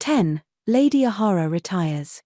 10. Lady O'Hara retires.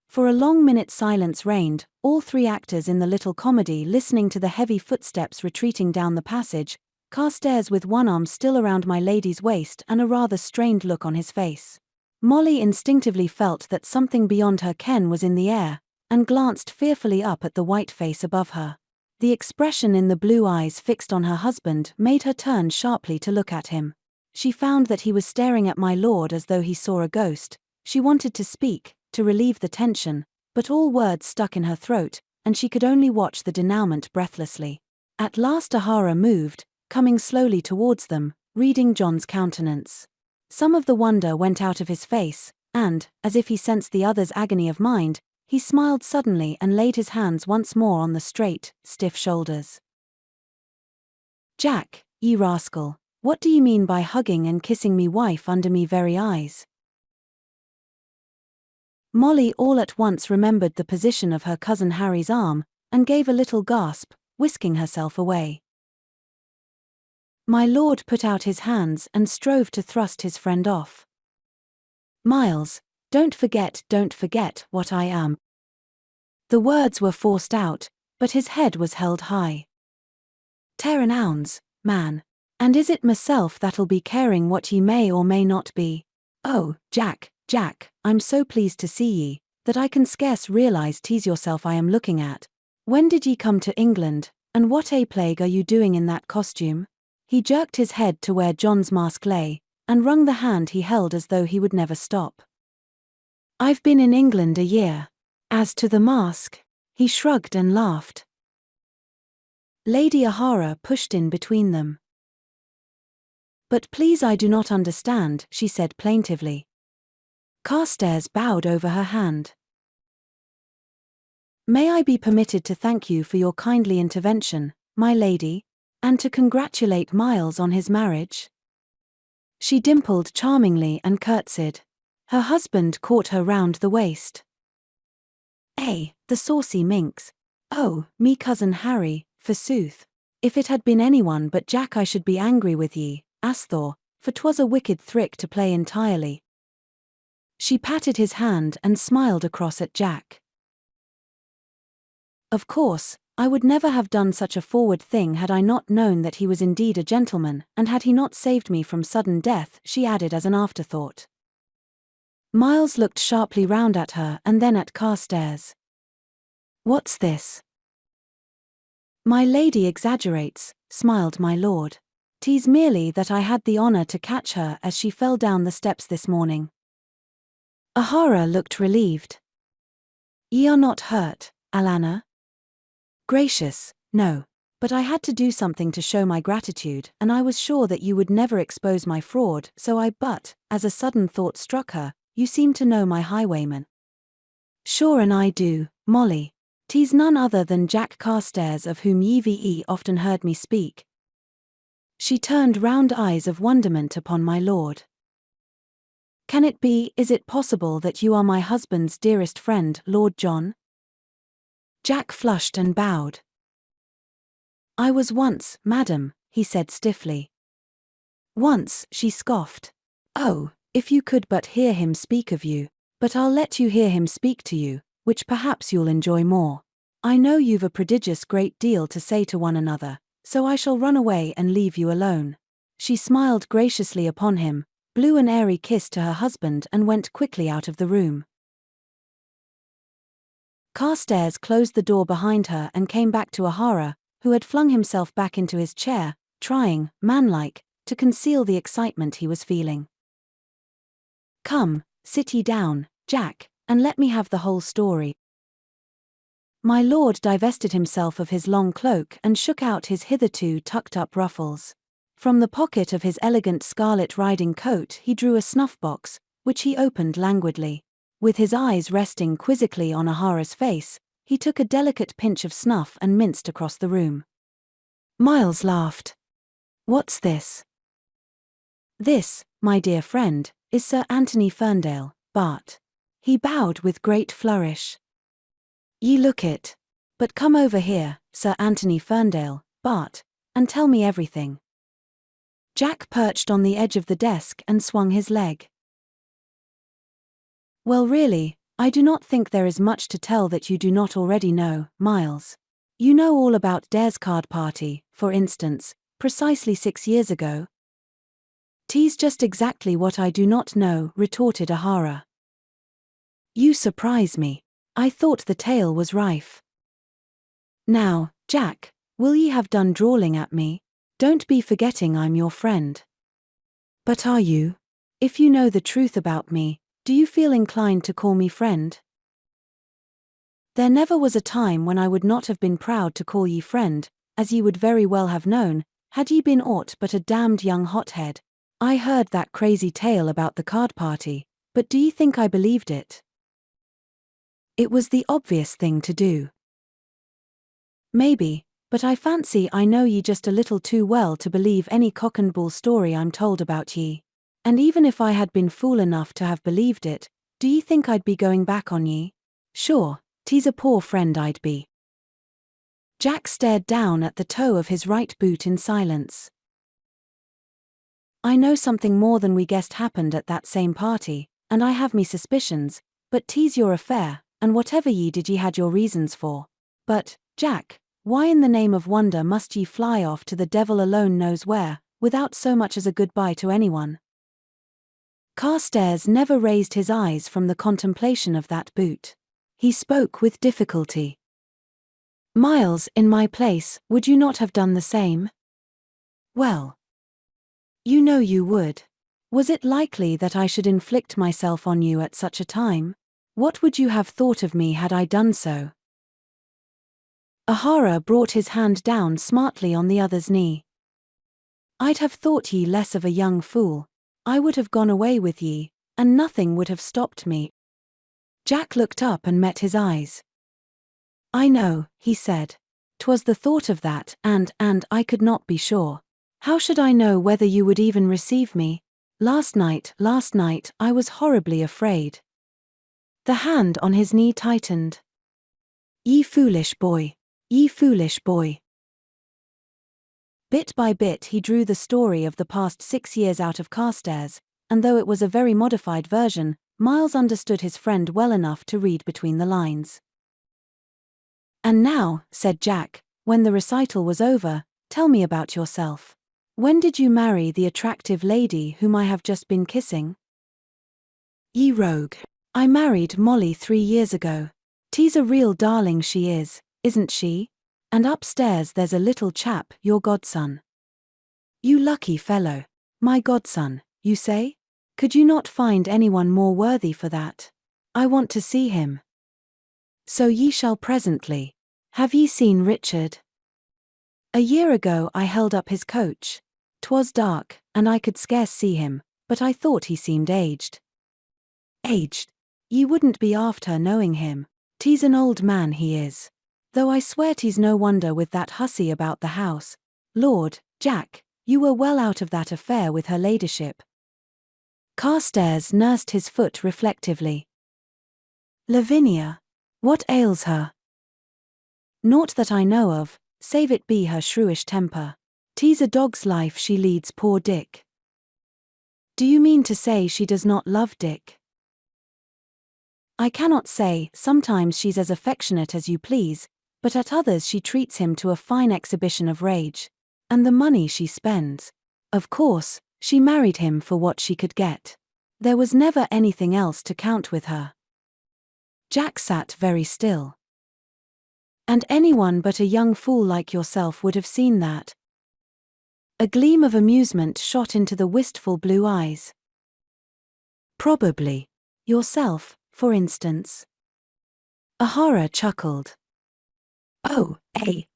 For a long minute silence reigned, all three actors in the little comedy listening to the heavy footsteps retreating down the passage, Carstares with one arm still around my lady's waist and a rather strained look on his face. Molly instinctively felt that something beyond her ken was in the air, and glanced fearfully up at the white face above her. The expression in the blue eyes fixed on her husband made her turn sharply to look at him. She found that he was staring at my lord as though he saw a ghost. She wanted to speak, to relieve the tension, but all words stuck in her throat, and she could only watch the denouement breathlessly. At last O'Hara moved, coming slowly towards them, reading John's countenance. Some of the wonder went out of his face, and, as if he sensed the other's agony of mind, he smiled suddenly and laid his hands once more on the straight, stiff shoulders. "Jack, ye rascal, what do you mean by hugging and kissing me wife under me very eyes?" Molly all at once remembered the position of her cousin Harry's arm, and gave a little gasp, whisking herself away. My lord put out his hands and strove to thrust his friend off. "Miles, don't forget what I am." The words were forced out, but his head was held high. "Tear an ounds, man. And is it myself that'll be caring what ye may or may not be? Oh, Jack, I'm so pleased to see ye, that I can scarce realize 'tis yourself I am looking at. When did ye come to England, and what a plague are you doing in that costume?" He jerked his head to where John's mask lay, and wrung the hand he held as though he would never stop. "I've been in England a year. As to the mask," he shrugged and laughed. Lady O'Hara pushed in between them. "But please, I do not understand," she said plaintively. Carstares bowed over her hand. "May I be permitted to thank you for your kindly intervention, my lady, and to congratulate Miles on his marriage?" She dimpled charmingly and curtsied. Her husband caught her round the waist. The saucy minx. "Oh, me cousin Harry, forsooth. If it had been anyone but Jack I should be angry with ye, Asthore, for 'twas a wicked thrick to play entirely." She patted his hand and smiled across at Jack. "Of course, I would never have done such a forward thing had I not known that he was indeed a gentleman, and had he not saved me from sudden death," she added as an afterthought. Miles looked sharply round at her and then at Carstares. "What's this?" "My lady exaggerates," smiled my lord. "'Tis merely that I had the honor to catch her as she fell down the steps this morning." O'Hara looked relieved. "Ye are not hurt, Alanna?" "Gracious, no. But I had to do something to show my gratitude, and I was sure that you would never expose my fraud, so but, as a sudden thought struck her, you seem to know my highwayman." "Sure and I do, Molly. 'Tis none other than Jack Carstares, of whom ye often heard me speak." She turned round eyes of wonderment upon my lord. Is it possible that you are my husband's dearest friend, Lord John?" Jack flushed and bowed. "I was once, madam," he said stiffly. "Once," she scoffed. "Oh, if you could but hear him speak of you. But I'll let you hear him speak to you, which perhaps you'll enjoy more. I know you've a prodigious great deal to say to one another, so I shall run away and leave you alone." She smiled graciously upon him, blew an airy kiss to her husband and went quickly out of the room. Carstares closed the door behind her and came back to O'Hara, who had flung himself back into his chair, trying, manlike, to conceal the excitement he was feeling. "Come, sit ye down, Jack, and let me have the whole story." My lord divested himself of his long cloak and shook out his hitherto tucked-up ruffles. From the pocket of his elegant scarlet riding coat he drew a snuff-box, which he opened languidly. With his eyes resting quizzically on O'Hara's face, he took a delicate pinch of snuff and minced across the room. Miles laughed. "What's this?" "This, my dear friend, is Sir Anthony Ferndale, Bart." He bowed with great flourish. "Ye look it. But come over here, Sir Anthony Ferndale, Bart, and tell me everything." Jack perched on the edge of the desk and swung his leg. Well, really, I do not think there is much to tell that you do not already know, Miles. You know all about Dare's card party, for instance, precisely 6 years ago. "'Tis just exactly what I do not know," retorted O'Hara. "You surprise me. I thought the tale was rife." "Now, Jack, will ye have done drawling at me? Don't be forgetting I'm your friend." "But are you? If you know the truth about me, do you feel inclined to call me friend?" "There never was a time when I would not have been proud to call ye friend, as ye would very well have known, had ye been aught but a damned young hothead. I heard that crazy tale about the card party, but do ye think I believed it? It was the obvious thing to do." "Maybe, but I fancy I know ye just a little too well to believe any cock-and-bull story I'm told about ye. And even if I had been fool enough to have believed it, do ye think I'd be going back on ye? Sure, 'tis a poor friend I'd be." Jack stared down at the toe of his right boot in silence. "I know something more than we guessed happened at that same party, and I have me suspicions, but 'tis your affair, and whatever ye did ye had your reasons for. But, Jack, why in the name of wonder must ye fly off to the devil alone knows where, without so much as a goodbye to anyone?" Carstares never raised his eyes from the contemplation of that boot. He spoke with difficulty. "Miles, in my place, would you not have done the same?" "Well, you know you would. Was it likely that I should inflict myself on you at such a time? What would you have thought of me had I done so?" O'Hara brought his hand down smartly on the other's knee. "I'd have thought ye less of a young fool. I would have gone away with ye, and nothing would have stopped me." Jack looked up and met his eyes. "I know," he said. "'Twas the thought of that, and I could not be sure. How should I know whether you would even receive me? Last night I was horribly afraid." The hand on his knee tightened. "Ye foolish boy. Ye foolish boy." Bit by bit he drew the story of the past 6 years out of Carstares, and though it was a very modified version, Miles understood his friend well enough to read between the lines. "And now," said Jack, when the recital was over, "tell me about yourself. When did you marry the attractive lady whom I have just been kissing?" "Ye rogue. I married Molly 3 years ago. 'Tis a real darling she is, isn't she? And upstairs there's a little chap, your godson." "You lucky fellow. My godson, you say? Could you not find anyone more worthy for that? I want to see him." "So ye shall presently. Have ye seen Richard?" "A year ago I held up his coach. 'Twas dark, and I could scarce see him, but I thought he seemed aged." "Aged? Ye wouldn't be after knowing him. 'Tis an old man he is. Though I swear 'tis no wonder with that hussy about the house. Lord, Jack, you were well out of that affair with her ladyship." Carstares nursed his foot reflectively. "Lavinia? What ails her?" "Naught that I know of, save it be her shrewish temper. 'Tis a dog's life she leads poor Dick." "Do you mean to say she does not love Dick?" "I cannot say, sometimes she's as affectionate as you please, but at others she treats him to a fine exhibition of rage. And the money she spends. Of course, she married him for what she could get. There was never anything else to count with her." Jack sat very still. "And anyone but a young fool like yourself would have seen that." A gleam of amusement shot into the wistful blue eyes. "Probably. Yourself, for instance." O'Hara chuckled. "Oh,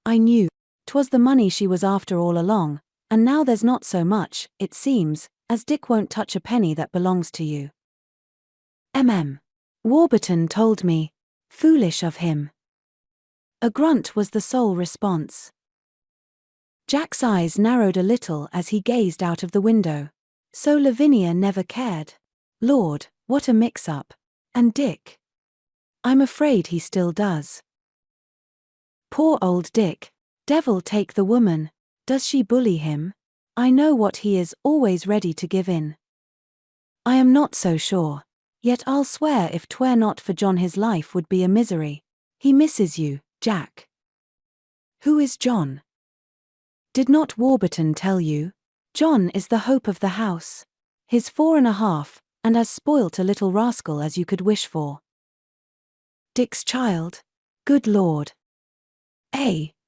I knew. 'Twas the money she was after all along, and now there's not so much, it seems, as Dick won't touch a penny that belongs to you." Warburton told me. Foolish of him." A grunt was the sole response. Jack's eyes narrowed a little as he gazed out of the window. So Lavinia never cared. Lord, what a mix-up. And Dick? I'm afraid he still does. Poor old Dick. Devil take the woman. Does she bully him? I know what he is, always ready to give in. I am not so sure. Yet I'll swear if 'twere not for John his life would be a misery. He misses you, Jack. Who is John? Did not Warburton tell you? John is the hope of the house. His 4.5, and as spoilt a little rascal as you could wish for. Dick's child? Good Lord.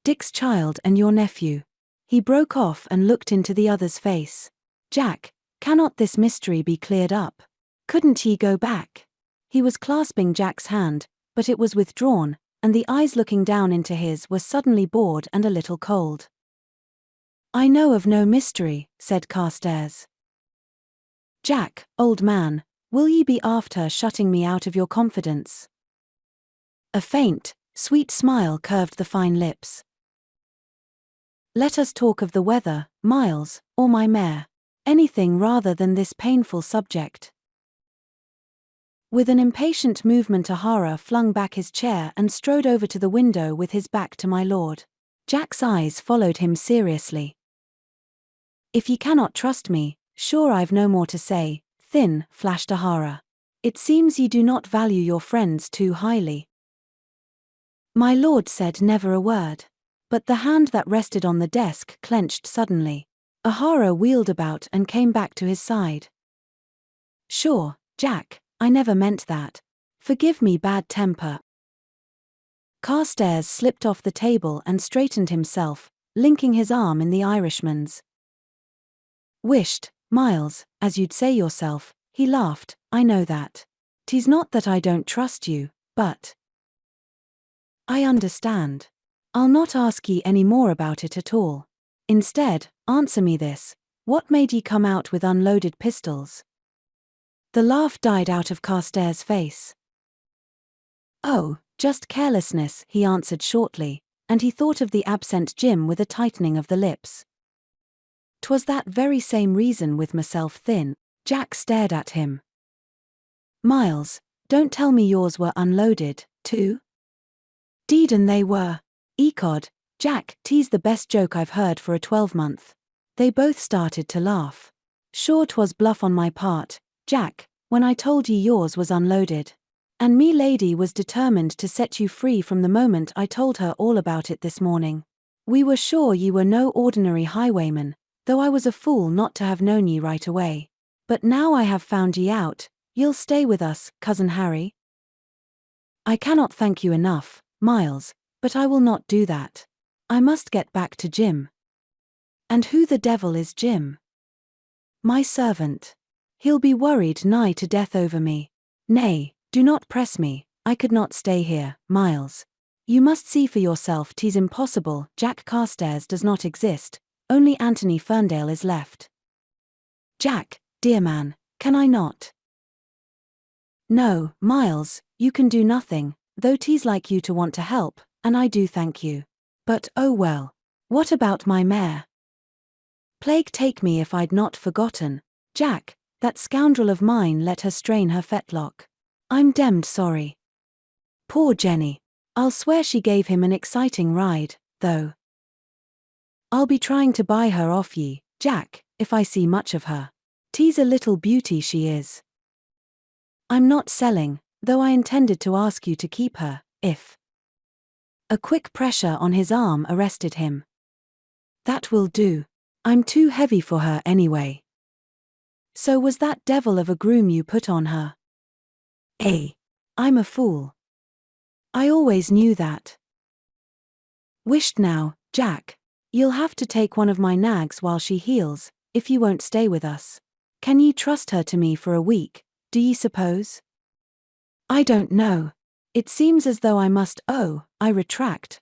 Dick's child and your nephew. He broke off and looked into the other's face. Jack, cannot this mystery be cleared up? Couldn't ye go back? He was clasping Jack's hand, but it was withdrawn, and the eyes looking down into his were suddenly bored and a little cold. I know of no mystery, said Carstares. Jack, old man, will ye be after shutting me out of your confidence? A faint, sweet smile curved the fine lips. Let us talk of the weather, Miles, or my mare. Anything rather than this painful subject. With an impatient movement O'Hara flung back his chair and strode over to the window with his back to my lord. Jack's eyes followed him seriously. If ye cannot trust me, sure I've no more to say, thin, flashed O'Hara. It seems ye do not value your friends too highly. My lord said never a word. But the hand that rested on the desk clenched suddenly. O'Hara wheeled about and came back to his side. Sure, Jack, I never meant that. Forgive me bad temper. Carstares slipped off the table and straightened himself, linking his arm in the Irishman's. Wished, Miles, as you'd say yourself, he laughed, I know that. 'Tis not that I don't trust you, but… I understand. I'll not ask ye any more about it at all. Instead, answer me this, what made ye come out with unloaded pistols? The laugh died out of Carstares' face. Oh, just carelessness, he answered shortly, and he thought of the absent Jim with a tightening of the lips. 'Twas that very same reason with myself thin. Jack stared at him. Miles, don't tell me yours were unloaded, too? 'Deed and they were. Ecod, Jack, 'tis the best joke I've heard for a 12-month. They both started to laugh. Sure 'twas bluff on my part, Jack, when I told ye yours was unloaded. And me lady was determined to set you free from the moment I told her all about it this morning. We were sure ye were no ordinary highwayman, though I was a fool not to have known ye right away. But now I have found ye out, ye'll stay with us, Cousin Harry? I cannot thank you enough, Miles, but I will not do that. I must get back to Jim. And who the devil is Jim? My servant. He'll be worried nigh to death over me. Nay, do not press me, I could not stay here, Miles. You must see for yourself 'tis impossible. Jack Carstares does not exist, only Anthony Ferndale is left. Jack, dear man, can I not? No, Miles, you can do nothing, though 'tis like you to want to help, and I do thank you. But oh well. What about my mare? Plague take me if I'd not forgotten. Jack, that scoundrel of mine let her strain her fetlock. I'm demmed sorry. Poor Jenny. I'll swear she gave him an exciting ride, though. I'll be trying to buy her off ye, Jack, if I see much of her. 'Tis a little beauty she is. I'm not selling, though I intended to ask you to keep her, if… A quick pressure on his arm arrested him. That will do. I'm too heavy for her anyway. So was that devil of a groom you put on her? I'm a fool. I always knew that. Wished now, Jack. You'll have to take one of my nags while she heals, if you won't stay with us. Can ye trust her to me for a week, do ye suppose? I don't know. It seems as though I must. Oh, I retract.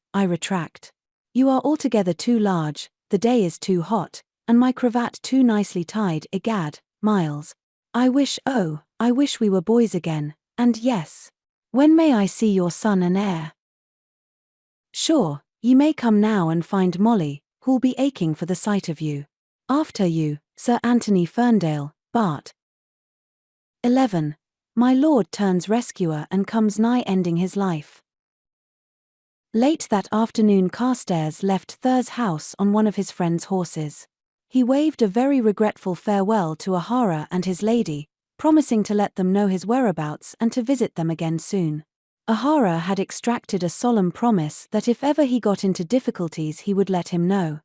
You are altogether too large, the day is too hot, and my cravat too nicely tied. Egad, Miles. I wish we were boys again, and yes. When may I see your son and heir? Sure, ye may come now and find Molly, who'll be aching for the sight of you. After you, Sir Anthony Ferndale, Bart. 11. My lord turns rescuer and comes nigh ending his life. Late that afternoon Carstares left Thur's house on one of his friend's horses. He waved a very regretful farewell to Ahara and his lady, promising to let them know his whereabouts and to visit them again soon. Ahara had extracted a solemn promise that if ever he got into difficulties he would let him know.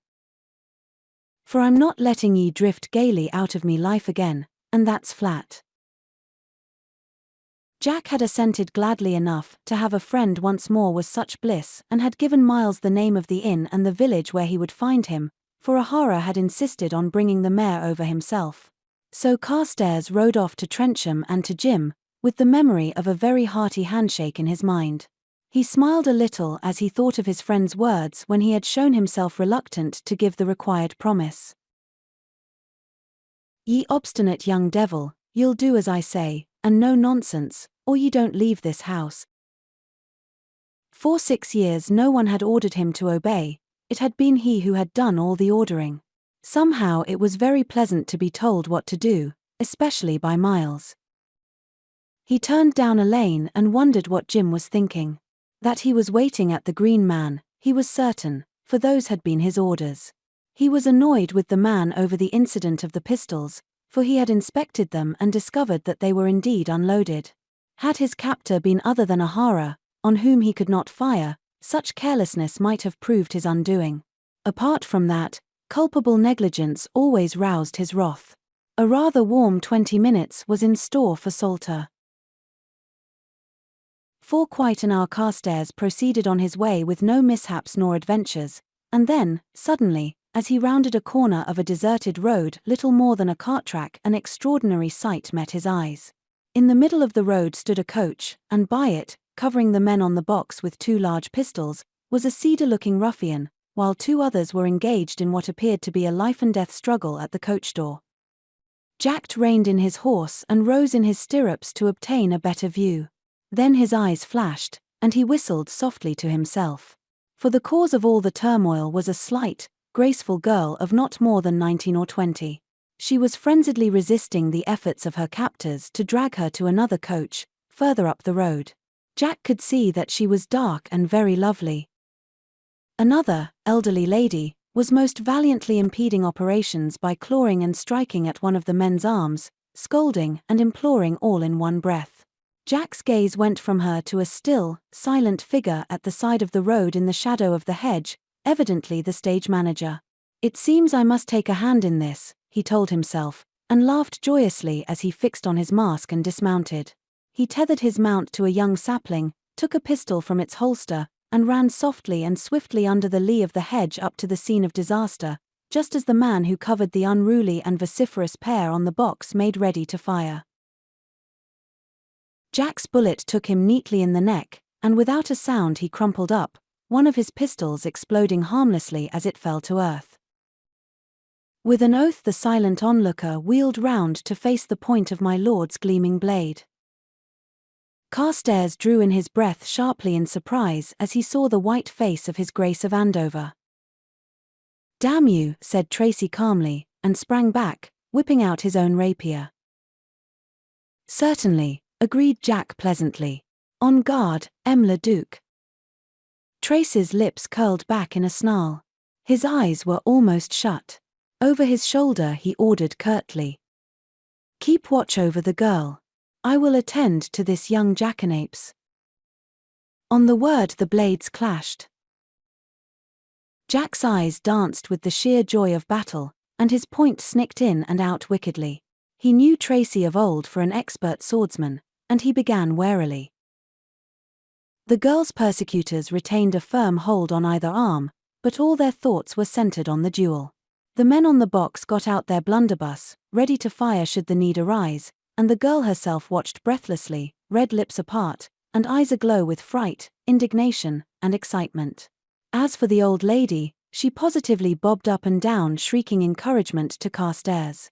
"For I'm not letting ye drift gaily out of me life again, and that's flat." Jack had assented gladly enough. To have a friend once more was such bliss, and had given Miles the name of the inn and the village where he would find him, for Ahara had insisted on bringing the mare over himself. So Carstares rode off to Trencham and to Jim, with the memory of a very hearty handshake in his mind. He smiled a little as he thought of his friend's words when he had shown himself reluctant to give the required promise. "Ye obstinate young devil, ye'll do as I say, and no nonsense, or ye don't leave this house." For 6 years no one had ordered him to obey, it had been he who had done all the ordering. Somehow it was very pleasant to be told what to do, especially by Miles. He turned down a lane and wondered what Jim was thinking. That he was waiting at the Green Man, he was certain, for those had been his orders. He was annoyed with the man over the incident of the pistols, for he had inspected them and discovered that they were indeed unloaded. Had his captor been other than Ahara, on whom he could not fire, such carelessness might have proved his undoing. Apart from that, culpable negligence always roused his wrath. A rather warm 20 minutes was in store for Salter. For quite an hour Carstares proceeded on his way with no mishaps nor adventures, and then, suddenly, as he rounded a corner of a deserted road little more than a cart track, an extraordinary sight met his eyes. In the middle of the road stood a coach, and by it, covering the men on the box with 2 large pistols, was a cedar-looking ruffian, while 2 others were engaged in what appeared to be a life-and-death struggle at the coach door. Jack reined in his horse and rose in his stirrups to obtain a better view. Then his eyes flashed, and he whistled softly to himself. For the cause of all the turmoil was a slight, graceful girl of not more than 19 or 20. She was frenziedly resisting the efforts of her captors to drag her to another coach, further up the road. Jack could see that she was dark and very lovely. Another, elderly lady, was most valiantly impeding operations by clawing and striking at one of the men's arms, scolding and imploring all in one breath. Jack's gaze went from her to a still, silent figure at the side of the road in the shadow of the hedge, evidently the stage manager. "It seems I must take a hand in this," he told himself, and laughed joyously as he fixed on his mask and dismounted. He tethered his mount to a young sapling, took a pistol from its holster, and ran softly and swiftly under the lee of the hedge up to the scene of disaster, just as the man who covered the unruly and vociferous pair on the box made ready to fire. Jack's bullet took him neatly in the neck, and without a sound he crumpled up, one of his pistols exploding harmlessly as it fell to earth. With an oath the silent onlooker wheeled round to face the point of my lord's gleaming blade. Carstares drew in his breath sharply in surprise as he saw the white face of his Grace of Andover. "Damn you," said Tracy calmly, and sprang back, whipping out his own rapier. "Certainly," agreed Jack pleasantly. "On guard, M. le Duc." Tracy's lips curled back in a snarl. His eyes were almost shut. Over his shoulder he ordered curtly, "Keep watch over the girl. I will attend to this young jackanapes." On the word the blades clashed. Jack's eyes danced with the sheer joy of battle, and his point snicked in and out wickedly. He knew Tracy of old for an expert swordsman, and he began warily. The girl's persecutors retained a firm hold on either arm, but all their thoughts were centered on the duel. The men on the box got out their blunderbuss, ready to fire should the need arise, and the girl herself watched breathlessly, red lips apart, and eyes aglow with fright, indignation, and excitement. As for the old lady, she positively bobbed up and down shrieking encouragement to Carstares.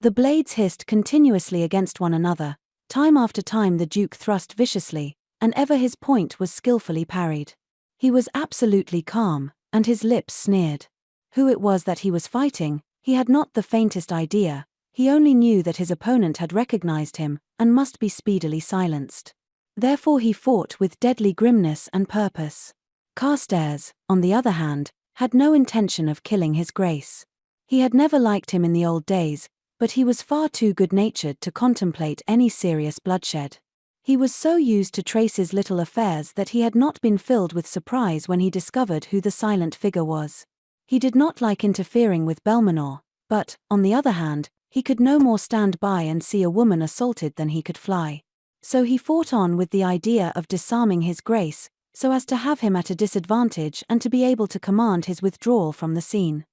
The blades hissed continuously against one another. Time after time the Duke thrust viciously, and ever his point was skillfully parried. He was absolutely calm, and his lips sneered. Who it was that he was fighting, he had not the faintest idea. He only knew that his opponent had recognized him, and must be speedily silenced. Therefore he fought with deadly grimness and purpose. Carstares, on the other hand, had no intention of killing his grace. He had never liked him in the old days, but he was far too good-natured to contemplate any serious bloodshed. He was so used to Tracy's little affairs that he had not been filled with surprise when he discovered who the silent figure was. He did not like interfering with Belmanoir, but, on the other hand, he could no more stand by and see a woman assaulted than he could fly. So he fought on with the idea of disarming his grace, so as to have him at a disadvantage and to be able to command his withdrawal from the scene.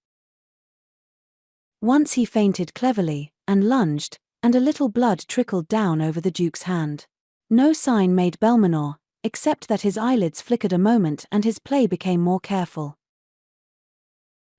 Once he feinted cleverly, and lunged, and a little blood trickled down over the Duke's hand. No sign made Belmanoir, except that his eyelids flickered a moment and his play became more careful.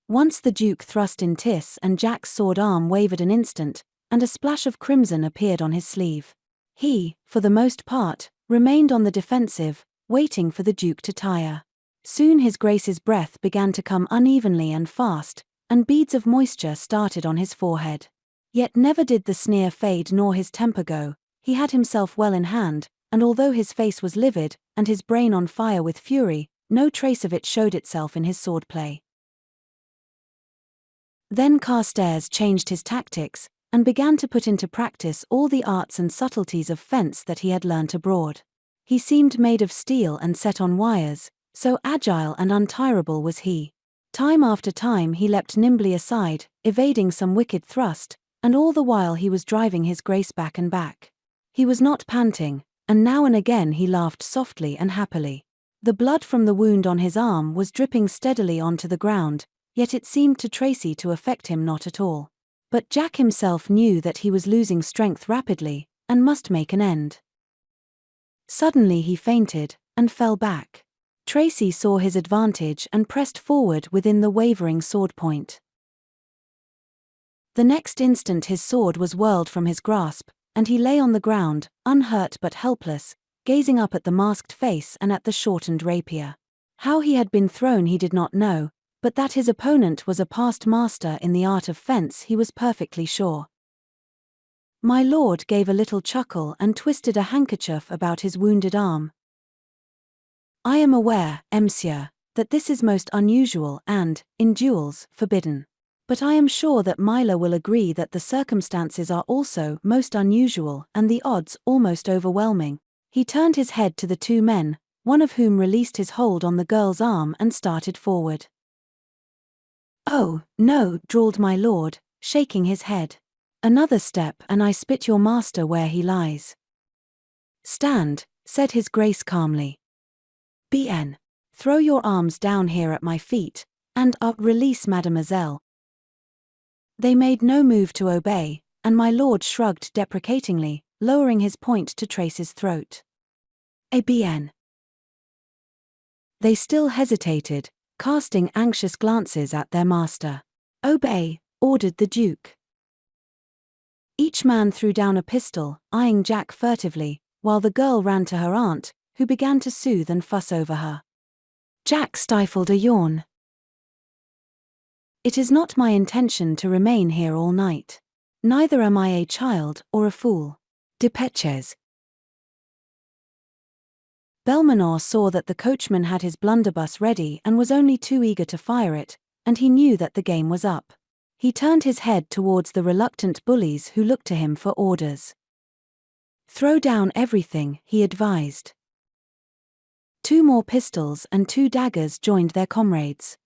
Once the Duke thrust in Tiss and Jack's sword arm wavered an instant, and a splash of crimson appeared on his sleeve. He, for the most part, remained on the defensive, waiting for the Duke to tire. Soon his Grace's breath began to come unevenly and fast, and beads of moisture started on his forehead. Yet never did the sneer fade nor his temper go. He had himself well in hand, and although his face was livid, and his brain on fire with fury, no trace of it showed itself in his swordplay. Then Carstares changed his tactics, and began to put into practice all the arts and subtleties of fence that he had learnt abroad. He seemed made of steel and set on wires, so agile and untirable was he. Time after time he leapt nimbly aside, evading some wicked thrust, and all the while he was driving his Grace back and back. He was not panting, and now and again he laughed softly and happily. The blood from the wound on his arm was dripping steadily onto the ground, yet it seemed to Tracy to affect him not at all. But Jack himself knew that he was losing strength rapidly, and must make an end. Suddenly he fainted, and fell back. Tracy saw his advantage and pressed forward within the wavering sword point. The next instant his sword was whirled from his grasp, and he lay on the ground, unhurt but helpless, gazing up at the masked face and at the shortened rapier. How he had been thrown he did not know, but that his opponent was a past master in the art of fence he was perfectly sure. My lord gave a little chuckle and twisted a handkerchief about his wounded arm. I am aware, monsieur, that this is most unusual and, in duels, forbidden. But I am sure that Myla will agree that the circumstances are also most unusual and the odds almost overwhelming. He turned his head to the two men, one of whom released his hold on the girl's arm and started forward. Oh, no, drawled my lord, shaking his head. Another step and I spit your master where he lies. Stand, said his Grace calmly. Bien. Throw your arms down here at my feet, and release mademoiselle. They made no move to obey, and my lord shrugged deprecatingly, lowering his point to Tracy's throat. Eh bien. They still hesitated, casting anxious glances at their master. Obey, ordered the Duke. Each man threw down a pistol, eyeing Jack furtively, while the girl ran to her aunt, who began to soothe and fuss over her. Jack stifled a yawn. It is not my intention to remain here all night. Neither am I a child or a fool. Dépêchez. Belmanoir saw that the coachman had his blunderbuss ready and was only too eager to fire it, and he knew that the game was up. He turned his head towards the reluctant bullies who looked to him for orders. Throw down everything, he advised. 2 more pistols and 2 daggers joined their comrades.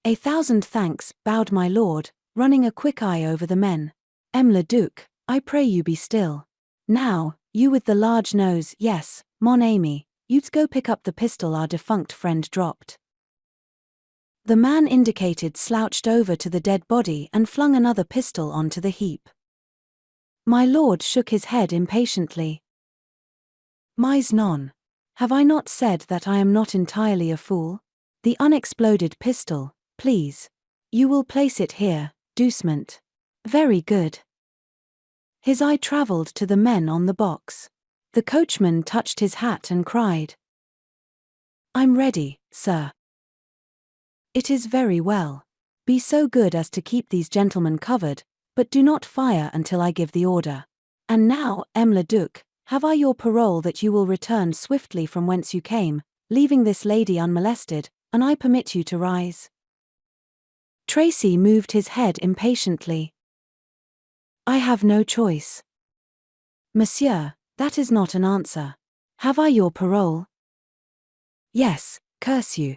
1,000 thanks, bowed my lord, running a quick eye over the men. Le Duc, I pray you be still. Now, you with the large nose, yes, mon ami, you'd go pick up the pistol our defunct friend dropped. The man indicated slouched over to the dead body and flung another pistol onto the heap. My lord shook his head impatiently. Mais non. Have I not said that I am not entirely a fool? The unexploded pistol, please. You will place it here, doucement. Very good. His eye travelled to the men on the box. The coachman touched his hat and cried. I'm ready, sir. It is very well. Be so good as to keep these gentlemen covered, but do not fire until I give the order. And now, Le Duc, have I your parole that you will return swiftly from whence you came, leaving this lady unmolested, and I permit you to rise." Tracy moved his head impatiently. "I have no choice." "Monsieur, that is not an answer. Have I your parole?" "Yes, curse you."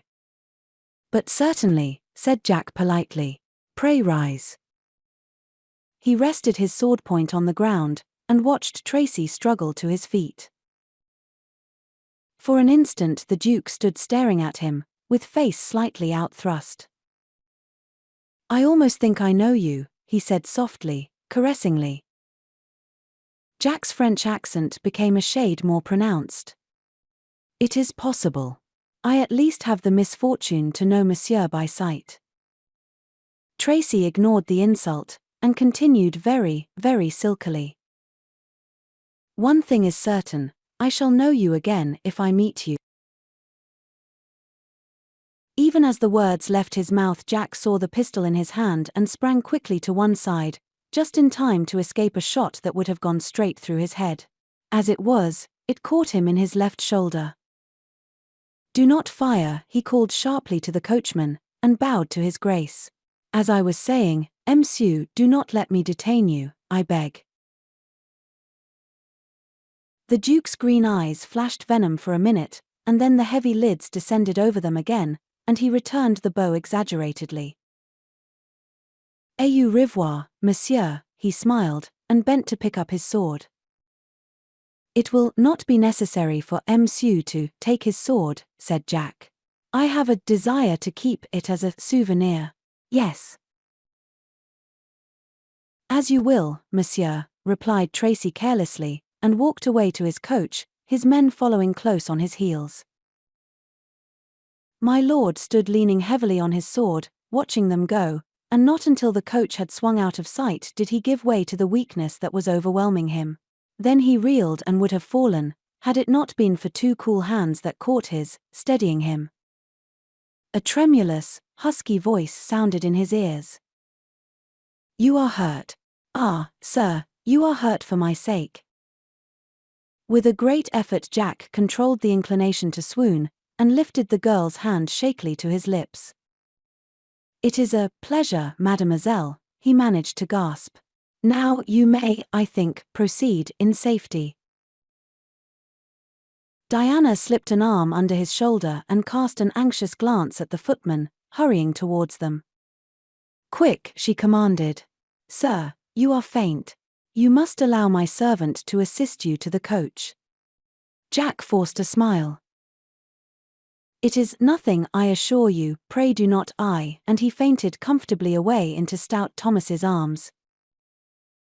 "But certainly," said Jack politely. "Pray rise." He rested his sword point on the ground, and watched Tracy struggle to his feet. For an instant the Duke stood staring at him, with face slightly outthrust. "I almost think I know you," he said softly, caressingly. Jack's French accent became a shade more pronounced. "It is possible. I at least have the misfortune to know Monsieur by sight." Tracy ignored the insult, and continued very, very silkily. "One thing is certain, I shall know you again if I meet you." Even as the words left his mouth, Jack saw the pistol in his hand and sprang quickly to one side, just in time to escape a shot that would have gone straight through his head. As it was, it caught him in his left shoulder. "Do not fire," he called sharply to the coachman, and bowed to his grace. "As I was saying, Monsieur, do not let me detain you, I beg." The Duke's green eyes flashed venom for a minute, and then the heavy lids descended over them again, and he returned the bow exaggeratedly. "Au revoir, monsieur," he smiled, and bent to pick up his sword. "It will not be necessary for Monsieur to take his sword," said Jack. "I have a desire to keep it as a souvenir." "Yes." "As you will, monsieur," replied Tracy carelessly, and walked away to his coach, his men following close on his heels. My lord stood leaning heavily on his sword, watching them go, and not until the coach had swung out of sight did he give way to the weakness that was overwhelming him. Then he reeled and would have fallen, had it not been for two cool hands that caught his, steadying him. A tremulous, husky voice sounded in his ears. "You are hurt. Ah, sir, you are hurt for my sake." With a great effort Jack controlled the inclination to swoon, and lifted the girl's hand shakily to his lips. "It is a pleasure, mademoiselle," he managed to gasp. "Now you may, I think, proceed in safety." Diana slipped an arm under his shoulder and cast an anxious glance at the footman, hurrying towards them. "Quick," she commanded. "Sir, you are faint. You must allow my servant to assist you to the coach." Jack forced a smile. "It is nothing, I assure you, pray do not and he fainted comfortably away into stout Thomas's arms.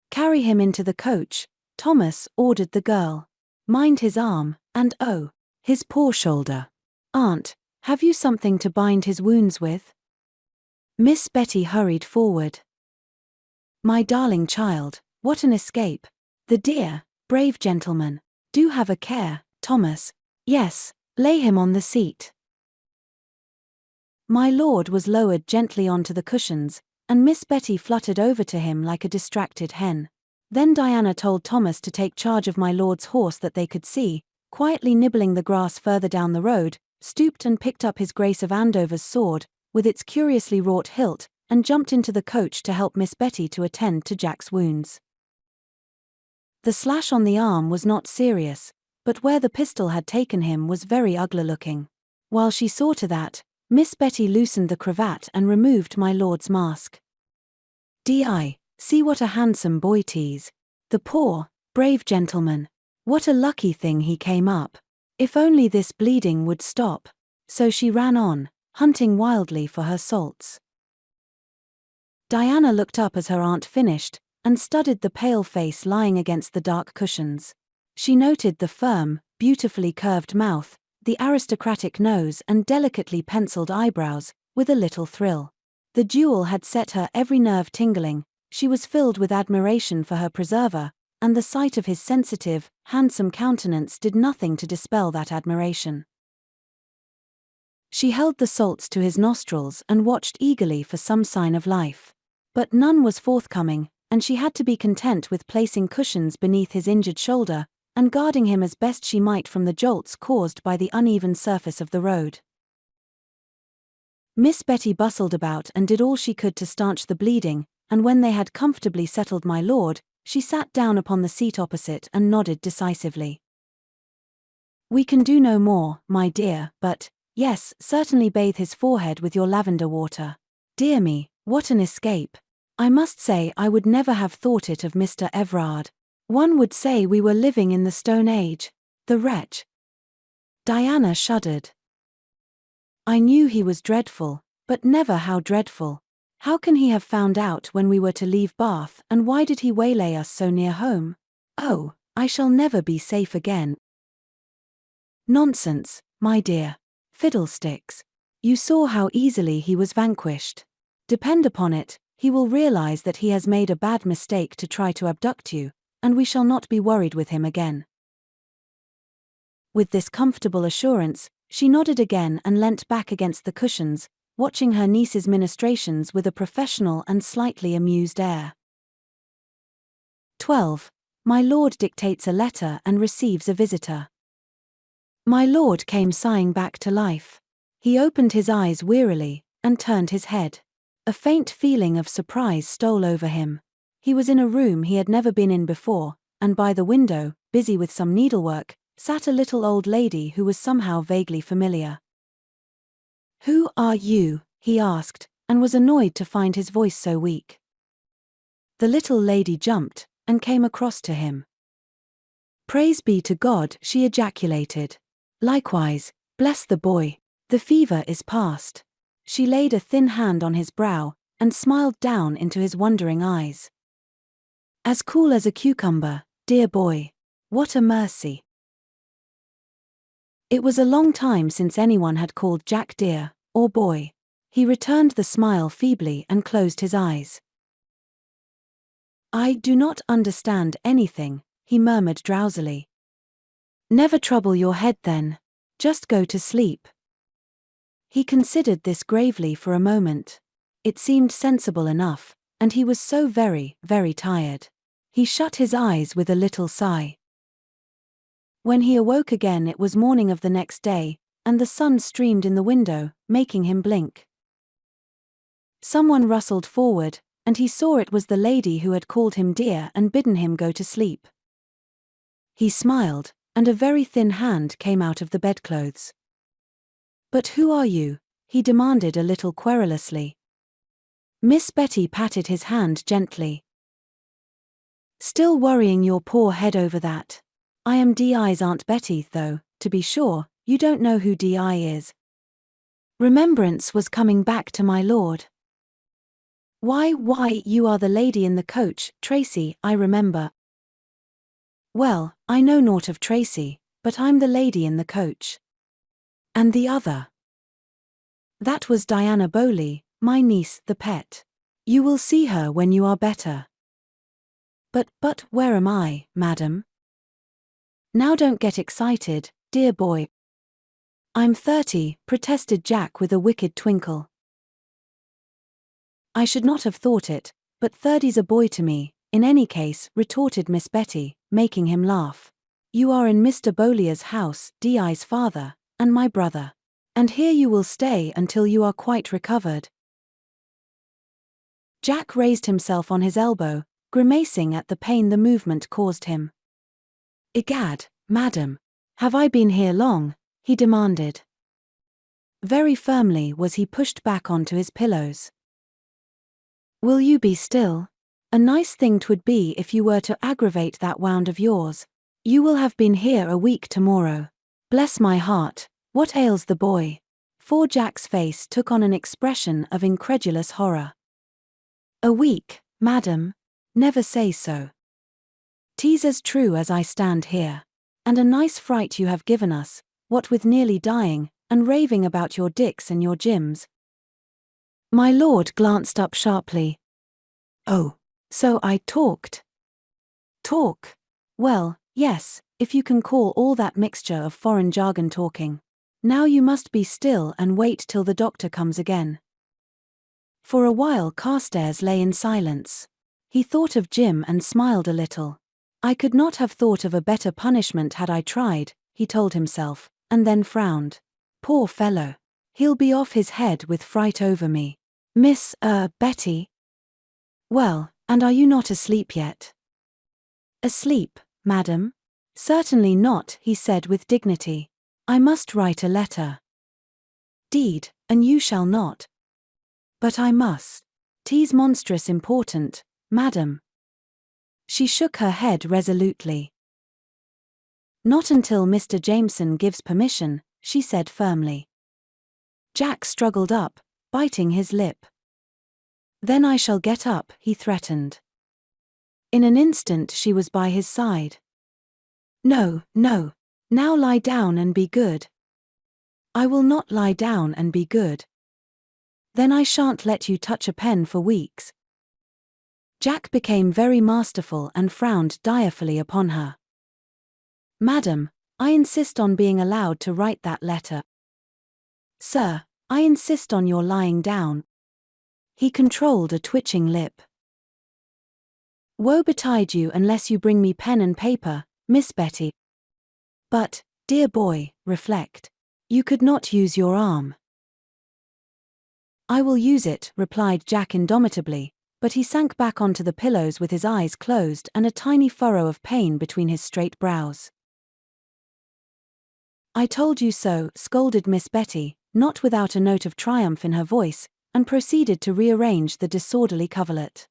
"Carry him into the coach," Thomas ordered the girl. "Mind his arm, and oh, his poor shoulder. Aunt, have you something to bind his wounds with?" Miss Betty hurried forward. "My darling child, what an escape. The dear, brave gentleman. Do have a care, Thomas. Yes, lay him on the seat." My lord was lowered gently onto the cushions, and Miss Betty fluttered over to him like a distracted hen. Then Diana told Thomas to take charge of my lord's horse that they could see, quietly nibbling the grass further down the road, stooped and picked up his Grace of Andover's sword, with its curiously wrought hilt, and jumped into the coach to help Miss Betty to attend to Jack's wounds. The slash on the arm was not serious, but where the pistol had taken him was very ugly looking. While she saw to that, Miss Betty loosened the cravat and removed my lord's mask. "Di, see what a handsome boy 'tis. The poor, brave gentleman. What a lucky thing he came up. If only this bleeding would stop." So she ran on, hunting wildly for her salts. Diana looked up as her aunt finished, and studied the pale face lying against the dark cushions. She noted the firm, beautifully curved mouth, the aristocratic nose and delicately penciled eyebrows, with a little thrill. The duel had set her every nerve tingling. She was filled with admiration for her preserver, and the sight of his sensitive, handsome countenance did nothing to dispel that admiration. She held the salts to his nostrils and watched eagerly for some sign of life. But none was forthcoming, and she had to be content with placing cushions beneath his injured shoulder, and guarding him as best she might from the jolts caused by the uneven surface of the road. Miss Betty bustled about and did all she could to stanch the bleeding, and when they had comfortably settled my lord, she sat down upon the seat opposite and nodded decisively. "We can do no more, my dear, but, yes, certainly bathe his forehead with your lavender water. Dear me, what an escape! I must say I would never have thought it of Mr. Everard. One would say we were living in the Stone Age. The wretch." Diana shuddered. "I knew he was dreadful, but never how dreadful. How can he have found out when we were to leave Bath, and why did he waylay us so near home? Oh, I shall never be safe again." "Nonsense, my dear. Fiddlesticks. You saw how easily he was vanquished. Depend upon it, he will realize that he has made a bad mistake to try to abduct you, and we shall not be worried with him again." With this comfortable assurance, she nodded again and leant back against the cushions, watching her niece's ministrations with a professional and slightly amused air. 12. My lord dictates a letter and receives a visitor. My lord came sighing back to life. He opened his eyes wearily, and turned his head. A faint feeling of surprise stole over him. He was in a room he had never been in before, and by the window, busy with some needlework, sat a little old lady who was somehow vaguely familiar. "Who are you?" he asked, and was annoyed to find his voice so weak. The little lady jumped, and came across to him. "Praise be to God," she ejaculated. "Likewise, bless the boy. The fever is past." She laid a thin hand on his brow, and smiled down into his wondering eyes. "As cool as a cucumber, dear boy. What a mercy." It was a long time since anyone had called Jack dear, or boy. He returned the smile feebly and closed his eyes. "I do not understand anything," he murmured drowsily. "Never trouble your head then. Just go to sleep." He considered this gravely for a moment. It seemed sensible enough, and he was so very, very tired. He shut his eyes with a little sigh. When he awoke again it was morning of the next day, and the sun streamed in the window, making him blink. Someone rustled forward, and he saw it was the lady who had called him dear and bidden him go to sleep. He smiled, and a very thin hand came out of the bedclothes. "But who are you?" he demanded a little querulously. Miss Betty patted his hand gently. "Still worrying your poor head over that? I am Di's Aunt Betty, though, to be sure, you don't know who Di is." Remembrance was coming back to my lord. Why, you are the lady in the coach, Tracy, I remember." "Well, I know naught of Tracy, but I'm the lady in the coach." "And the other?" "That was Diana Bowley, my niece, the pet. You will see her when you are better." But where am I, madam?" "Now don't get excited, dear boy." "I'm 30, protested Jack with a wicked twinkle. "I should not have thought it, but 30's a boy to me, in any case," retorted Miss Betty, making him laugh. "You are in Mr. Bowlier's house, Di's father, and my brother. And here you will stay until you are quite recovered." Jack raised himself on his elbow, grimacing at the pain the movement caused him. "Egad, madam, have I been here long?" he demanded. Very firmly was he pushed back onto his pillows. "Will you be still? A nice thing 'twould be if you were to aggravate that wound of yours. You will have been here a week tomorrow. Bless my heart, what ails the boy?" For Jack's face took on an expression of incredulous horror. "A week, madam? Never say so. 'Tis as true as I stand here. And a nice fright you have given us, what with nearly dying, and raving about your Dicks and your Jims." My lord glanced up sharply. "Oh, so I talked?" "Talk? Well, yes, if you can call all that mixture of foreign jargon talking. Now you must be still and wait till the doctor comes again." For a while Carstares lay in silence. He thought of Jim and smiled a little. "I could not have thought of a better punishment had I tried," he told himself, and then frowned. Poor fellow. He'll be off his head with fright over me. Miss, Betty? Well, and are you not asleep yet? Asleep, madam? Certainly not, he said with dignity. I must write a letter. Deed, and you shall not. But I must. 'Tis monstrous important, madam. She shook her head resolutely. Not until Mr. Jameson gives permission, she said firmly. Jack struggled up, biting his lip. Then I shall get up, he threatened. In an instant she was by his side. No, no. Now lie down and be good. I will not lie down and be good. Then I shan't let you touch a pen for weeks. Jack became very masterful and frowned direfully upon her. Madam, I insist on being allowed to write that letter. Sir, I insist on your lying down. He controlled a twitching lip. Woe betide you unless you bring me pen and paper, Miss Betty. But, dear boy, reflect. You could not use your arm. I will use it, replied Jack indomitably, but he sank back onto the pillows with his eyes closed and a tiny furrow of pain between his straight brows. I told you so, scolded Miss Betty, not without a note of triumph in her voice, and proceeded to rearrange the disorderly coverlet.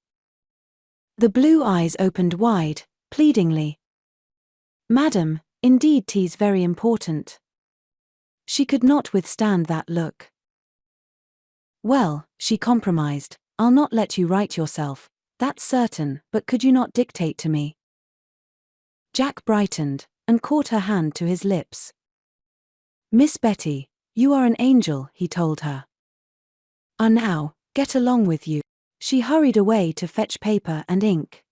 The blue eyes opened wide, pleadingly. Madam, indeed 'tis very important. She could not withstand that look. Well, she compromised, I'll not let you write yourself, that's certain, but could you not dictate to me? Jack brightened, and caught her hand to his lips. Miss Betty, you are an angel, he told her. Now, get along with you. She hurried away to fetch paper and ink.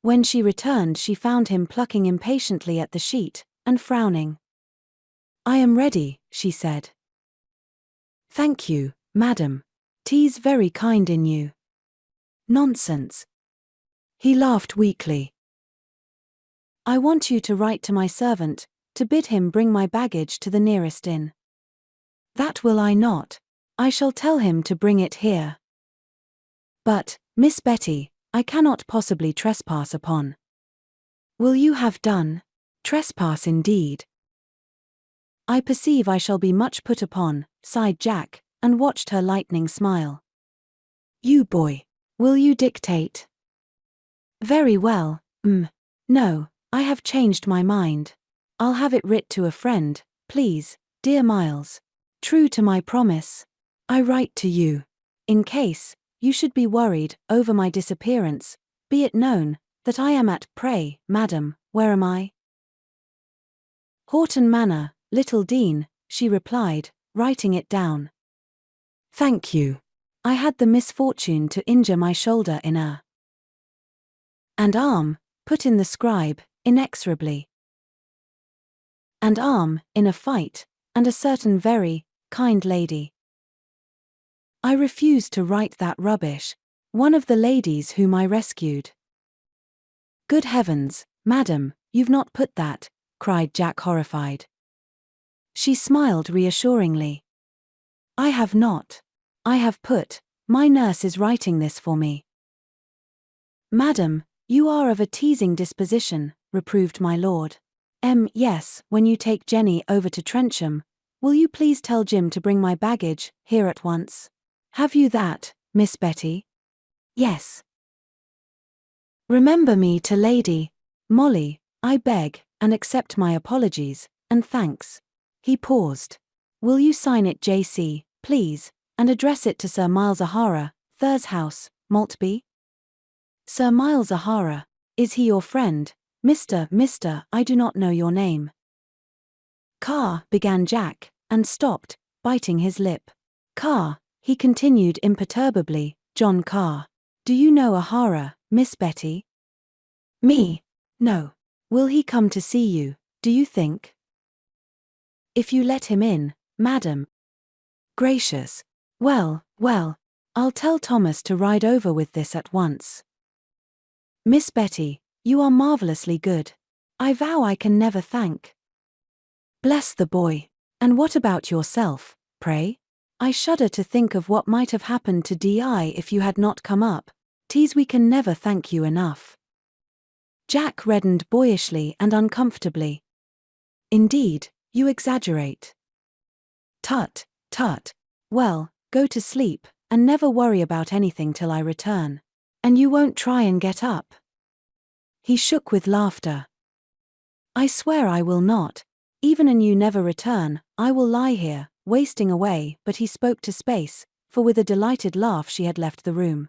When she returned she found him plucking impatiently at the sheet, and frowning. I am ready, she said. Thank you, madam. 'Tis very kind in you. Nonsense. He laughed weakly. I want you to write to my servant, to bid him bring my baggage to the nearest inn. That will I not. I shall tell him to bring it here. But, Miss Betty, I cannot possibly trespass upon. Will you have done? Trespass indeed. I perceive I shall be much put upon, sighed Jack, and watched her lightning smile. You boy, will you dictate? Very well, no, I have changed my mind. I'll have it writ to a friend, please, dear Miles. True to my promise. I write to you. In case you should be worried over my disappearance, be it known that I am at, pray, madam, where am I? Horton Manor, Little Dean, she replied, writing it down. Thank you. I had the misfortune to injure my shoulder in a and arm, put in the scribe, inexorably. And arm, in a fight, and a certain very kind lady. I refuse to write that rubbish, one of the ladies whom I rescued. Good heavens, madam, you've not put that, cried Jack horrified. She smiled reassuringly. I have not. I have put, my nurse is writing this for me. Madam, you are of a teasing disposition, reproved my lord. Yes, when you take Jenny over to Trencham, will you please tell Jim to bring my baggage here at once? Have you that, Miss Betty? Yes. Remember me to Lady Molly, I beg, and accept my apologies, and thanks. He paused. Will you sign it J.C., please, and address it to Sir Miles O'Hara, Thur's House, Maltby? Sir Miles O'Hara, is he your friend? Mister, I do not know your name. Carr, began Jack, and stopped, biting his lip. Carr, he continued imperturbably, John Carr. Do you know O'Hara, Miss Betty? Me? No. Will he come to see you, do you think? If you let him in, madam. Gracious. Well, I'll tell Thomas to ride over with this at once. Miss Betty, you are marvellously good. I vow I can never thank. Bless the boy. And what about yourself, pray? I shudder to think of what might have happened to Di if you had not come up. Tease, we can never thank you enough. Jack reddened boyishly and uncomfortably. Indeed, you exaggerate. Tut, tut. Well, go to sleep, and never worry about anything till I return. And you won't try and get up? He shook with laughter. I swear I will not. Even an you never return, I will lie here, wasting away. But he spoke to space, for with a delighted laugh she had left the room.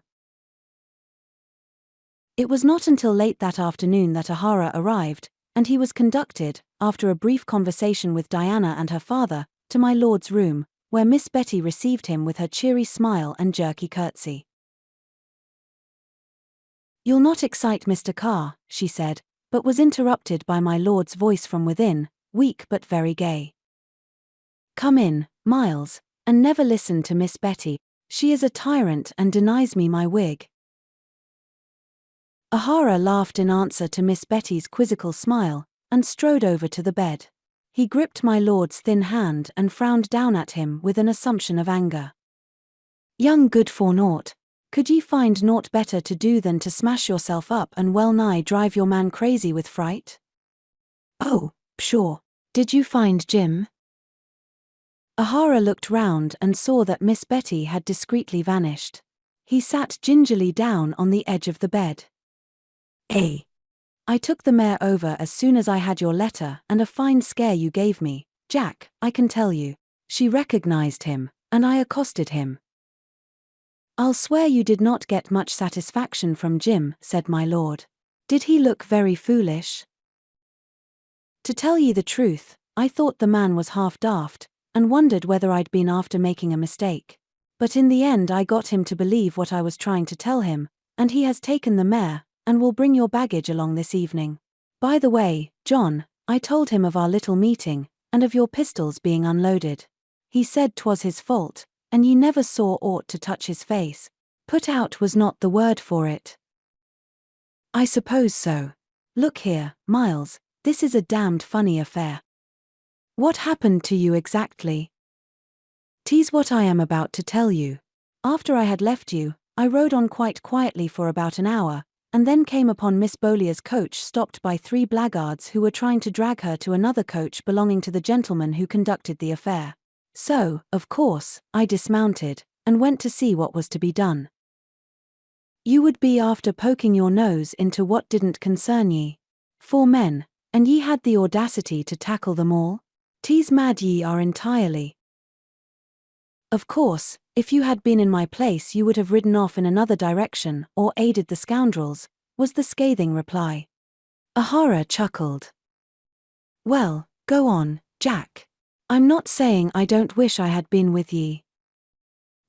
It was not until late that afternoon that Ahara arrived, and he was conducted, after a brief conversation with Diana and her father, to my lord's room, where Miss Betty received him with her cheery smile and jerky curtsy. You'll not excite Mr. Carr, she said, but was interrupted by my lord's voice from within, weak but very gay. Come in, Miles, and never listen to Miss Betty. She is a tyrant and denies me my wig. Ahara laughed in answer to Miss Betty's quizzical smile, and strode over to the bed. He gripped my lord's thin hand and frowned down at him with an assumption of anger. Young good for naught, could ye find naught better to do than to smash yourself up and well nigh drive your man crazy with fright? Oh, pshaw, did you find Jim? Ahara looked round and saw that Miss Betty had discreetly vanished. He sat gingerly down on the edge of the bed. I took the mare over as soon as I had your letter, and a fine scare you gave me, Jack, I can tell you. She recognized him, and I accosted him. I'll swear you did not get much satisfaction from Jim, said my lord. Did he look very foolish? To tell ye the truth, I thought the man was half daft, and wondered whether I'd been after making a mistake. But in the end I got him to believe what I was trying to tell him, and he has taken the mare, and will bring your baggage along this evening. By the way, John, I told him of our little meeting, and of your pistols being unloaded. He said 'twas his fault, and ye never saw aught to touch his face. Put out was not the word for it. I suppose so. Look here, Miles, this is a damned funny affair. What happened to you exactly? 'Tis what I am about to tell you. After I had left you, I rode on quite quietly for about an hour, and then came upon Miss Beaulieu's coach stopped by 3 blackguards who were trying to drag her to another coach belonging to the gentleman who conducted the affair. So, of course, I dismounted, and went to see what was to be done. You would be after poking your nose into what didn't concern ye. 4 men, and ye had the audacity to tackle them all? 'Tis mad ye are entirely. Of course, if you had been in my place you would have ridden off in another direction, or aided the scoundrels, was the scathing reply. Ahara chuckled. Well, go on, Jack. I'm not saying I don't wish I had been with ye.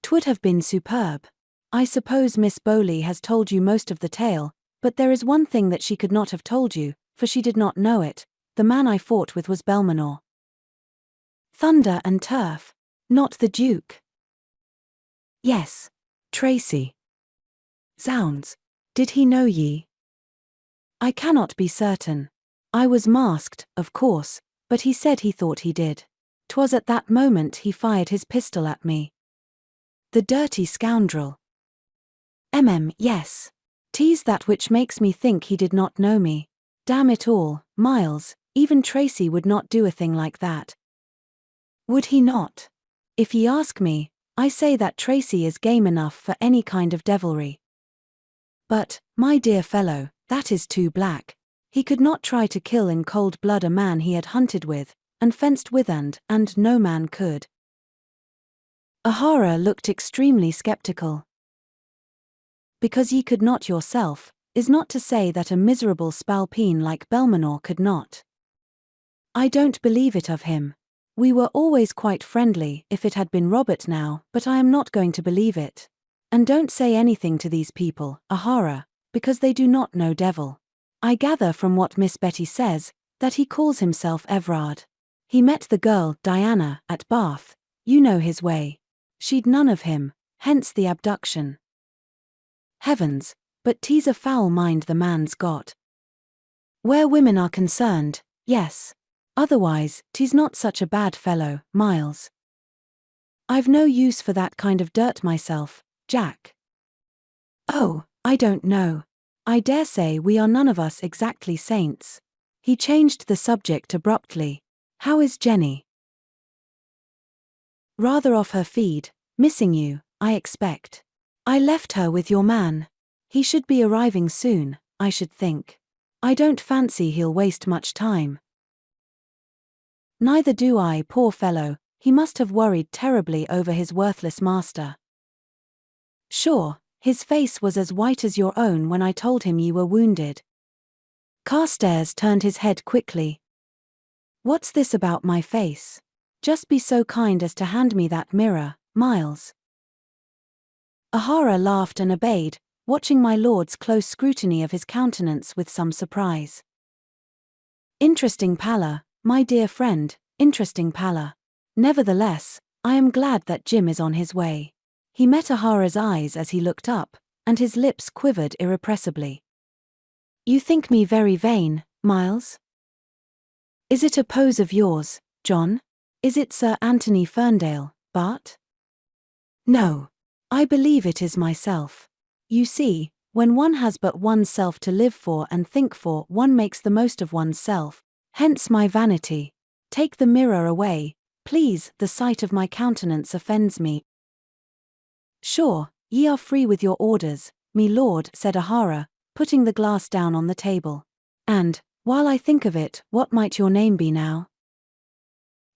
'Twould have been superb. I suppose Miss Beaulieu has told you most of the tale, but there is one thing that she could not have told you, for she did not know it. The man I fought with was Belmanoir. Thunder and turf. Not the Duke. Yes. Tracy. Zounds. Did he know ye? I cannot be certain. I was masked, of course, but he said he thought he did. 'Twas at that moment he fired his pistol at me. The dirty scoundrel. Yes. 'Tis that which makes me think he did not know me. Damn it all, Miles, even Tracy would not do a thing like that. Would he not? If ye ask me, I say that Tracy is game enough for any kind of devilry. But, my dear fellow, that is too black. He could not try to kill in cold blood a man he had hunted with, and fenced with and no man could. Ahara looked extremely skeptical. Because ye could not yourself, is not to say that a miserable spalpeen like Belmanoir could not. I don't believe it of him. We were always quite friendly if it had been Robert now, but I am not going to believe it. And don't say anything to these people, Ahara, because they do not know devil. I gather from what Miss Betty says, that he calls himself Everard. He met the girl, Diana, at Bath. You know his way. She'd none of him, hence the abduction. Heavens, but 'tis a foul mind the man's got. Where women are concerned, yes. Otherwise, 'tis not such a bad fellow, Miles. I've no use for that kind of dirt myself, Jack. Oh, I don't know. I dare say we are none of us exactly saints. He changed the subject abruptly. How is Jenny? Rather off her feed, missing you, I expect. I left her with your man. He should be arriving soon, I should think. I don't fancy he'll waste much time. Neither do I, poor fellow, he must have worried terribly over his worthless master. Sure, his face was as white as your own when I told him you were wounded. Carstares turned his head quickly. What's this about my face? Just be so kind as to hand me that mirror, Miles. O'Hara laughed and obeyed, watching my lord's close scrutiny of his countenance with some surprise. Interesting pallor, my dear friend, interesting pallor. Nevertheless, I am glad that Jim is on his way. He met O'Hara's eyes as he looked up, and his lips quivered irrepressibly. You think me very vain, Miles? Is it a pose of yours, John? Is it Sir Anthony Ferndale, Bart? No. I believe it is myself. You see, when one has but oneself to live for and think for, one makes the most of oneself, hence my vanity. Take the mirror away, please, the sight of my countenance offends me. Sure, ye are free with your orders, me lord, said O'Hara, putting the glass down on the table. And, while I think of it, what might your name be now?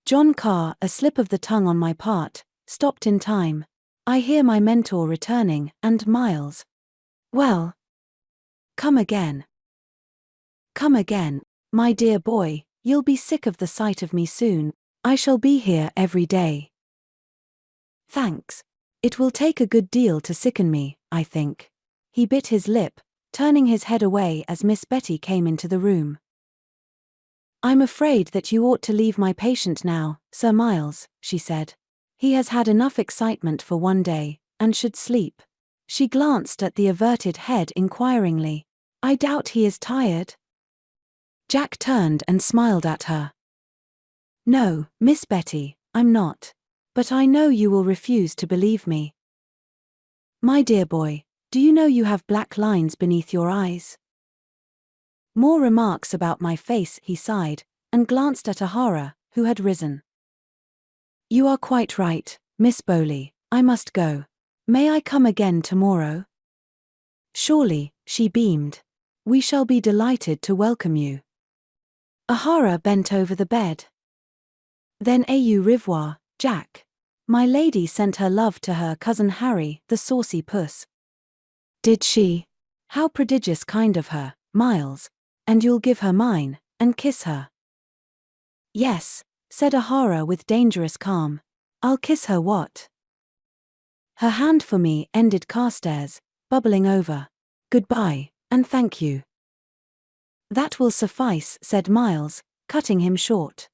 John Carr, a slip of the tongue on my part, stopped in time. I hear my mentor returning, and Miles. Well. Come again. Come again, my dear boy, you'll be sick of the sight of me soon. I shall be here every day. Thanks. It will take a good deal to sicken me, I think. He bit his lip, turning his head away as Miss Betty came into the room. I'm afraid that you ought to leave my patient now, Sir Miles, she said. He has had enough excitement for one day, and should sleep. She glanced at the averted head inquiringly. I doubt he is tired. Jack turned and smiled at her. No, Miss Betty, I'm not. But I know you will refuse to believe me. My dear boy, do you know you have black lines beneath your eyes? More remarks about my face, he sighed, and glanced at O'Hara, who had risen. You are quite right, Miss Bowley, I must go. May I come again tomorrow? Surely, she beamed. We shall be delighted to welcome you. O'Hara bent over the bed. Then au revoir, Jack. My lady sent her love to her cousin Harry, the saucy puss. Did she? How prodigious kind of her, Miles. And you'll give her mine, and kiss her. Yes, said O'Hara with dangerous calm. I'll kiss her what? Her hand for me, ended Carstares, bubbling over. Goodbye, and thank you. That will suffice, said Miles, cutting him short.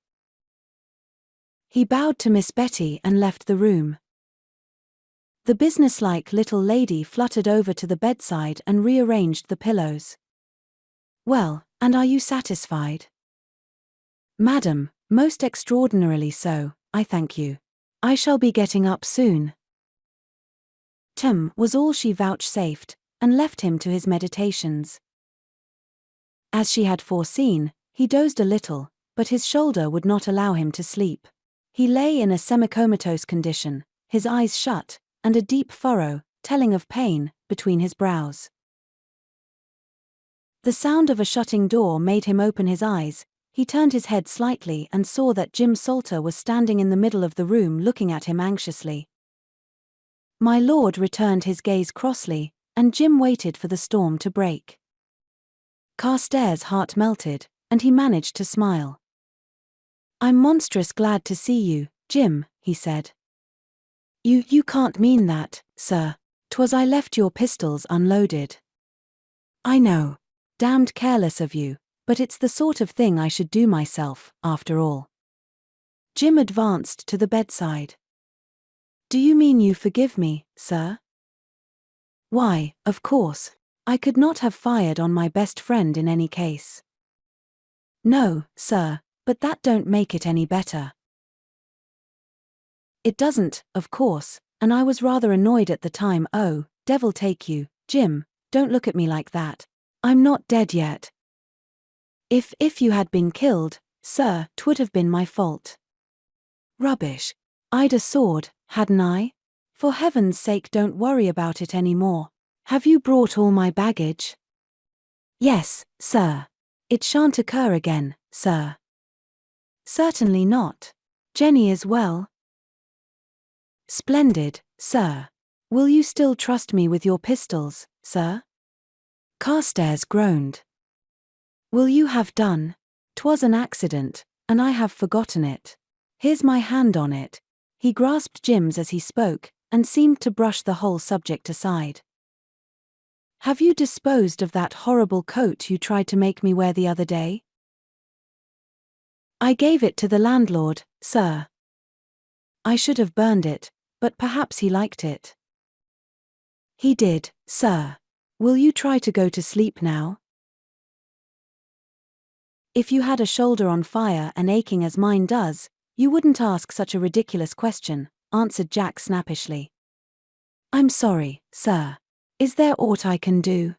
He bowed to Miss Betty and left the room. The businesslike little lady fluttered over to the bedside and rearranged the pillows. Well, and are you satisfied? Madam, most extraordinarily so, I thank you. I shall be getting up soon. Was all she vouchsafed, and left him to his meditations. As she had foreseen, he dozed a little, but his shoulder would not allow him to sleep. He lay in a semi-comatose condition, his eyes shut, and a deep furrow, telling of pain, between his brows. The sound of a shutting door made him open his eyes. He turned his head slightly and saw that Jim Salter was standing in the middle of the room looking at him anxiously. My lord returned his gaze crossly, and Jim waited for the storm to break. Carstares' heart melted, and he managed to smile. I'm monstrous glad to see you, Jim, he said. You can't mean that, sir. 'Twas I left your pistols unloaded. I know. Damned careless of you, but it's the sort of thing I should do myself, after all. Jim advanced to the bedside. Do you mean you forgive me, sir? Why, of course. I could not have fired on my best friend in any case. No, sir, but that don't make it any better. It doesn't, of course, and I was rather annoyed at the time. Oh, devil take you, Jim, don't look at me like that. I'm not dead yet. If you had been killed, sir, 'twould have been my fault. Rubbish. I'd a sword, hadn't I? For heaven's sake, don't worry about it any more. Have you brought all my baggage? Yes, sir. It shan't occur again, sir. Certainly not. Jenny is well? Splendid, sir. Will you still trust me with your pistols, sir? Carstares groaned. Will you have done? 'Twas an accident, and I have forgotten it. Here's my hand on it. He grasped Jim's as he spoke, and seemed to brush the whole subject aside. Have you disposed of that horrible coat you tried to make me wear the other day? I gave it to the landlord, sir. I should have burned it, but perhaps he liked it. He did, sir. Will you try to go to sleep now? If you had a shoulder on fire and aching as mine does, you wouldn't ask such a ridiculous question, answered Jack snappishly. I'm sorry, sir. Is there aught I can do?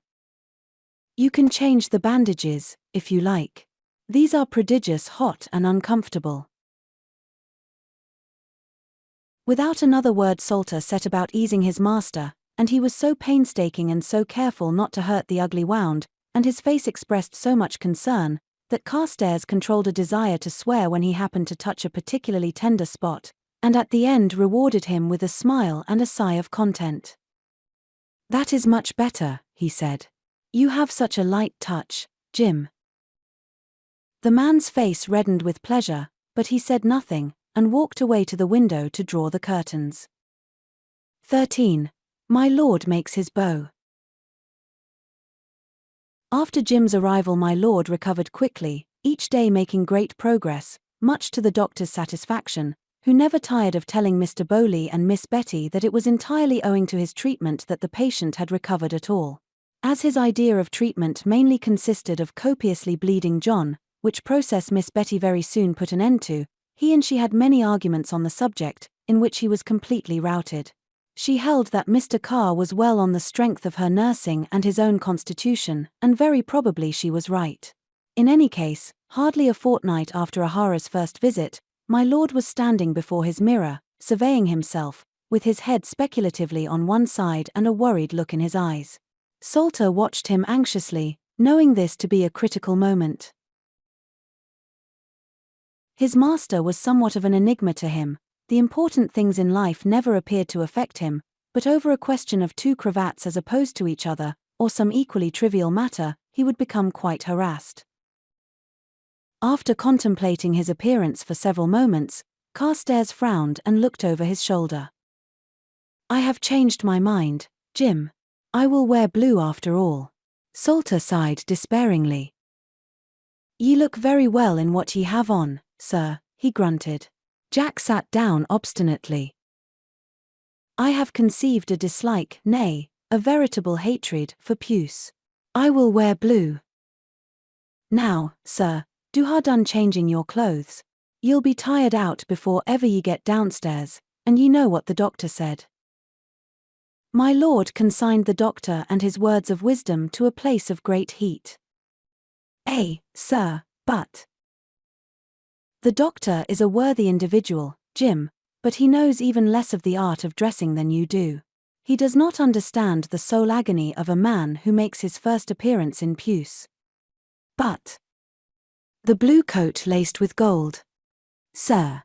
You can change the bandages, if you like. These are prodigious hot and uncomfortable. Without another word, Salter set about easing his master, and he was so painstaking and so careful not to hurt the ugly wound, and his face expressed so much concern, that Carstares controlled a desire to swear when he happened to touch a particularly tender spot, and at the end rewarded him with a smile and a sigh of content. That is much better, he said. You have such a light touch, Jim. The man's face reddened with pleasure, but he said nothing, and walked away to the window to draw the curtains. 13. My lord makes his bow. After Jim's arrival, my lord recovered quickly, each day making great progress, much to the doctor's satisfaction, who never tired of telling Mr. Bowley and Miss Betty that it was entirely owing to his treatment that the patient had recovered at all. As his idea of treatment mainly consisted of copiously bleeding John, which process Miss Betty very soon put an end to, he and she had many arguments on the subject, in which he was completely routed. She held that Mr. Carr was well on the strength of her nursing and his own constitution, and very probably she was right. In any case, hardly a fortnight after Ahara's first visit, my lord was standing before his mirror, surveying himself, with his head speculatively on one side and a worried look in his eyes. Salter watched him anxiously, knowing this to be a critical moment. His master was somewhat of an enigma to him. The important things in life never appeared to affect him, but over a question of two cravats as opposed to each other, or some equally trivial matter, he would become quite harassed. After contemplating his appearance for several moments, Carstares frowned and looked over his shoulder. I have changed my mind, Jim. I will wear blue after all. Salter sighed despairingly. Ye look very well in what ye have on, sir, he grunted. Jack sat down obstinately. I have conceived a dislike, nay, a veritable hatred, for puce. I will wear blue. Now, sir, do ha' done changing your clothes. Ye'll be tired out before ever ye get downstairs, and ye know what the doctor said. My lord consigned the doctor and his words of wisdom to a place of great heat. Sir, but the doctor is a worthy individual, Jim, but he knows even less of the art of dressing than you do. He does not understand the soul agony of a man who makes his first appearance in puce. But the blue coat laced with gold. Sir,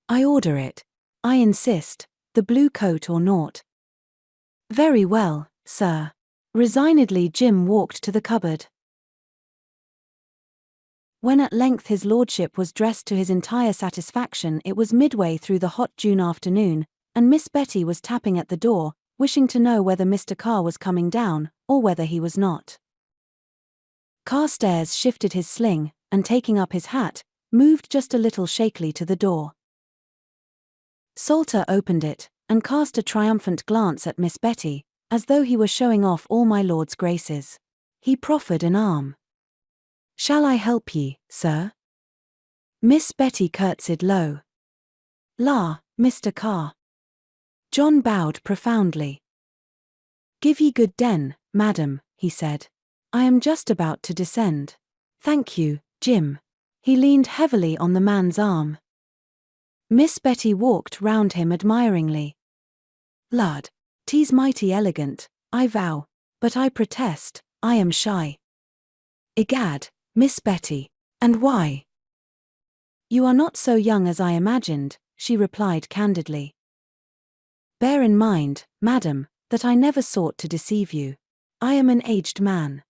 I order it. I insist, the blue coat or naught. Very well, sir. Resignedly Jim walked to the cupboard. When at length his lordship was dressed to his entire satisfaction, it was midway through the hot June afternoon, and Miss Betty was tapping at the door, wishing to know whether Mr. Carr was coming down, or whether he was not. Carstares shifted his sling, and taking up his hat, moved just a little shakily to the door. Salter opened it, and cast a triumphant glance at Miss Betty, as though he were showing off all my lord's graces. He proffered an arm. Shall I help ye, sir? Miss Betty curtsied low. La, Mr. Carr. John bowed profoundly. Give ye good den, madam, he said. I am just about to descend. Thank you, Jim. He leaned heavily on the man's arm. Miss Betty walked round him admiringly. Lud, 'tis mighty elegant, I vow, but I protest, I am shy. Egad, Miss Betty, and why? You are not so young as I imagined, she replied candidly. Bear in mind, madam, that I never sought to deceive you. I am an aged man.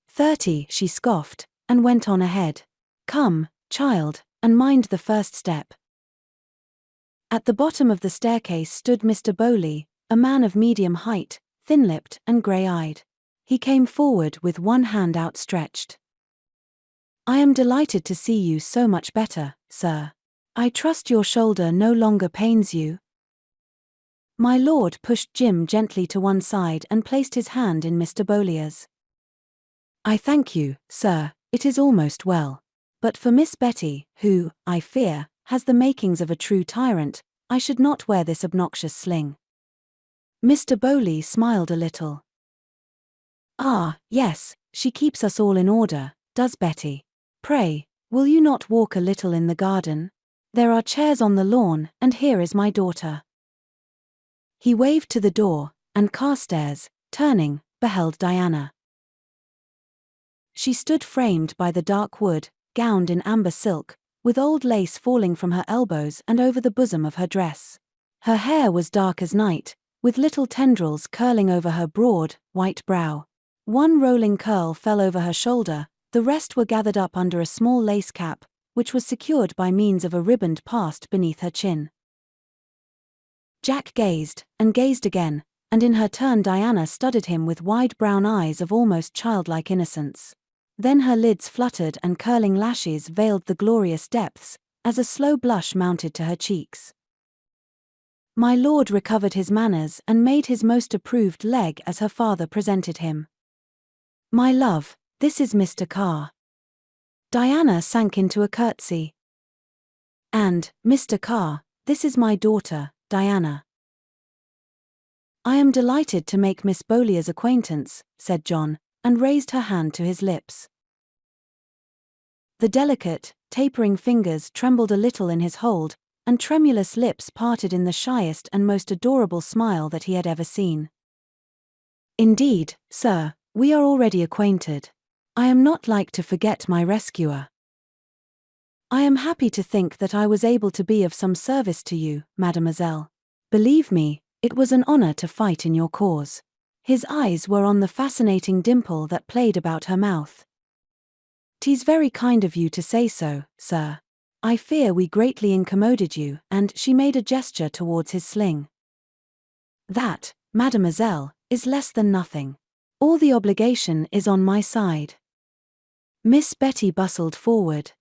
30, she scoffed, and went on ahead. Come, child, and mind the first step. At the bottom of the staircase stood Mr. Bowley, a man of medium height, thin-lipped and grey-eyed. He came forward with one hand outstretched. I am delighted to see you so much better, sir. I trust your shoulder no longer pains you? My lord pushed Jim gently to one side and placed his hand in Mr. Bowlier's. I thank you, sir, it is almost well. But for Miss Betty, who, I fear, has the makings of a true tyrant, I should not wear this obnoxious sling. Mr. Bowley smiled a little. Ah, yes, she keeps us all in order, does Betty. Pray, will you not walk a little in the garden? There are chairs on the lawn, and here is my daughter. He waved to the door, and Carstares, turning, beheld Diana. She stood framed by the dark wood, gowned in amber silk, with old lace falling from her elbows and over the bosom of her dress. Her hair was dark as night, with little tendrils curling over her broad, white brow. One rolling curl fell over her shoulder, the rest were gathered up under a small lace cap, which was secured by means of a riband passed beneath her chin. Jack gazed, and gazed again, and in her turn Diana studied him with wide brown eyes of almost childlike innocence. Then her lids fluttered and curling lashes veiled the glorious depths, as a slow blush mounted to her cheeks. My lord recovered his manners and made his most approved leg as her father presented him. My love, this is Mr. Carr. Diana sank into a curtsy. And, Mr. Carr, this is my daughter, Diana. I am delighted to make Miss Bowlier's acquaintance, said John, and raised her hand to his lips. The delicate, tapering fingers trembled a little in his hold, and tremulous lips parted in the shyest and most adorable smile that he had ever seen. Indeed, sir, we are already acquainted. I am not like to forget my rescuer. I am happy to think that I was able to be of some service to you, mademoiselle. Believe me, it was an honor to fight in your cause. His eyes were on the fascinating dimple that played about her mouth. 'Tis very kind of you to say so, sir. I fear we greatly incommoded you, and she made a gesture towards his sling. That, mademoiselle, is less than nothing. All the obligation is on my side. Miss Betty bustled forward.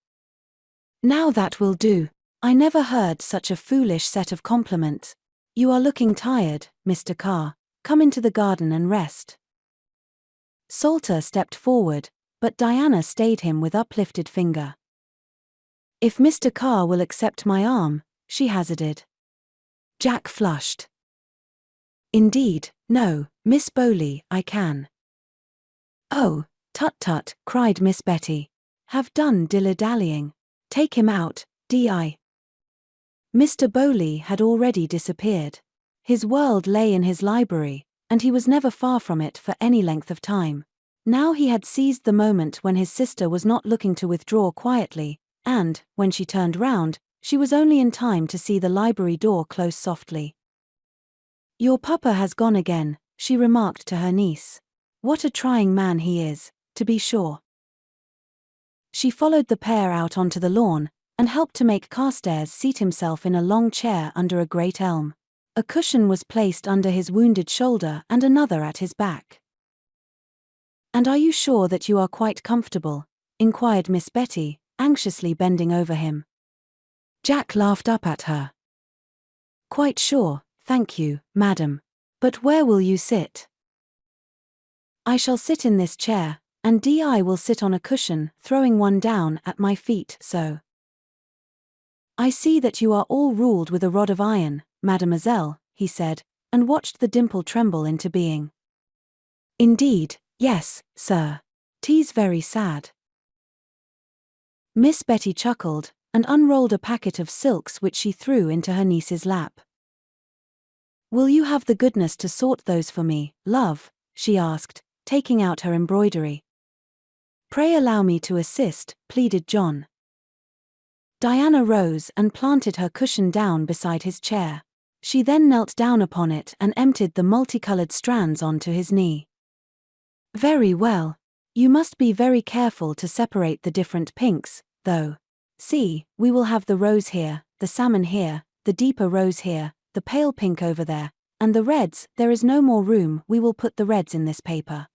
Now that will do. I never heard such a foolish set of compliments. You are looking tired, Mr. Carr. Come into the garden and rest. Salter stepped forward, but Diana stayed him with uplifted finger. If Mr. Carr will accept my arm, she hazarded. Jack flushed. Indeed, no, Miss Bowley, I can. Oh, tut-tut, cried Miss Betty. Have done dilly-dallying. Take him out, D.I. Mr. Bowley had already disappeared. His world lay in his library, and he was never far from it for any length of time. Now he had seized the moment when his sister was not looking to withdraw quietly, and, when she turned round, she was only in time to see the library door close softly. Your papa has gone again, she remarked to her niece. What a trying man he is, to be sure. She followed the pair out onto the lawn, and helped to make Carstares seat himself in a long chair under a great elm. A cushion was placed under his wounded shoulder and another at his back. And are you sure that you are quite comfortable? Inquired Miss Betty, anxiously bending over him. Jack laughed up at her. Quite sure, thank you, madam. But where will you sit? I shall sit in this chair, and D.I. will sit on a cushion, throwing one down at my feet, so. I see that you are all ruled with a rod of iron, mademoiselle, he said, and watched the dimple tremble into being. Indeed, yes, sir. 'Tis very sad. Miss Betty chuckled, and unrolled a packet of silks which she threw into her niece's lap. Will you have the goodness to sort those for me, love? She asked, taking out her embroidery. Pray allow me to assist, pleaded John. Diana rose and planted her cushion down beside his chair. She then knelt down upon it and emptied the multicolored strands onto his knee. Very well. You must be very careful to separate the different pinks, though. See, we will have the rose here, the salmon here, the deeper rose here, the pale pink over there, and the reds. There is no more room, we will put the reds in this paper.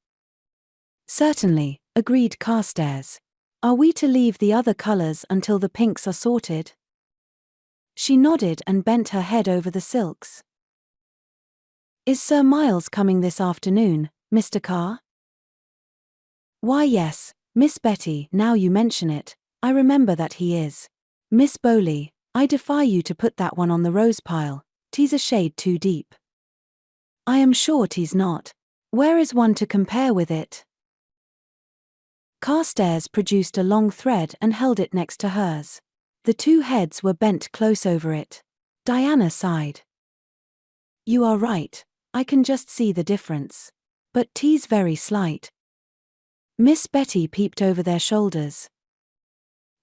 Certainly, agreed Carstares. Are we to leave the other colors until the pinks are sorted? She nodded and bent her head over the silks. Is Sir Miles coming this afternoon, Mr. Carr? Why yes, Miss Betty, now you mention it, I remember that he is. Miss Bowley, I defy you to put that one on the rose pile, 'tis a shade too deep. I am sure 'tis not. Where is one to compare with it? Carstares produced a long thread and held it next to hers. The two heads were bent close over it. Diana sighed. You are right, I can just see the difference. But 'tis very slight. Miss Betty peeped over their shoulders.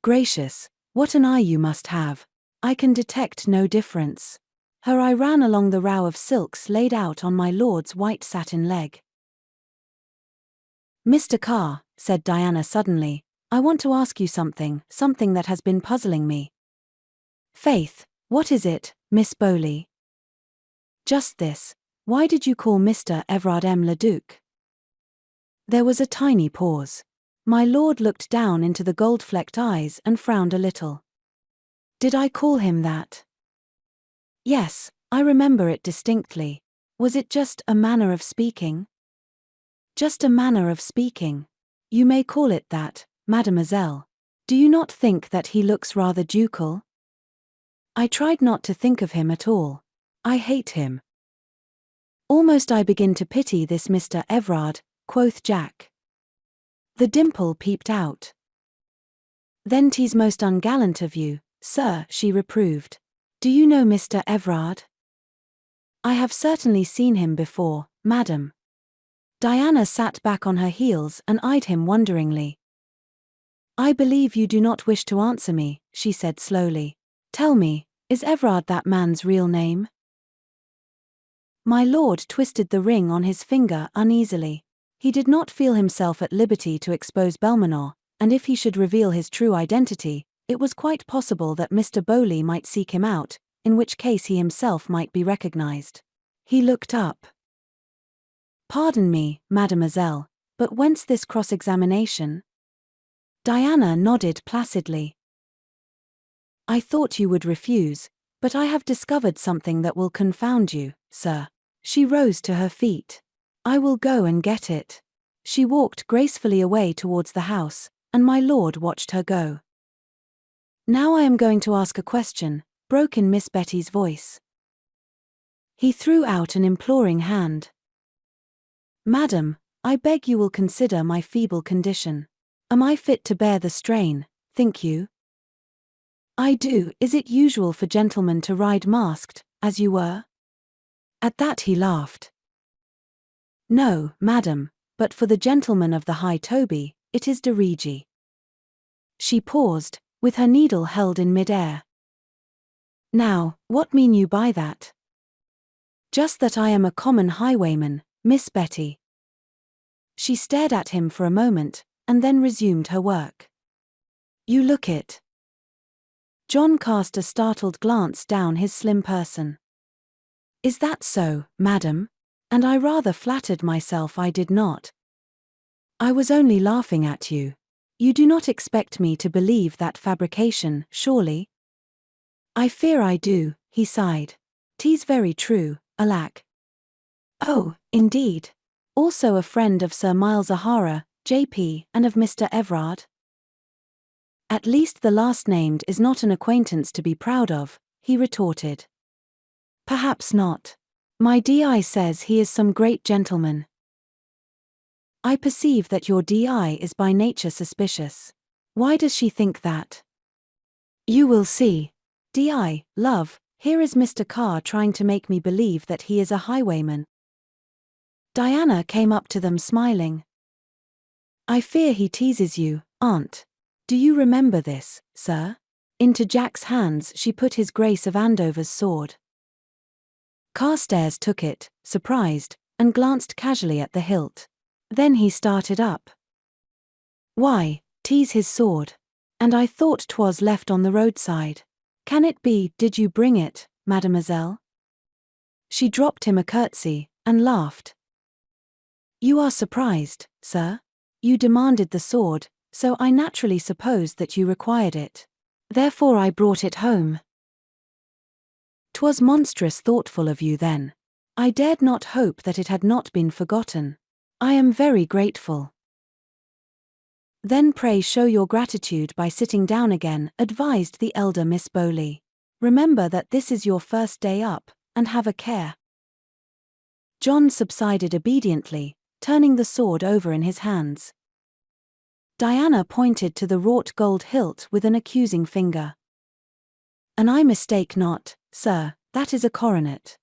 Gracious, what an eye you must have. I can detect no difference. Her eye ran along the row of silks laid out on my lord's white satin leg. Mr. Carr, said Diana suddenly, I want to ask you something that has been puzzling me. Faith, what is it, Miss Bowley? Just this. Why did you call Mr. Everard M. le Duc? There was a tiny pause. My lord looked down into the gold-flecked eyes and frowned a little. Did I call him that? Yes, I remember it distinctly. Was it just a manner of speaking? Just a manner of speaking. You may call it that, mademoiselle. Do you not think that he looks rather ducal? I tried not to think of him at all. I hate him. Almost I begin to pity this Mr. Everard, quoth Jack. The dimple peeped out. Then 'tis most ungallant of you, sir, she reproved. Do you know Mr. Everard? I have certainly seen him before, madam. Diana sat back on her heels and eyed him wonderingly. I believe you do not wish to answer me, she said slowly. Tell me, is Everard that man's real name? My lord twisted the ring on his finger uneasily. He did not feel himself at liberty to expose Belmanoir, and if he should reveal his true identity, it was quite possible that Mr. Bowley might seek him out, in which case he himself might be recognized. He looked up. Pardon me, mademoiselle, but whence this cross-examination? Diana nodded placidly. I thought you would refuse, but I have discovered something that will confound you, sir. She rose to her feet. I will go and get it. She walked gracefully away towards the house, and my lord watched her go. Now I am going to ask a question, broke in Miss Betty's voice. He threw out an imploring hand. Madam, I beg you will consider my feeble condition. Am I fit to bear the strain, think you? I do. Is it usual for gentlemen to ride masked, as you were? At that he laughed. No, madam, but for the gentlemen of the High Toby, it is de regi. She paused, with her needle held in mid-air. Now, what mean you by that? Just that I am a common highwayman, Miss Betty. She stared at him for a moment, and then resumed her work. You look it. John cast a startled glance down his slim person. Is that so, madam? And I rather flattered myself I did not. I was only laughing at you. You do not expect me to believe that fabrication, surely? I fear I do, he sighed. 'Tis very true, alack. Oh, indeed. Also a friend of Sir Miles O'Hara, J.P., and of Mr. Everard? At least the last named is not an acquaintance to be proud of, he retorted. Perhaps not. My DI says he is some great gentleman. I perceive that your DI is by nature suspicious. Why does she think that? You will see. DI, love, here is Mr. Carr trying to make me believe that he is a highwayman. Diana came up to them smiling. I fear he teases you, aunt. Do you remember this, sir? Into Jack's hands she put his Grace of Andover's sword. Carstares took it, surprised, and glanced casually at the hilt. Then he started up. Why, tease his sword. And I thought 'twas left on the roadside. Can it be, did you bring it, mademoiselle? She dropped him a curtsy, and laughed. You are surprised, sir? You demanded the sword, so I naturally supposed that you required it. Therefore I brought it home. 'Twas monstrous thoughtful of you then. I dared not hope that it had not been forgotten. I am very grateful. Then pray show your gratitude by sitting down again, advised the elder Miss Bowley. Remember that this is your first day up, and have a care. John subsided obediently, turning the sword over in his hands. Diana pointed to the wrought gold hilt with an accusing finger. An I mistake not, sir, that is a coronet.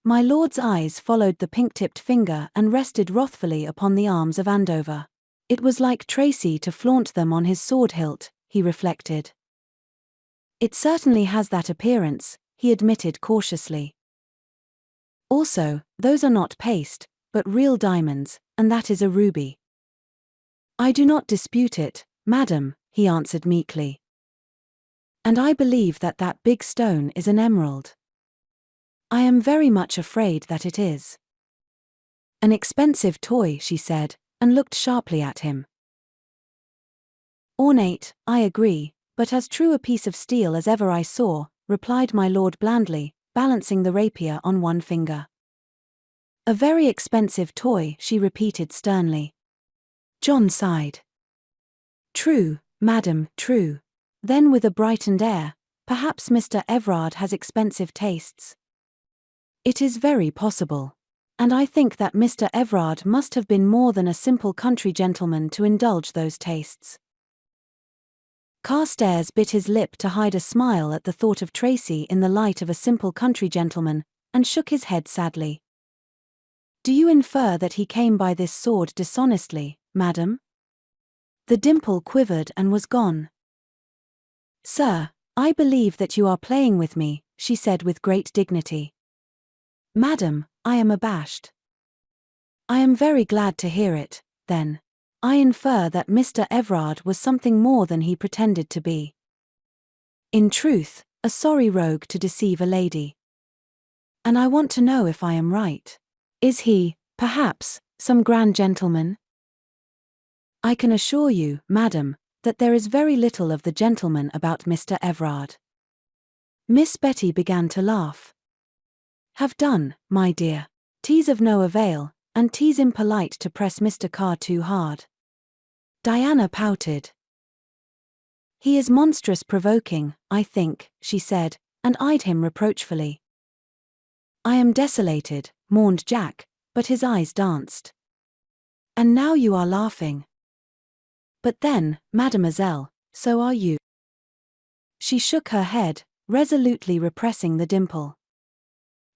My lord's eyes followed the pink-tipped finger and rested wrathfully upon the arms of Andover. It was like Tracy to flaunt them on his sword hilt, he reflected. It certainly has that appearance, he admitted cautiously. Also, those are not paste, but real diamonds, and that is a ruby. I do not dispute it, madam, he answered meekly. And I believe that that big stone is an emerald. I am very much afraid that it is. An expensive toy, she said, and looked sharply at him. Ornate, I agree, but as true a piece of steel as ever I saw, replied my lord blandly, balancing the rapier on one finger. A very expensive toy, she repeated sternly. John sighed. True, madam, true. Then with a brightened air, perhaps Mr. Everard has expensive tastes. It is very possible. And I think that Mr. Everard must have been more than a simple country gentleman to indulge those tastes. Carstares bit his lip to hide a smile at the thought of Tracy in the light of a simple country gentleman, and shook his head sadly. Do you infer that he came by this sword dishonestly, madam? The dimple quivered and was gone. Sir, I believe that you are playing with me, she said with great dignity. Madam, I am abashed. I am very glad to hear it, then. I infer that Mr. Everard was something more than he pretended to be. In truth, a sorry rogue to deceive a lady. And I want to know if I am right. Is he, perhaps, some grand gentleman? I can assure you, madam, that there is very little of the gentleman about Mr. Everard. Miss Betty began to laugh. Have done, my dear. Tea's of no avail, and 'tis impolite to press Mr. Carr too hard. Diana pouted. He is monstrous provoking, I think, she said, and eyed him reproachfully. I am desolated, mourned Jack, but his eyes danced. And now you are laughing. But then, mademoiselle, so are you. She shook her head, resolutely repressing the dimple.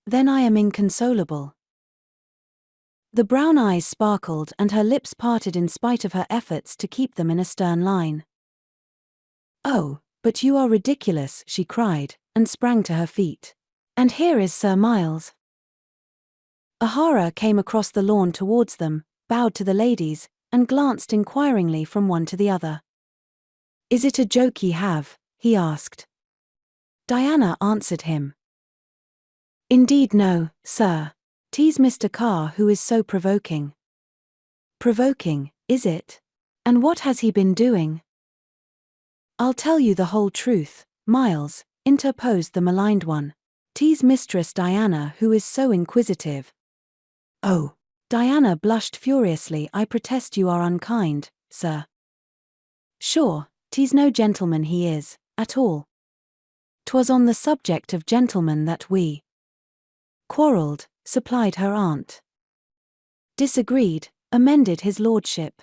Then I am inconsolable. The brown eyes sparkled and her lips parted in spite of her efforts to keep them in a stern line. Oh, but you are ridiculous, she cried, and sprang to her feet. And here is Sir Miles. Ahara came across the lawn towards them, bowed to the ladies, and glanced inquiringly from one to the other. Is it a joke ye have? He asked. Diana answered him. Indeed no, sir. 'Tis Mr. Carr who is so provoking. Provoking, is it? And what has he been doing? I'll tell you the whole truth, Miles, interposed the maligned one. 'Tis Mistress Diana who is so inquisitive. Oh. Diana blushed furiously. I protest you are unkind, sir. Sure, 'tis no gentleman he is, at all. 'Twas on the subject of gentlemen that we quarrelled, supplied her aunt. Disagreed, amended his lordship.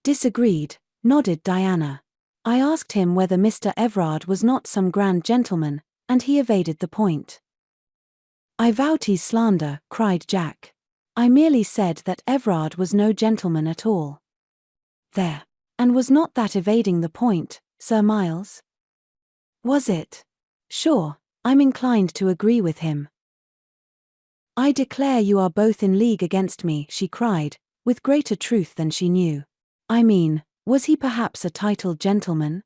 Disagreed, nodded Diana. I asked him whether Mr. Everard was not some grand gentleman, and he evaded the point. I vow 'tis slander, cried Jack. I merely said that Everard was no gentleman at all. There. And was not that evading the point, Sir Miles? Was it? Sure, I'm inclined to agree with him. I declare you are both in league against me, she cried, with greater truth than she knew. I mean, was he perhaps a titled gentleman?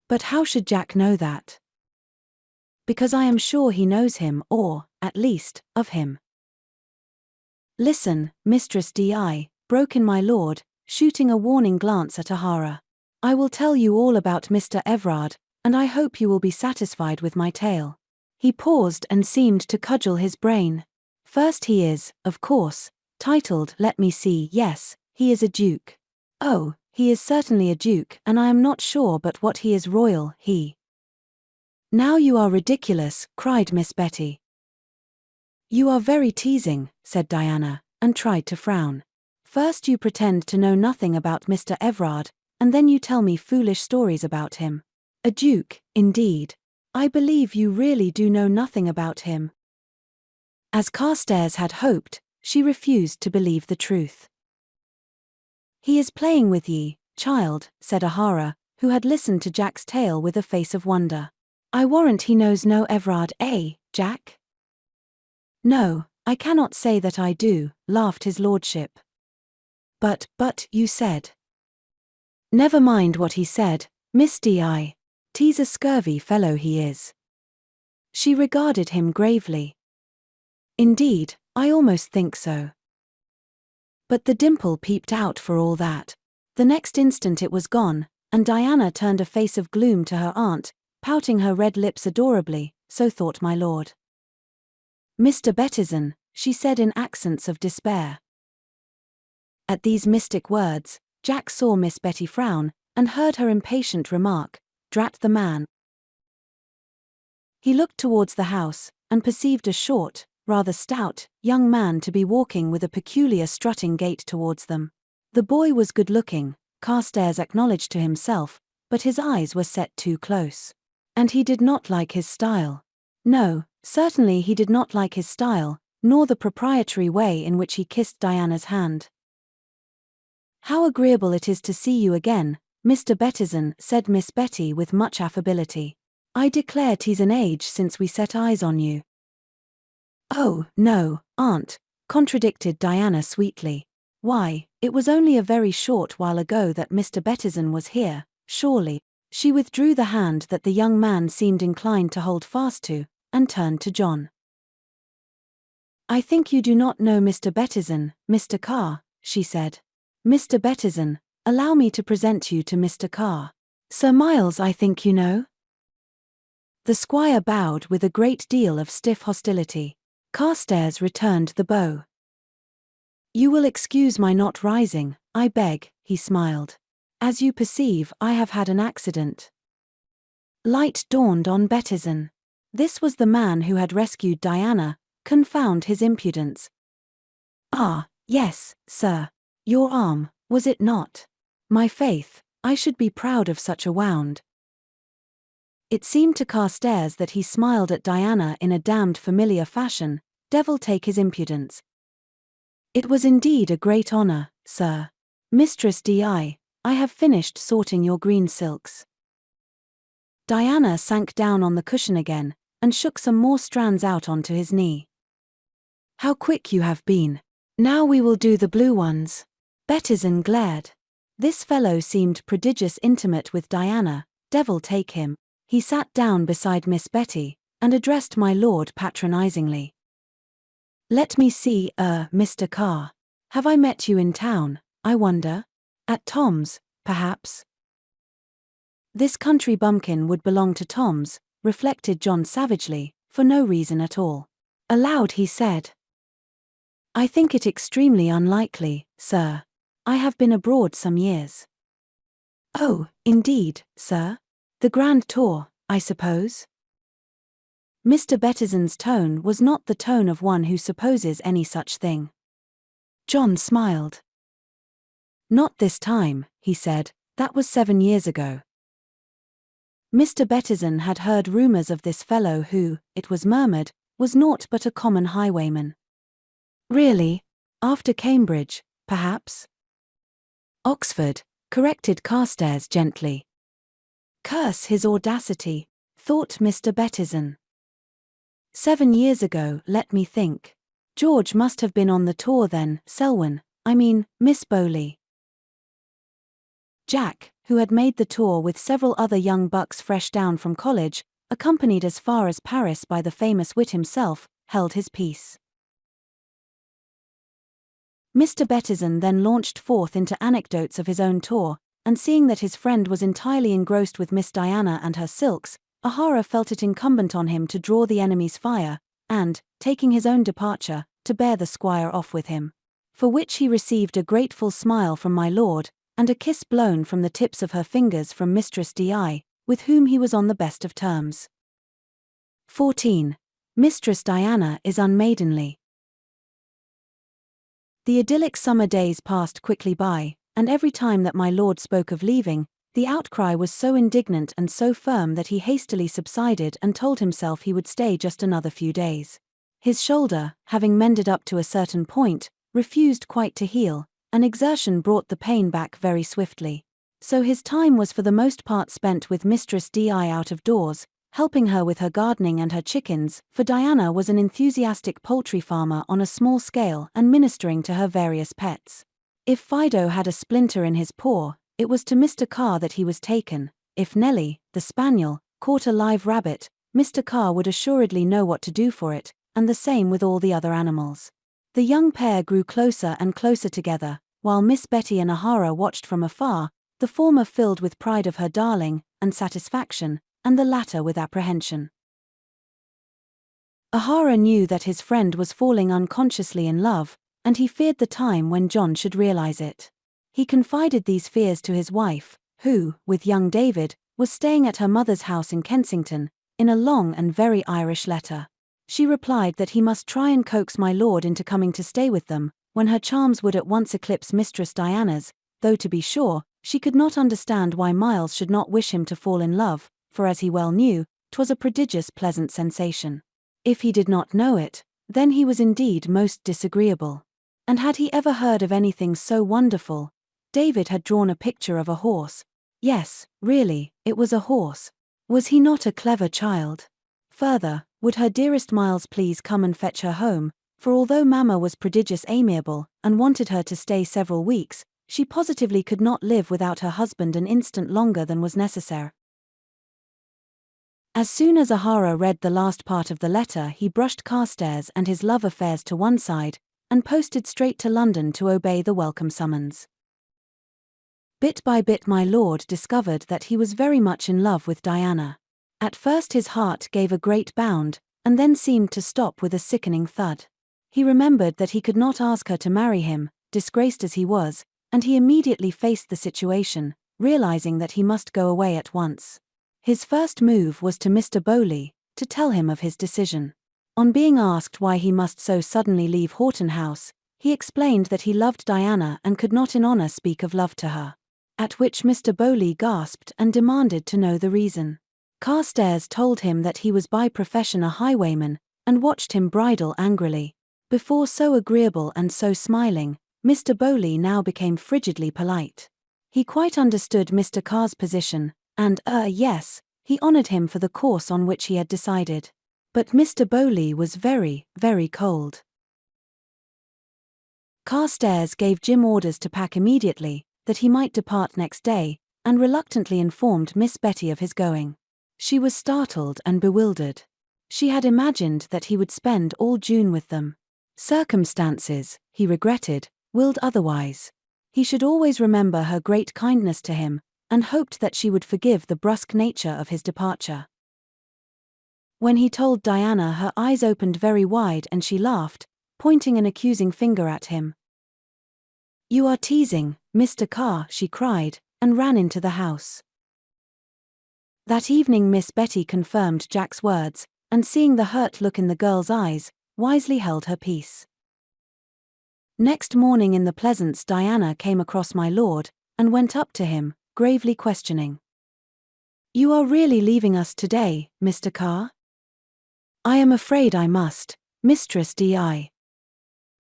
But how should Jack know that? Because I am sure he knows him, or, at least, of him. Listen, Mistress Di, broke in my lord, shooting a warning glance at Ahara. I will tell you all about Mr. Everard, and I hope you will be satisfied with my tale. He paused and seemed to cudgel his brain. First, he is, of course, titled, let me see, yes, he is a duke. Oh, he is certainly a duke, and I am not sure but what he is royal, he. Now you are ridiculous, cried Miss Betty. You are very teasing, said Diana, and tried to frown. First you pretend to know nothing about Mr. Everard, and then you tell me foolish stories about him. A duke, indeed. I believe you really do know nothing about him. As Carstares had hoped, she refused to believe the truth. He is playing with ye, child, said Ahara, who had listened to Jack's tale with a face of wonder. I warrant he knows no Everard, Jack? No, I cannot say that I do, laughed his lordship. But, you said. Never mind what he said, Miss Di. 'Tis a scurvy fellow he is. She regarded him gravely. Indeed, I almost think so. But the dimple peeped out for all that. The next instant it was gone, and Diana turned a face of gloom to her aunt, pouting her red lips adorably, so thought my lord. Mr. Bettison, she said in accents of despair. At these mystic words, Jack saw Miss Betty frown, and heard her impatient remark, drat the man. He looked towards the house, and perceived a short, rather stout, young man to be walking with a peculiar strutting gait towards them. The boy was good-looking, Carstares acknowledged to himself, but his eyes were set too close. And he did not like his style. No, certainly he did not like his style, nor the proprietary way in which he kissed Diana's hand. How agreeable it is to see you again, Mr. Bettison, said Miss Betty with much affability. I declare 'tis an age since we set eyes on you. Oh, no, aunt, contradicted Diana sweetly. Why, it was only a very short while ago that Mr. Bettison was here, surely. She withdrew the hand that the young man seemed inclined to hold fast to, and turned to John. I think you do not know Mr. Bettison, Mr. Carr, she said. Mr. Bettison, allow me to present you to Mr. Carr. Sir Miles, I think you know? The squire bowed with a great deal of stiff hostility. Carstares returned the bow. You will excuse my not rising, I beg, he smiled. As you perceive, I have had an accident. Light dawned on Bettison. This was the man who had rescued Diana, confound his impudence. Ah, yes, sir. Your arm, was it not? My faith, I should be proud of such a wound. It seemed to Carstares that he smiled at Diana in a damned familiar fashion, devil take his impudence. It was indeed a great honor, sir. Mistress Di, I have finished sorting your green silks. Diana sank down on the cushion again, and shook some more strands out onto his knee. How quick you have been. Now we will do the blue ones. Bettison glared. This fellow seemed prodigious intimate with Diana, devil take him. He sat down beside Miss Betty, and addressed my lord patronizingly. Let me see, Mr. Carr. Have I met you in town, I wonder? At Tom's, perhaps? This country bumpkin would belong to Tom's, reflected John savagely, for no reason at all. Aloud he said. I think it extremely unlikely, sir. I have been abroad some years. "Oh, indeed, sir? The grand tour, I suppose?" Mr. Bettison's tone was not the tone of one who supposes any such thing. John smiled. "Not this time," he said, "that was 7 years ago." Mr. Bettison had heard rumours of this fellow who, it was murmured, was naught but a common highwayman. "Really? After Cambridge, perhaps?" "Oxford," corrected Carstares gently. "Curse his audacity," thought Mr. Bettison. 7 years ago, let me think. George must have been on the tour then, Miss Bowley. Jack, who had made the tour with several other young bucks fresh down from college, accompanied as far as Paris by the famous wit himself, held his peace. Mr. Bettison then launched forth into anecdotes of his own tour, and seeing that his friend was entirely engrossed with Miss Diana and her silks, O'Hara felt it incumbent on him to draw the enemy's fire, and, taking his own departure, to bear the squire off with him. For which he received a grateful smile from my lord, and a kiss blown from the tips of her fingers from Mistress Di, with whom he was on the best of terms. 14. Mistress Diana is unmaidenly. The idyllic summer days passed quickly by, and every time that my lord spoke of leaving, the outcry was so indignant and so firm that he hastily subsided and told himself he would stay just another few days. His shoulder, having mended up to a certain point, refused quite to heal, and exertion brought the pain back very swiftly. So his time was for the most part spent with Mistress Di out of doors, helping her with her gardening and her chickens, for Diana was an enthusiastic poultry farmer on a small scale and ministering to her various pets. If Fido had a splinter in his paw, it was to Mr. Carr that he was taken. If Nellie, the spaniel, caught a live rabbit, Mr. Carr would assuredly know what to do for it, and the same with all the other animals. The young pair grew closer and closer together, while Miss Betty and O'Hara watched from afar, the former filled with pride of her darling, and satisfaction, and the latter with apprehension. O'Hara knew that his friend was falling unconsciously in love, and he feared the time when John should realize it. He confided these fears to his wife, who, with young David, was staying at her mother's house in Kensington, in a long and very Irish letter. She replied that he must try and coax my lord into coming to stay with them, when her charms would at once eclipse Mistress Diana's, though to be sure, she could not understand why Miles should not wish him to fall in love, for as he well knew, 'twas a prodigious pleasant sensation. If he did not know it, then he was indeed most disagreeable. And had he ever heard of anything so wonderful? David had drawn a picture of a horse. Yes, really, it was a horse. Was he not a clever child? Further, would her dearest Miles please come and fetch her home, for although Mamma was prodigious amiable, and wanted her to stay several weeks, she positively could not live without her husband an instant longer than was necessary. As soon as O'Hara read the last part of the letter, he brushed Carstares and his love affairs to one side, and posted straight to London to obey the welcome summons. Bit by bit my lord discovered that he was very much in love with Diana. At first his heart gave a great bound, and then seemed to stop with a sickening thud. He remembered that he could not ask her to marry him, disgraced as he was, and he immediately faced the situation, realizing that he must go away at once. His first move was to Mr. Bowley, to tell him of his decision. On being asked why he must so suddenly leave Horton House, he explained that he loved Diana and could not in honour speak of love to her. At which Mr. Bowley gasped and demanded to know the reason. Carstares told him that he was by profession a highwayman, and watched him bridle angrily. Before so agreeable and so smiling, Mr. Bowley now became frigidly polite. He quite understood Mr. Carr's position, and, yes, he honoured him for the course on which he had decided. But Mr. Bowley was very, very cold. Carstares gave Jim orders to pack immediately, that he might depart next day, and reluctantly informed Miss Betty of his going. She was startled and bewildered. She had imagined that he would spend all June with them. Circumstances, he regretted, willed otherwise. He should always remember her great kindness to him, and hoped that she would forgive the brusque nature of his departure. When he told Diana, her eyes opened very wide and she laughed, pointing an accusing finger at him. "You are teasing, Mr. Carr," she cried, and ran into the house. That evening Miss Betty confirmed Jack's words, and seeing the hurt look in the girl's eyes, wisely held her peace. Next morning in the Pleasance Diana came across my lord, and went up to him, gravely questioning. "You are really leaving us today, Mr. Carr?" "I am afraid I must, Mistress Di."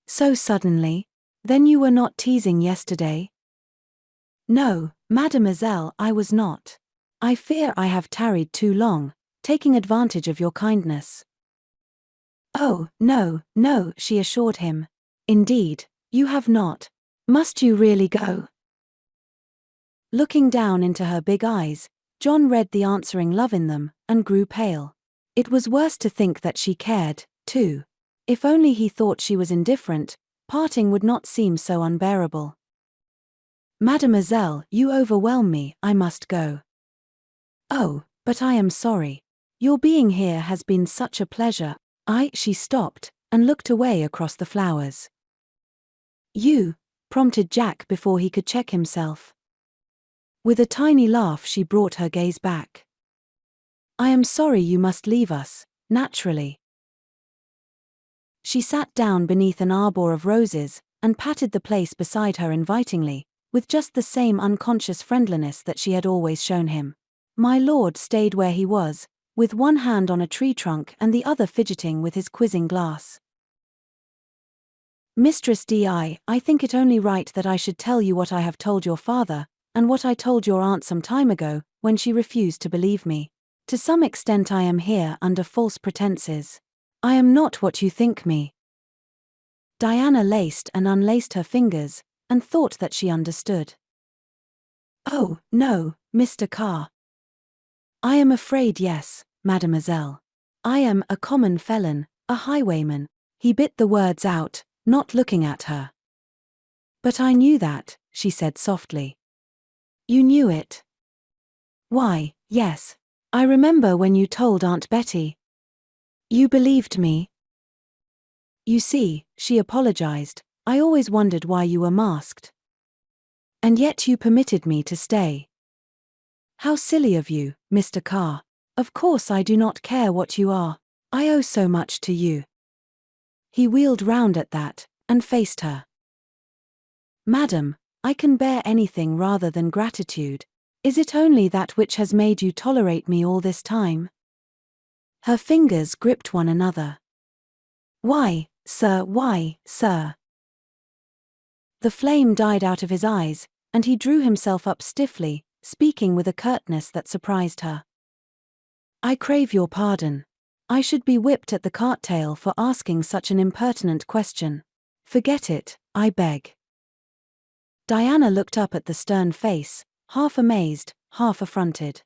"So suddenly? Then you were not teasing yesterday?" "No, mademoiselle, I was not. I fear I have tarried too long, taking advantage of your kindness." "Oh, no, no," she assured him. "Indeed, you have not. Must you really go?" Looking down into her big eyes, John read the answering love in them, and grew pale. It was worse to think that she cared, too. If only he thought she was indifferent, parting would not seem so unbearable. "Mademoiselle, you overwhelm me, I must go." "Oh, but I am sorry. Your being here has been such a pleasure." She stopped, and looked away across the flowers. "You," prompted Jack before he could check himself. With a tiny laugh she brought her gaze back. "I am sorry you must leave us, naturally." She sat down beneath an arbor of roses, and patted the place beside her invitingly, with just the same unconscious friendliness that she had always shown him. My lord stayed where he was, with one hand on a tree trunk and the other fidgeting with his quizzing glass. "Mistress Di, I think it only right that I should tell you what I have told your father, and what I told your aunt some time ago, when she refused to believe me. To some extent I am here under false pretenses. I am not what you think me." Diana laced and unlaced her fingers, and thought that she understood. "Oh, no, Mr. Carr." "I am afraid yes, mademoiselle. I am a common felon, a highwayman." He bit the words out, not looking at her. "But I knew that," she said softly. "You knew it?" "Why, yes. I remember when you told Aunt Betty. You believed me?" "You see," she apologized, "I always wondered why you were masked. And yet you permitted me to stay." "How silly of you, Mr. Carr. Of course I do not care what you are. I owe so much to you." He wheeled round at that, and faced her. "Madam, I can bear anything rather than gratitude. Is it only that which has made you tolerate me all this time?" Her fingers gripped one another. Why, sir?" The flame died out of his eyes, and he drew himself up stiffly, speaking with a curtness that surprised her. "I crave your pardon. I should be whipped at the cart-tail for asking such an impertinent question. Forget it, I beg." Diana looked up at the stern face, half amazed, half affronted.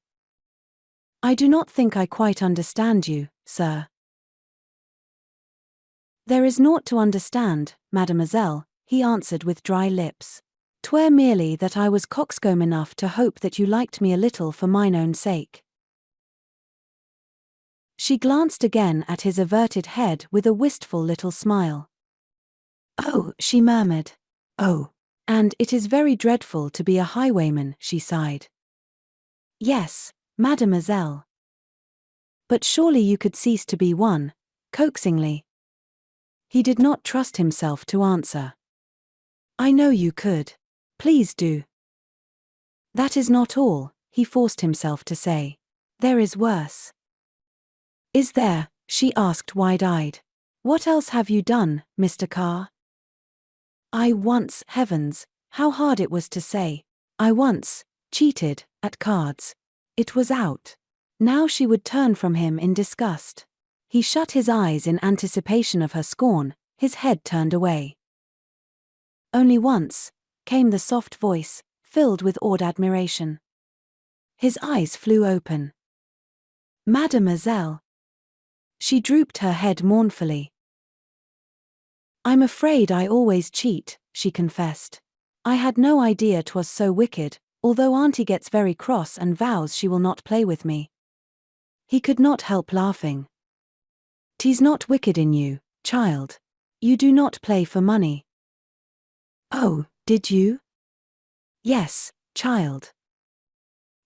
"I do not think I quite understand you, sir." "There is naught to understand, mademoiselle," he answered with dry lips. "'Twere merely that I was coxcomb enough to hope that you liked me a little for mine own sake." She glanced again at his averted head with a wistful little smile. "Oh," she murmured. "Oh. And it is very dreadful to be a highwayman," she sighed. "Yes, mademoiselle. But surely you could cease to be one," coaxingly. He did not trust himself to answer. "I know you could. Please do." "That is not all," he forced himself to say. "There is worse." "Is there?" she asked wide-eyed. "What else have you done, Mr. Carr?" "I once," heavens, how hard it was to say, "I once cheated at cards." It was out. Now she would turn from him in disgust. He shut his eyes in anticipation of her scorn, his head turned away. "Only once," came the soft voice, filled with awed admiration. His eyes flew open. "Mademoiselle." She drooped her head mournfully. "I'm afraid I always cheat," she confessed. "I had no idea 'twas so wicked, although Auntie gets very cross and vows she will not play with me." He could not help laughing. "'Tis not wicked in you, child. You do not play for money." "Oh, did you?" "Yes, child.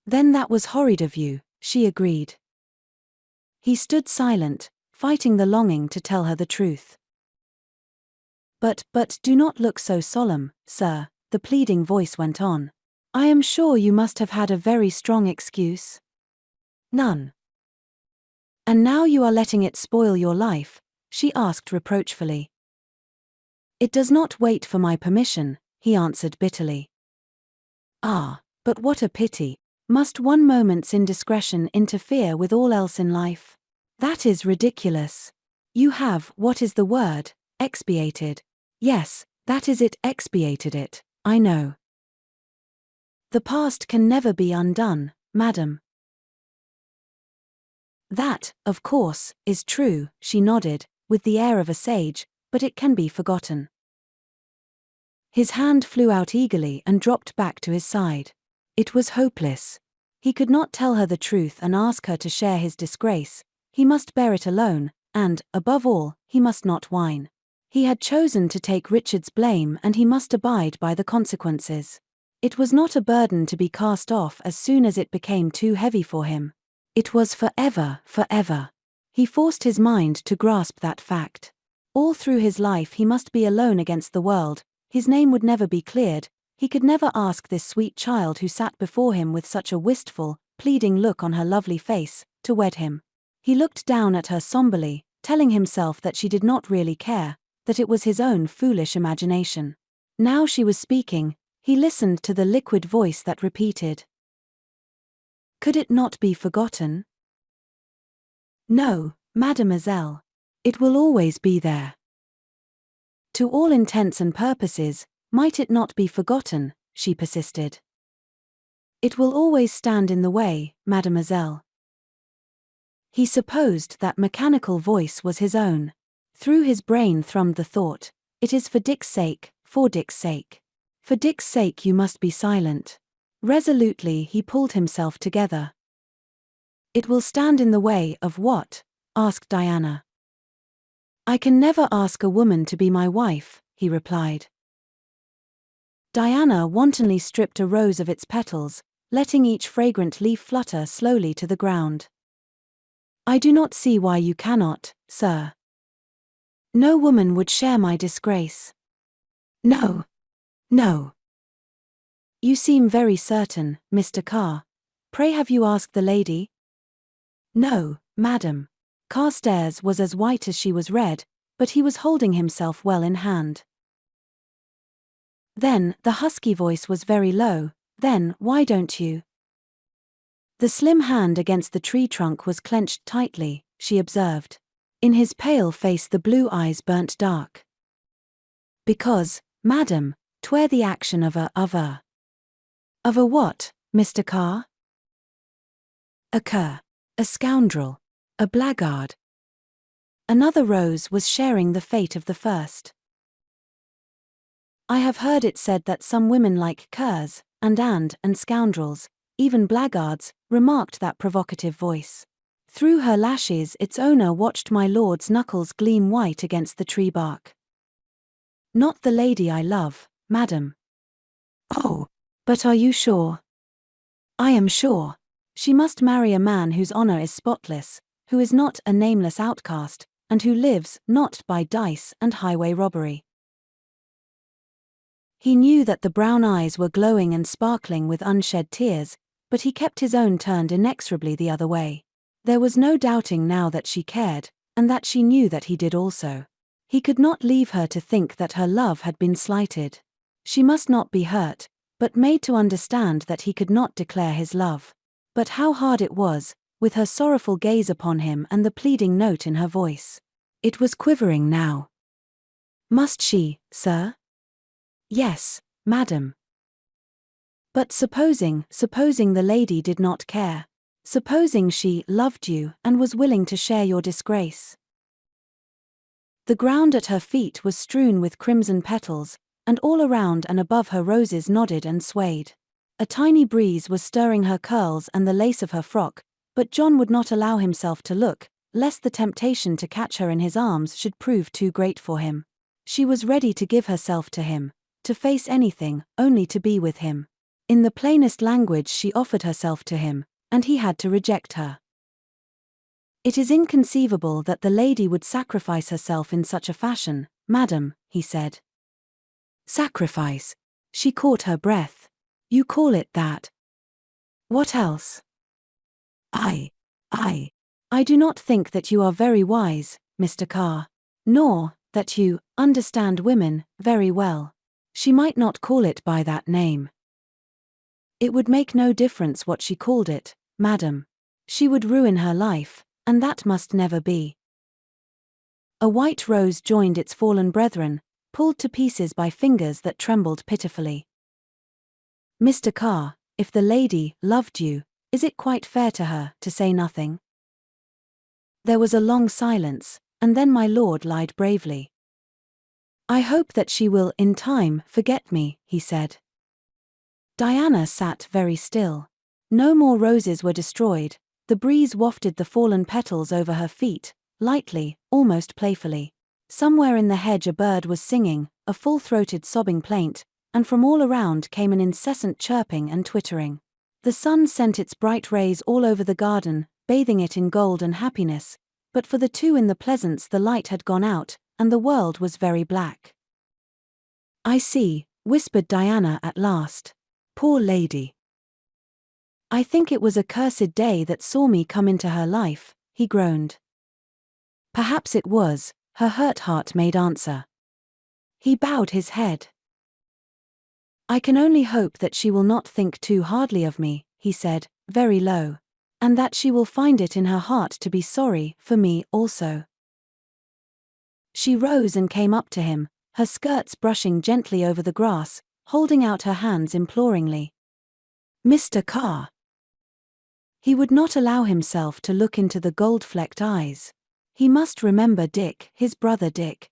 Then that was horrid of you, she agreed. He stood silent, fighting the longing to tell her the truth. But do not look so solemn, sir, the pleading voice went on. I am sure you must have had a very strong excuse. None. And now you are letting it spoil your life, she asked reproachfully. It does not wait for my permission, he answered bitterly. Ah, but what a pity. Must one moment's indiscretion interfere with all else in life? That is ridiculous. You have, what is the word, expiated. Yes, that is it, expiated it, I know. The past can never be undone, madam. That, of course, is true, she nodded, with the air of a sage, but it can be forgotten. His hand flew out eagerly and dropped back to his side. It was hopeless. He could not tell her the truth and ask her to share his disgrace. He must bear it alone, and, above all, he must not whine. He had chosen to take Richard's blame and he must abide by the consequences. It was not a burden to be cast off as soon as it became too heavy for him. It was forever, forever. He forced his mind to grasp that fact. All through his life he must be alone against the world, his name would never be cleared, he could never ask this sweet child who sat before him with such a wistful, pleading look on her lovely face, to wed him. He looked down at her somberly, telling himself that she did not really care, that it was his own foolish imagination. Now she was speaking, he listened to the liquid voice that repeated. Could it not be forgotten? No, mademoiselle. It will always be there. To all intents and purposes, might it not be forgotten, she persisted. It will always stand in the way, mademoiselle. He supposed that mechanical voice was his own. Through his brain thrummed the thought, it is for Dick's sake, for Dick's sake. For Dick's sake you must be silent. Resolutely he pulled himself together. It will stand in the way of what? Asked Diana. I can never ask a woman to be my wife, he replied. Diana wantonly stripped a rose of its petals, letting each fragrant leaf flutter slowly to the ground. I do not see why you cannot, sir. No woman would share my disgrace. No. No. You seem very certain, Mr. Carr. Pray have you asked the lady? No, madam. Carstares was as white as she was red, but he was holding himself well in hand. Then, the husky voice was very low, then, why don't you? The slim hand against the tree trunk was clenched tightly, she observed. In his pale face the blue eyes burnt dark. Because, madam, 'twere the action of a what, Mr. Carr? A cur. A scoundrel. A blackguard. Another rose was sharing the fate of the first. I have heard it said that some women like curs, and scoundrels, even blackguards, remarked that provocative voice. Through her lashes its owner watched my lord's knuckles gleam white against the tree bark. Not the lady I love, madam. Oh, but are you sure? I am sure. She must marry a man whose honor is spotless, who is not a nameless outcast, and who lives not by dice and highway robbery. He knew that the brown eyes were glowing and sparkling with unshed tears, but he kept his own turned inexorably the other way. There was no doubting now that she cared, and that she knew that he did also. He could not leave her to think that her love had been slighted. She must not be hurt, but made to understand that he could not declare his love. But how hard it was, with her sorrowful gaze upon him and the pleading note in her voice. It was quivering now. Must she, sir? Yes, madam. But supposing the lady did not care. Supposing she loved you and was willing to share your disgrace. The ground at her feet was strewn with crimson petals, and all around and above her roses nodded and swayed. A tiny breeze was stirring her curls and the lace of her frock, but John would not allow himself to look, lest the temptation to catch her in his arms should prove too great for him. She was ready to give herself to him, to face anything, only to be with him. In the plainest language she offered herself to him, and he had to reject her. It is inconceivable that the lady would sacrifice herself in such a fashion, madam, he said. Sacrifice? She caught her breath. You call it that? What else? I do not think that you are very wise, Mr. Carr. Nor, that you understand women very well. She might not call it by that name. It would make no difference what she called it, madam. She would ruin her life, and that must never be. A white rose joined its fallen brethren, pulled to pieces by fingers that trembled pitifully. Mr. Carr, if the lady loved you, is it quite fair to her to say nothing? There was a long silence, and then my lord lied bravely. I hope that she will, in time, forget me, he said. Diana sat very still. No more roses were destroyed, the breeze wafted the fallen petals over her feet, lightly, almost playfully. Somewhere in the hedge a bird was singing, a full-throated sobbing plaint, and from all around came an incessant chirping and twittering. The sun sent its bright rays all over the garden, bathing it in gold and happiness, but for the two in the pleasance the light had gone out, and the world was very black. I see, whispered Diana at last. Poor lady. I think it was a cursed day that saw me come into her life, he groaned. Perhaps it was, her hurt heart made answer. He bowed his head. I can only hope that she will not think too hardly of me, he said, very low, and that she will find it in her heart to be sorry for me also. She rose and came up to him, her skirts brushing gently over the grass, holding out her hands imploringly. Mr. Carr. He would not allow himself to look into the gold-flecked eyes. He must remember Dick, his brother Dick.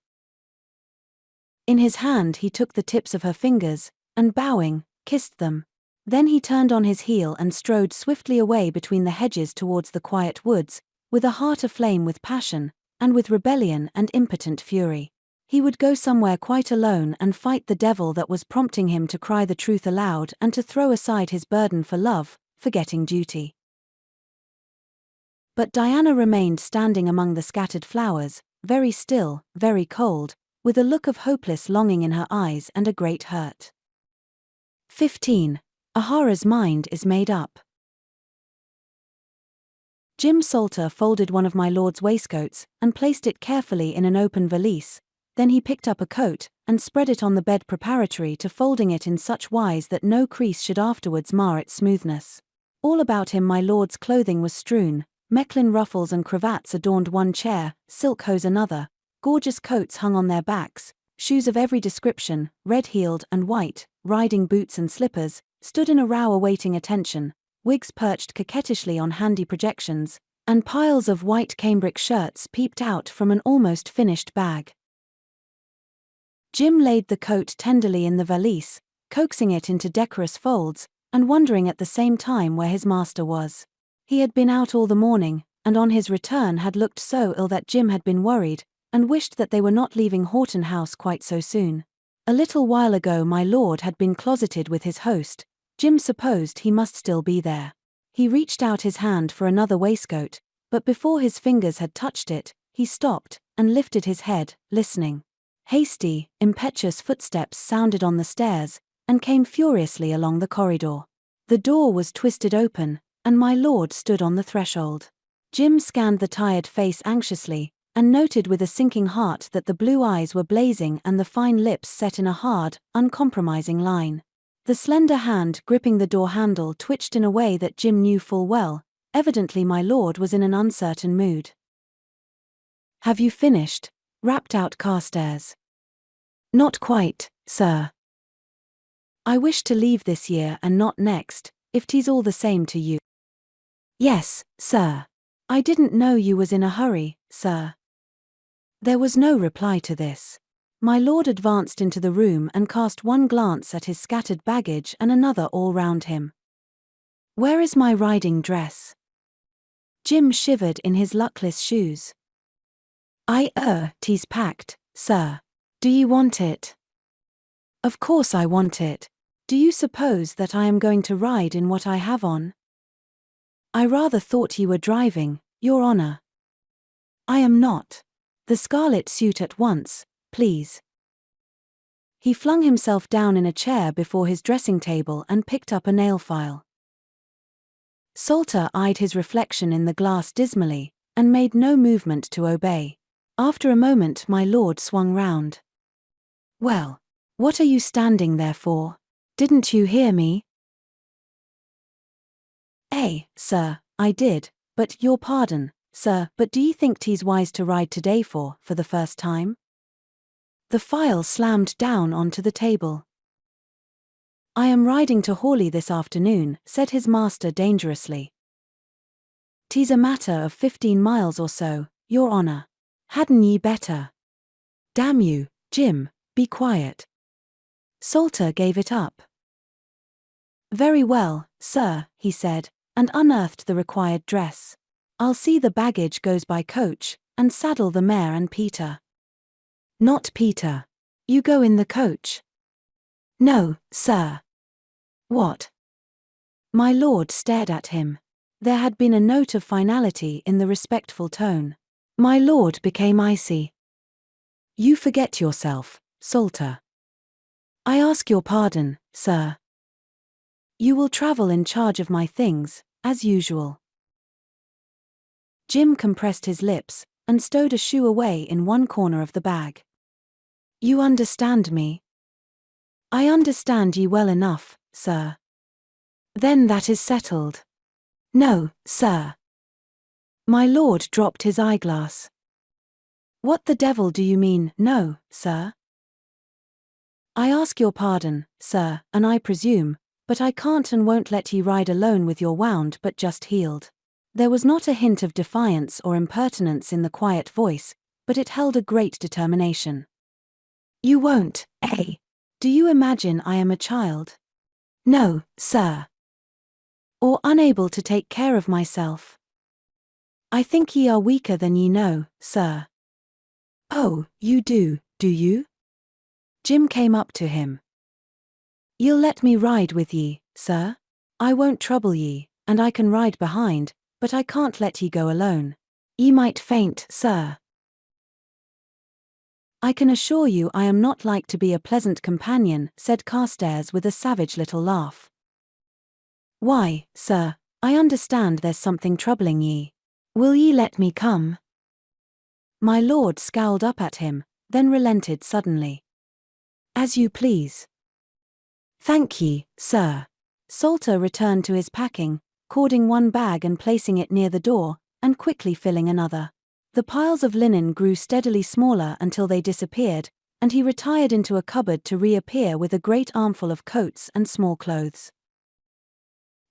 In his hand he took the tips of her fingers, and bowing, kissed them. Then he turned on his heel and strode swiftly away between the hedges towards the quiet woods, with a heart aflame with passion, and with rebellion and impotent fury. He would go somewhere quite alone and fight the devil that was prompting him to cry the truth aloud and to throw aside his burden for love, forgetting duty. But Diana remained standing among the scattered flowers, very still, very cold, with a look of hopeless longing in her eyes and a great hurt. 15. Ahara's mind is made up. Jim Salter folded one of my lord's waistcoats and placed it carefully in an open valise. Then he picked up a coat, and spread it on the bed preparatory to folding it in such wise that no crease should afterwards mar its smoothness. All about him my lord's clothing was strewn, Mechlin ruffles and cravats adorned one chair, silk hose another, gorgeous coats hung on their backs, shoes of every description, red-heeled and white, riding boots and slippers, stood in a row awaiting attention, wigs perched coquettishly on handy projections, and piles of white cambric shirts peeped out from an almost finished bag. Jim laid the coat tenderly in the valise, coaxing it into decorous folds, and wondering at the same time where his master was. He had been out all the morning, and on his return had looked so ill that Jim had been worried, and wished that they were not leaving Horton House quite so soon. A little while ago my lord had been closeted with his host. Jim supposed he must still be there. He reached out his hand for another waistcoat, but before his fingers had touched it, he stopped, and lifted his head, listening. Hasty, impetuous footsteps sounded on the stairs, and came furiously along the corridor. The door was twisted open, and my lord stood on the threshold. Jim scanned the tired face anxiously, and noted with a sinking heart that the blue eyes were blazing and the fine lips set in a hard, uncompromising line. The slender hand gripping the door handle twitched in a way that Jim knew full well. Evidently my lord was in an uncertain mood. "Have you finished?" rapped out Carstares. "Not quite, sir. I wish to leave this year and not next, if 'tis all the same to you." "Yes, sir. I didn't know you was in a hurry, sir." There was no reply to this. My lord advanced into the room and cast one glance at his scattered baggage and another all round him. "Where is my riding dress?" Jim shivered in his luckless shoes. "'Tis packed, sir. Do you want it?" "Of course I want it. Do you suppose that I am going to ride in what I have on? I rather thought you were driving, your honor. I am not. The scarlet suit at once, please. He flung himself down in a chair before his dressing table and picked up a nail file. Salter eyed his reflection in the glass dismally, and made no movement to obey. After a moment my lord swung round. Well, what are you standing there for? Didn't you hear me? Sir, I did, but your pardon, sir, but do you think 'tis wise to ride today for the first time? The file slammed down onto the table. I am riding to Hawley this afternoon, said his master dangerously. 'Tis a matter of 15 miles or so, your honor. Hadn't ye better? Damn you, Jim, be quiet. Salter gave it up. Very well, sir, he said, and unearthed the required dress. I'll see the baggage goes by coach, and saddle the mare and Peter. Not Peter. You go in the coach. No, sir. What? My lord stared at him. There had been a note of finality in the respectful tone. My lord became icy. You forget yourself, Salter. I ask your pardon, sir. You will travel in charge of my things, as usual. Jim compressed his lips, and stowed a shoe away in one corner of the bag. You understand me? I understand ye well enough, sir. Then that is settled. No, sir. My lord dropped his eyeglass. What the devil do you mean, no, sir? I ask your pardon, sir, and I presume, but I can't and won't let ye ride alone with your wound but just healed. There was not a hint of defiance or impertinence in the quiet voice, but it held a great determination. You won't, eh? Do you imagine I am a child? No, sir. Or unable to take care of myself? I think ye are weaker than ye know, sir. Oh, you do you? Jim came up to him. Ye'll let me ride with ye, sir? I won't trouble ye, and I can ride behind, but I can't let ye go alone. Ye might faint, sir. I can assure you I am not like to be a pleasant companion, said Carstares with a savage little laugh. Why, sir, I understand there's something troubling ye. Will ye let me come? My lord scowled up at him, then relented suddenly. As you please. Thank ye, sir. Salter returned to his packing, cording one bag and placing it near the door, and quickly filling another. The piles of linen grew steadily smaller until they disappeared, and he retired into a cupboard to reappear with a great armful of coats and small clothes.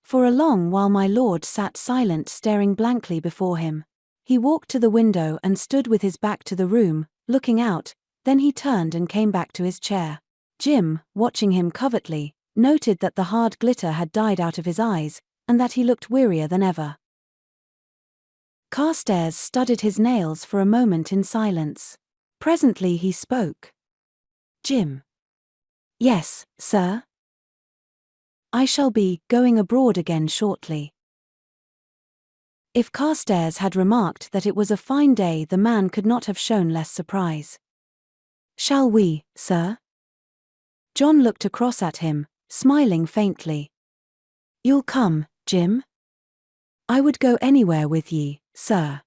For a long while my lord sat silent, staring blankly before him. He walked to the window and stood with his back to the room, looking out, then he turned and came back to his chair. Jim, watching him covertly, noted that the hard glitter had died out of his eyes, and that he looked wearier than ever. Carstares studied his nails for a moment in silence. Presently he spoke. Jim. Yes, sir? I shall be going abroad again shortly. If Carstares had remarked that it was a fine day, the man could not have shown less surprise. Shall we, sir? John looked across at him, smiling faintly. You'll come, Jim? I would go anywhere with ye, sir.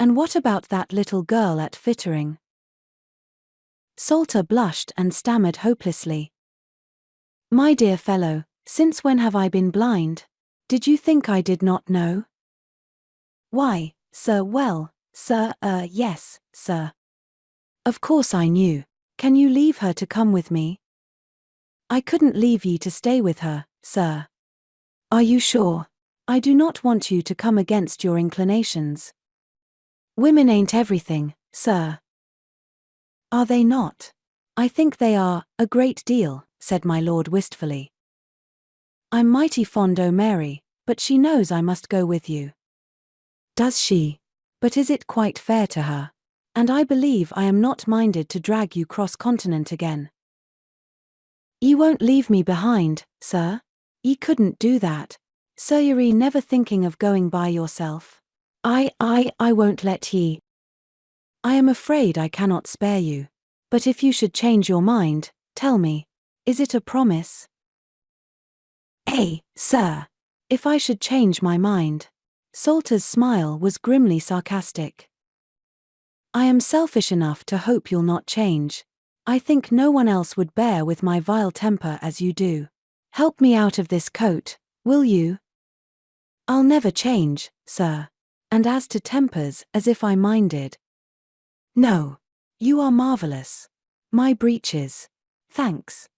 And what about that little girl at Fittering? Salter blushed and stammered hopelessly. My dear fellow, since when have I been blind? Did you think I did not know? Why, sir, well, sir, yes, sir. Of course I knew. Can you leave her to come with me? I couldn't leave ye to stay with her, sir. Are you sure? I do not want you to come against your inclinations. Women ain't everything, sir. Are they not? I think they are, a great deal, said my lord wistfully. I'm mighty fond o' Mary, but she knows I must go with you. Does she? But is it quite fair to her? And I believe I am not minded to drag you cross-continent again. Ye won't leave me behind, sir? Ye couldn't do that. Sir, ye never thinking of going by yourself? I won't let ye. I am afraid I cannot spare you. But if you should change your mind, tell me. Is it a promise? Sir. If I should change my mind. Salter's smile was grimly sarcastic. I am selfish enough to hope you'll not change. I think no one else would bear with my vile temper as you do. Help me out of this coat, will you? I'll never change, sir. And as to tempers, as if I minded. No. You are marvelous. My breeches. Thanks.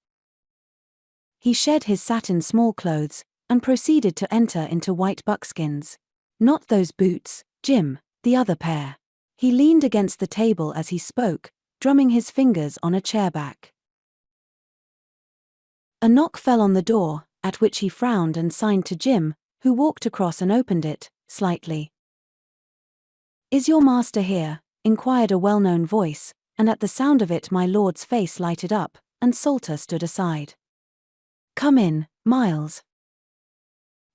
He shed his satin smallclothes, and proceeded to enter into white buckskins. Not those boots, Jim, the other pair. He leaned against the table as he spoke, drumming his fingers on a chairback. A knock fell on the door, at which he frowned and signed to Jim, who walked across and opened it, slightly. Is your master here? Inquired a well-known voice, and at the sound of it my lord's face lighted up, and Salter stood aside. Come in, Miles.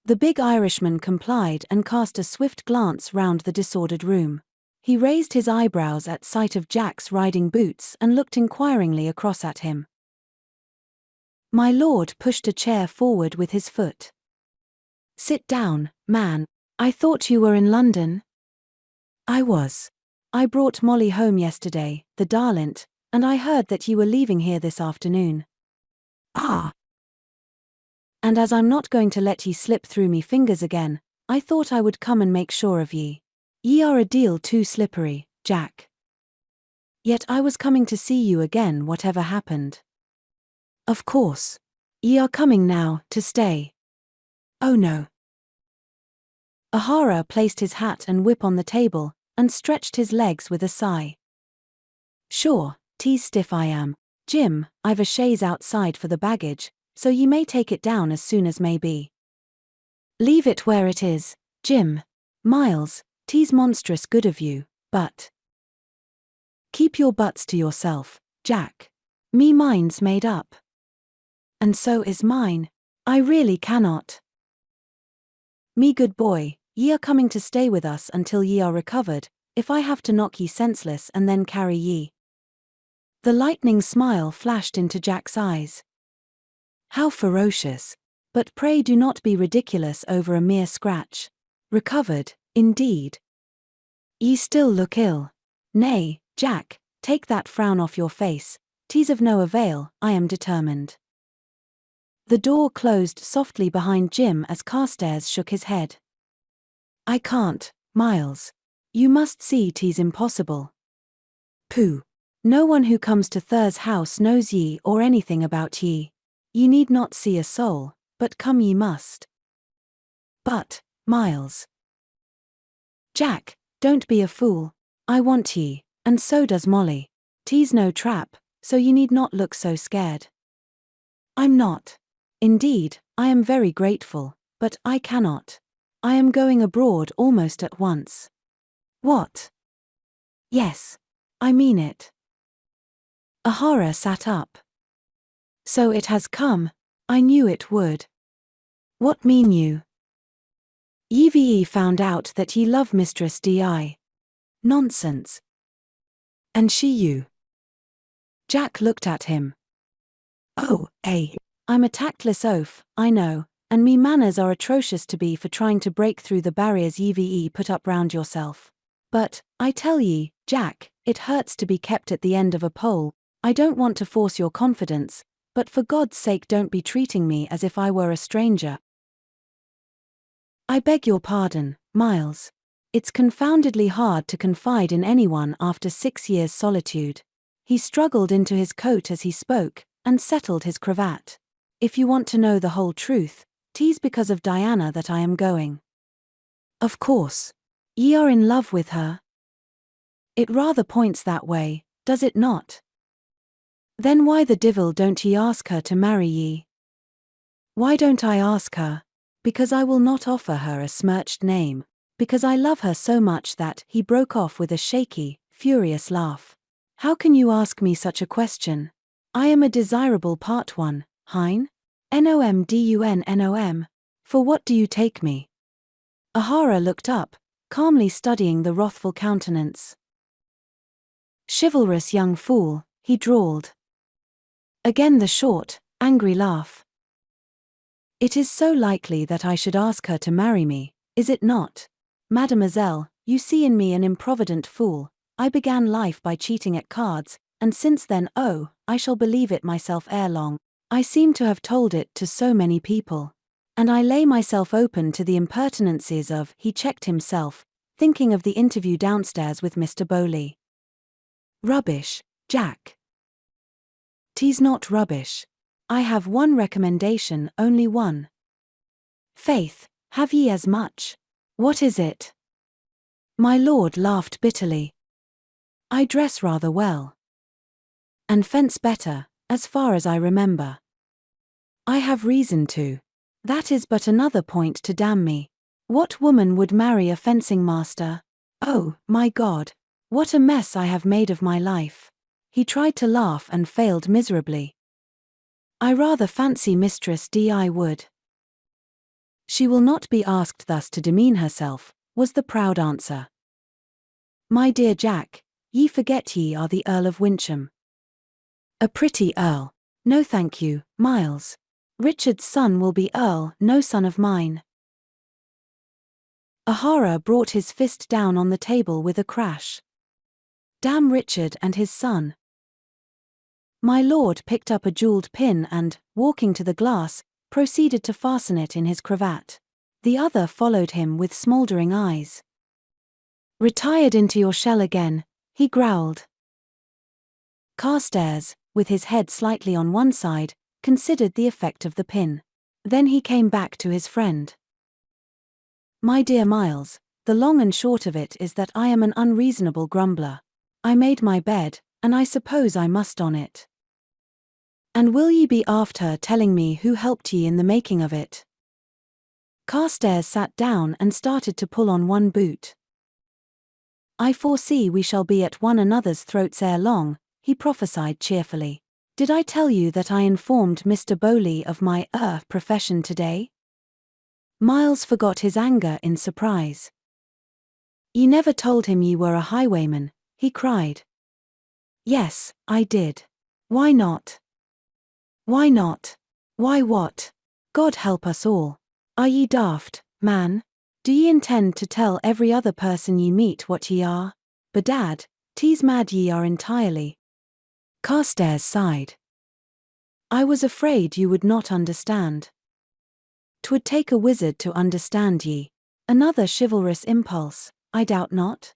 The big Irishman complied and cast a swift glance round the disordered room. He raised his eyebrows at sight of Jack's riding boots and looked inquiringly across at him. My lord pushed a chair forward with his foot. Sit down, man. I thought you were in London. I was. I brought Molly home yesterday, the darlint, and I heard that ye were leaving here this afternoon. Ah! And as I'm not going to let ye slip through me fingers again, I thought I would come and make sure of ye. Ye are a deal too slippery, Jack. Yet I was coming to see you again whatever happened. Of course. Ye are coming now, to stay. Oh no. O'Hara placed his hat and whip on the table, and stretched his legs with a sigh. Sure, 'tis stiff I am. Jim, I've a chaise outside for the baggage, so ye may take it down as soon as may be. Leave it where it is, Jim. Miles, 'tis monstrous good of you, but keep your butts to yourself, Jack. Me mind's made up. And so is mine. I really cannot. Me good boy, ye are coming to stay with us until ye are recovered, if I have to knock ye senseless and then carry ye. The lightning smile flashed into Jack's eyes. How ferocious! But pray do not be ridiculous over a mere scratch. Recovered, indeed. Ye still look ill. Nay, Jack, take that frown off your face. 'Tis of no avail, I am determined. The door closed softly behind Jim as Carstares shook his head. I can't, Miles. You must see 'tis impossible. Pooh. No one who comes to Thur's house knows ye or anything about ye. Ye need not see a soul, but come ye must. But, Miles. Jack, don't be a fool. I want ye, and so does Molly. 'Tis no trap, so ye need not look so scared. I'm not. Indeed, I am very grateful, but I cannot. I am going abroad almost at once. What? Yes. I mean it. O'Hara sat up. So it has come. I knew it would. What mean you? Ye found out that ye love Mistress Di. Nonsense. And she you? Jack looked at him. Oh, I'm a tactless oaf, I know, and me manners are atrocious to be for trying to break through the barriers ye put up round yourself. But, I tell ye, Jack, it hurts to be kept at the end of a pole. I don't want to force your confidence, but for God's sake don't be treating me as if I were a stranger. I beg your pardon, Miles. It's confoundedly hard to confide in anyone after 6 years' solitude. He struggled into his coat as he spoke, and settled his cravat. If you want to know the whole truth, 'tis because of Diana that I am going. Of course. Ye are in love with her. It rather points that way, does it not? Then why the divil don't ye ask her to marry ye? Why don't I ask her? Because I will not offer her a smirched name. Because I love her so much that he broke off with a shaky, furious laugh. How can you ask me such a question? I am a desirable part one, Hein? Nom. For what do you take me? Ahara looked up, calmly studying the wrathful countenance. Chivalrous young fool, he drawled. Again the short, angry laugh. It is so likely that I should ask her to marry me, is it not? Mademoiselle, you see in me an improvident fool. I began life by cheating at cards, and since then I shall believe it myself ere long. I seem to have told it to so many people. And I lay myself open to the impertinences of— He checked himself, thinking of the interview downstairs with Mr. Bowley. Rubbish, Jack. 'Tis not rubbish. I have one recommendation, only one. Faith, have ye as much? What is it? My lord laughed bitterly. I dress rather well. And fence better, as far as I remember. I have reason to. That is but another point to damn me. What woman would marry a fencing master? Oh, my God! What a mess I have made of my life. He tried to laugh and failed miserably. I rather fancy Mistress Di would. She will not be asked thus to demean herself, was the proud answer. My dear Jack, ye forget ye are the Earl of Wyncham. A pretty earl. No thank you, Miles. Richard's son will be earl, no son of mine. Ahara brought his fist down on the table with a crash. Damn Richard and his son. My lord picked up a jeweled pin and, walking to the glass, proceeded to fasten it in his cravat. The other followed him with smouldering eyes. Retired into your shell again, he growled. Carstares, with his head slightly on one side, considered the effect of the pin. Then he came back to his friend. My dear Miles, the long and short of it is that I am an unreasonable grumbler. I made my bed, and I suppose I must on it. And will ye be after telling me who helped ye in the making of it? Carstares sat down and started to pull on one boot. I foresee we shall be at one another's throats ere long, he prophesied cheerfully. Did I tell you that I informed Mr. Bowley of my profession today? Miles forgot his anger in surprise. Ye never told him ye were a highwayman, he cried. Yes, I did. Why not? Why not? Why what? God help us all. Are ye daft, man? Do ye intend to tell every other person ye meet what ye are? Bedad, 'tis mad ye are entirely. Carstares sighed. I was afraid you would not understand. 'Twould take a wizard to understand ye. Another chivalrous impulse, I doubt not?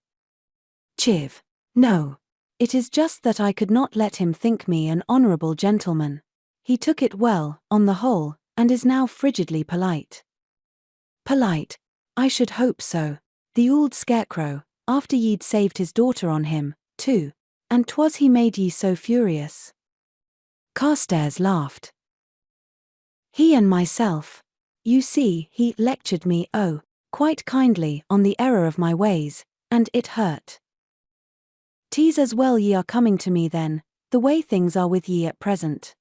Chiv. No. It is just that I could not let him think me an honourable gentleman. He took it well, on the whole, and is now frigidly polite. Polite? I should hope so. The old scarecrow, after ye'd saved his daughter on him, too. And 'twas he made ye so furious. Carstares laughed. He and myself. You see, he lectured me, quite kindly, on the error of my ways, and it hurt. 'Tis as well ye are coming to me then, the way things are with ye at present.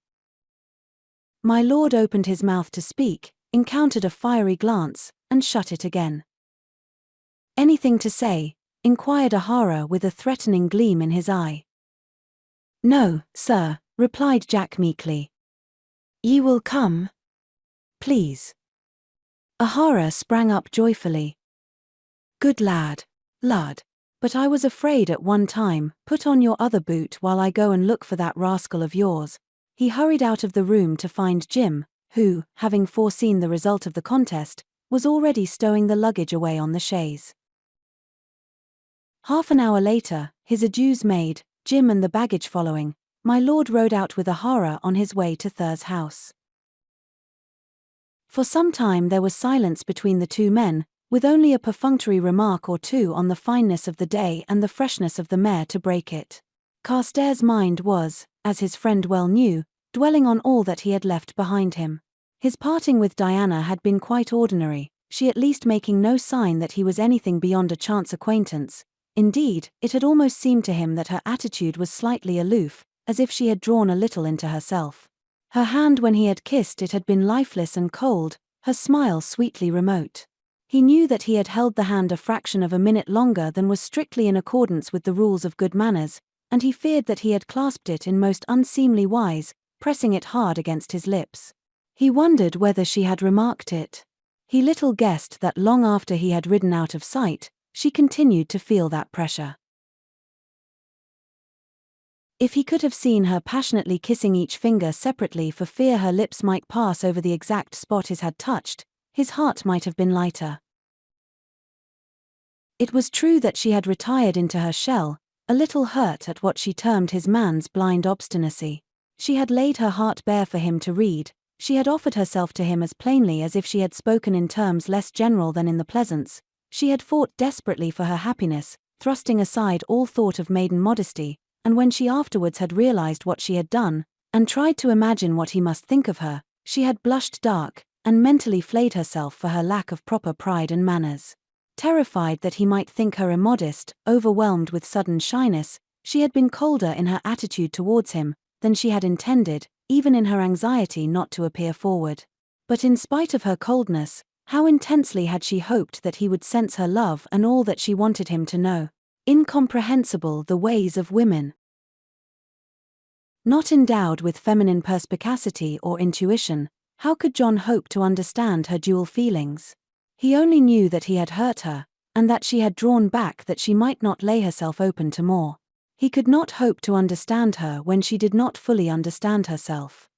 My lord opened his mouth to speak, encountered a fiery glance, and shut it again. Anything to say? Inquired Ahara with a threatening gleam in his eye. No, sir, replied Jack meekly. Ye will come? Please. Ahara sprang up joyfully. Good lad. But I was afraid at one time. Put on your other boot while I go and look for that rascal of yours. He hurried out of the room to find Jim, who, having foreseen the result of the contest, was already stowing the luggage away on the chaise. Half an hour later, his adieus made, Jim and the baggage following, my lord rode out with Ahara on his way to Thur's house. For some time there was silence between the two men, with only a perfunctory remark or two on the fineness of the day and the freshness of the mare to break it. Carstares' mind was, as his friend well knew, dwelling on all that he had left behind him. His parting with Diana had been quite ordinary, she at least making no sign that he was anything beyond a chance acquaintance. Indeed, it had almost seemed to him that her attitude was slightly aloof, as if she had drawn a little into herself. Her hand when he had kissed it had been lifeless and cold, her smile sweetly remote. He knew that he had held the hand a fraction of a minute longer than was strictly in accordance with the rules of good manners, and he feared that he had clasped it in most unseemly wise, pressing it hard against his lips. He wondered whether she had remarked it. He little guessed that long after he had ridden out of sight, she continued to feel that pressure. If he could have seen her passionately kissing each finger separately for fear her lips might pass over the exact spot his had touched, his heart might have been lighter. It was true that she had retired into her shell, a little hurt at what she termed his man's blind obstinacy. She had laid her heart bare for him to read, she had offered herself to him as plainly as if she had spoken in terms less general than in the pleasance, she had fought desperately for her happiness, thrusting aside all thought of maiden modesty, and when she afterwards had realized what she had done, and tried to imagine what he must think of her, she had blushed dark, and mentally flayed herself for her lack of proper pride and manners. Terrified that he might think her immodest, overwhelmed with sudden shyness, she had been colder in her attitude towards him than she had intended, even in her anxiety not to appear forward. But in spite of her coldness, how intensely had she hoped that he would sense her love and all that she wanted him to know. Incomprehensible the ways of women. Not endowed with feminine perspicacity or intuition, how could John hope to understand her dual feelings? He only knew that he had hurt her, and that she had drawn back that she might not lay herself open to more. He could not hope to understand her when she did not fully understand herself.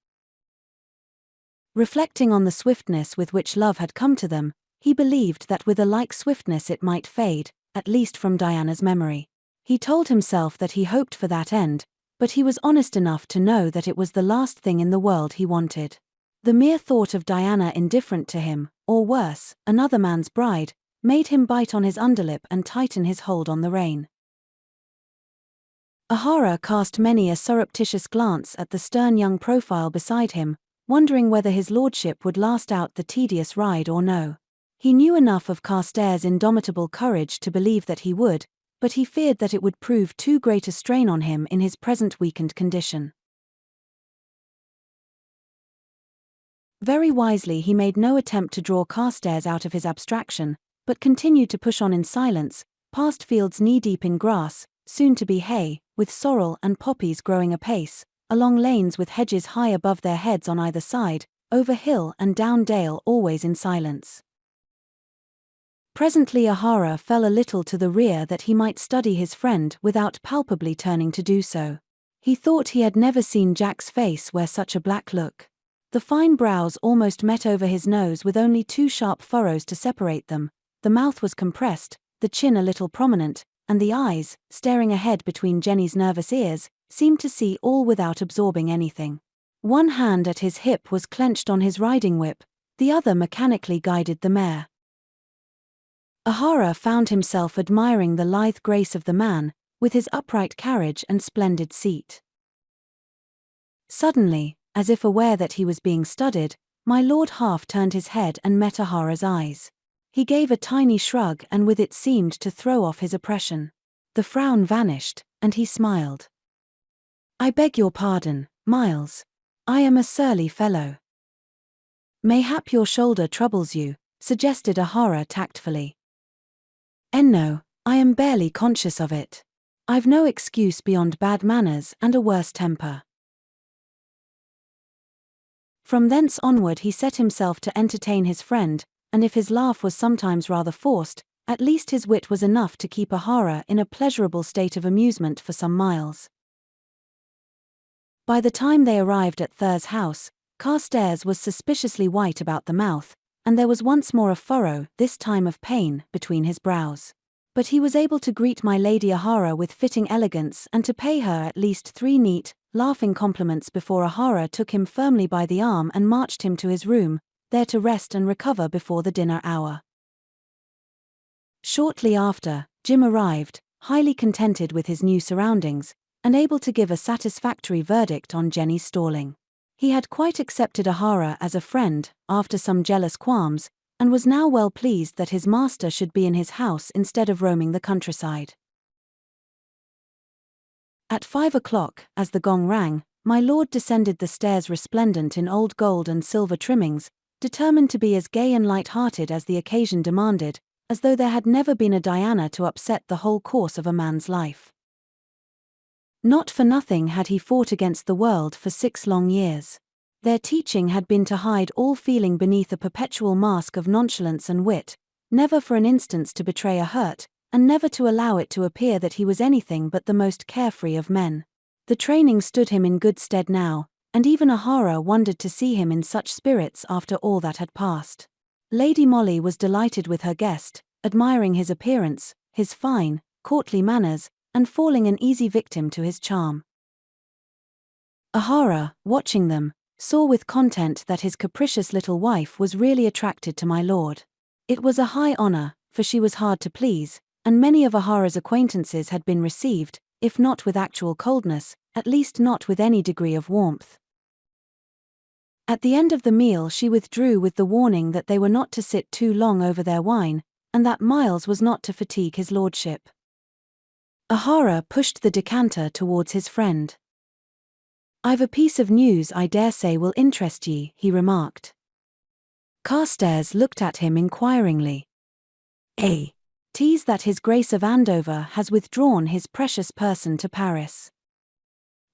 Reflecting on the swiftness with which love had come to them, he believed that with a like swiftness it might fade, at least from Diana's memory. He told himself that he hoped for that end, but he was honest enough to know that it was the last thing in the world he wanted. The mere thought of Diana indifferent to him, or worse, another man's bride, made him bite on his underlip and tighten his hold on the rein. Ahara cast many a surreptitious glance at the stern young profile beside him, wondering whether his lordship would last out the tedious ride or no. He knew enough of Carstares' indomitable courage to believe that he would, but he feared that it would prove too great a strain on him in his present weakened condition. Very wisely he made no attempt to draw Carstares out of his abstraction, but continued to push on in silence, past fields knee-deep in grass, soon to be hay, with sorrel and poppies growing apace, along lanes with hedges high above their heads on either side, over hill and down dale always in silence. Presently Ahara fell a little to the rear that he might study his friend without palpably turning to do so. He thought he had never seen Jack's face wear such a black look. The fine brows almost met over his nose with only two sharp furrows to separate them, the mouth was compressed, the chin a little prominent, and the eyes, staring ahead between Jenny's nervous ears, seemed to see all without absorbing anything. One hand at his hip was clenched on his riding whip, the other mechanically guided the mare. Ahara found himself admiring the lithe grace of the man, with his upright carriage and splendid seat. Suddenly, as if aware that he was being studied, my lord half turned his head and met Ahara's eyes. He gave a tiny shrug and with it seemed to throw off his oppression. The frown vanished, and he smiled. "I beg your pardon, Miles. I am a surly fellow." "Mayhap your shoulder troubles you," suggested Ahara tactfully. "No, I am barely conscious of it. I've no excuse beyond bad manners and a worse temper." From thence onward he set himself to entertain his friend, and if his laugh was sometimes rather forced, at least his wit was enough to keep Ahara in a pleasurable state of amusement for some miles. By the time they arrived at Thur's house, Carstares was suspiciously white about the mouth, and there was once more a furrow, this time of pain, between his brows. But he was able to greet my Lady Ahara with fitting elegance and to pay her at least 3 neat, laughing compliments before Ahara took him firmly by the arm and marched him to his room, there to rest and recover before the dinner hour. Shortly after, Jim arrived, highly contented with his new surroundings, and able to give a satisfactory verdict on Jenny's stalling. He had quite accepted Ahara as a friend, after some jealous qualms, and was now well pleased that his master should be in his house instead of roaming the countryside. At 5 o'clock, as the gong rang, my lord descended the stairs resplendent in old gold and silver trimmings, determined to be as gay and light-hearted as the occasion demanded, as though there had never been a Diana to upset the whole course of a man's life. Not for nothing had he fought against the world for 6 long years. Their teaching had been to hide all feeling beneath a perpetual mask of nonchalance and wit, never for an instant to betray a hurt, and never to allow it to appear that he was anything but the most carefree of men. The training stood him in good stead now, and even Ahara wondered to see him in such spirits after all that had passed. Lady Molly was delighted with her guest, admiring his appearance, his fine, courtly manners, and falling an easy victim to his charm. Ahara, watching them, saw with content that his capricious little wife was really attracted to my lord. It was a high honor, for she was hard to please, and many of Ahara's acquaintances had been received, if not with actual coldness, at least not with any degree of warmth. At the end of the meal she withdrew with the warning that they were not to sit too long over their wine, and that Miles was not to fatigue his lordship. Ahara pushed the decanter towards his friend. "I've a piece of news I dare say will interest ye," he remarked. Carstares looked at him inquiringly. "'Tis that his Grace of Andover has withdrawn his precious person to Paris."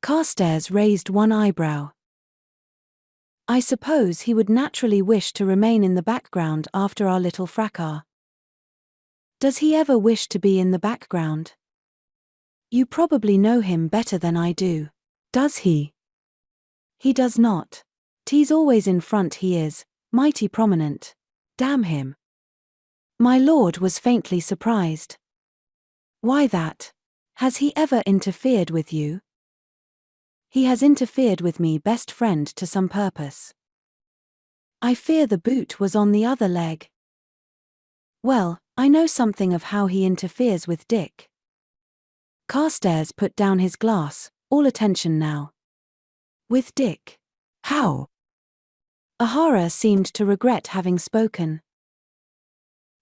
Carstares raised one eyebrow. "I suppose he would naturally wish to remain in the background after our little fracas." "Does he ever wish to be in the background?" "You probably know him better than I do." "Does he?" "He does not. 'Tis always in front he is, mighty prominent. Damn him." My lord was faintly surprised. "Why that? Has he ever interfered with you?" "He has interfered with me, best friend, to some purpose." "I fear the boot was on the other leg." "Well, I know something of how he interferes with Dick." Carstares put down his glass, all attention now. "With Dick? How?" Ahara seemed to regret having spoken.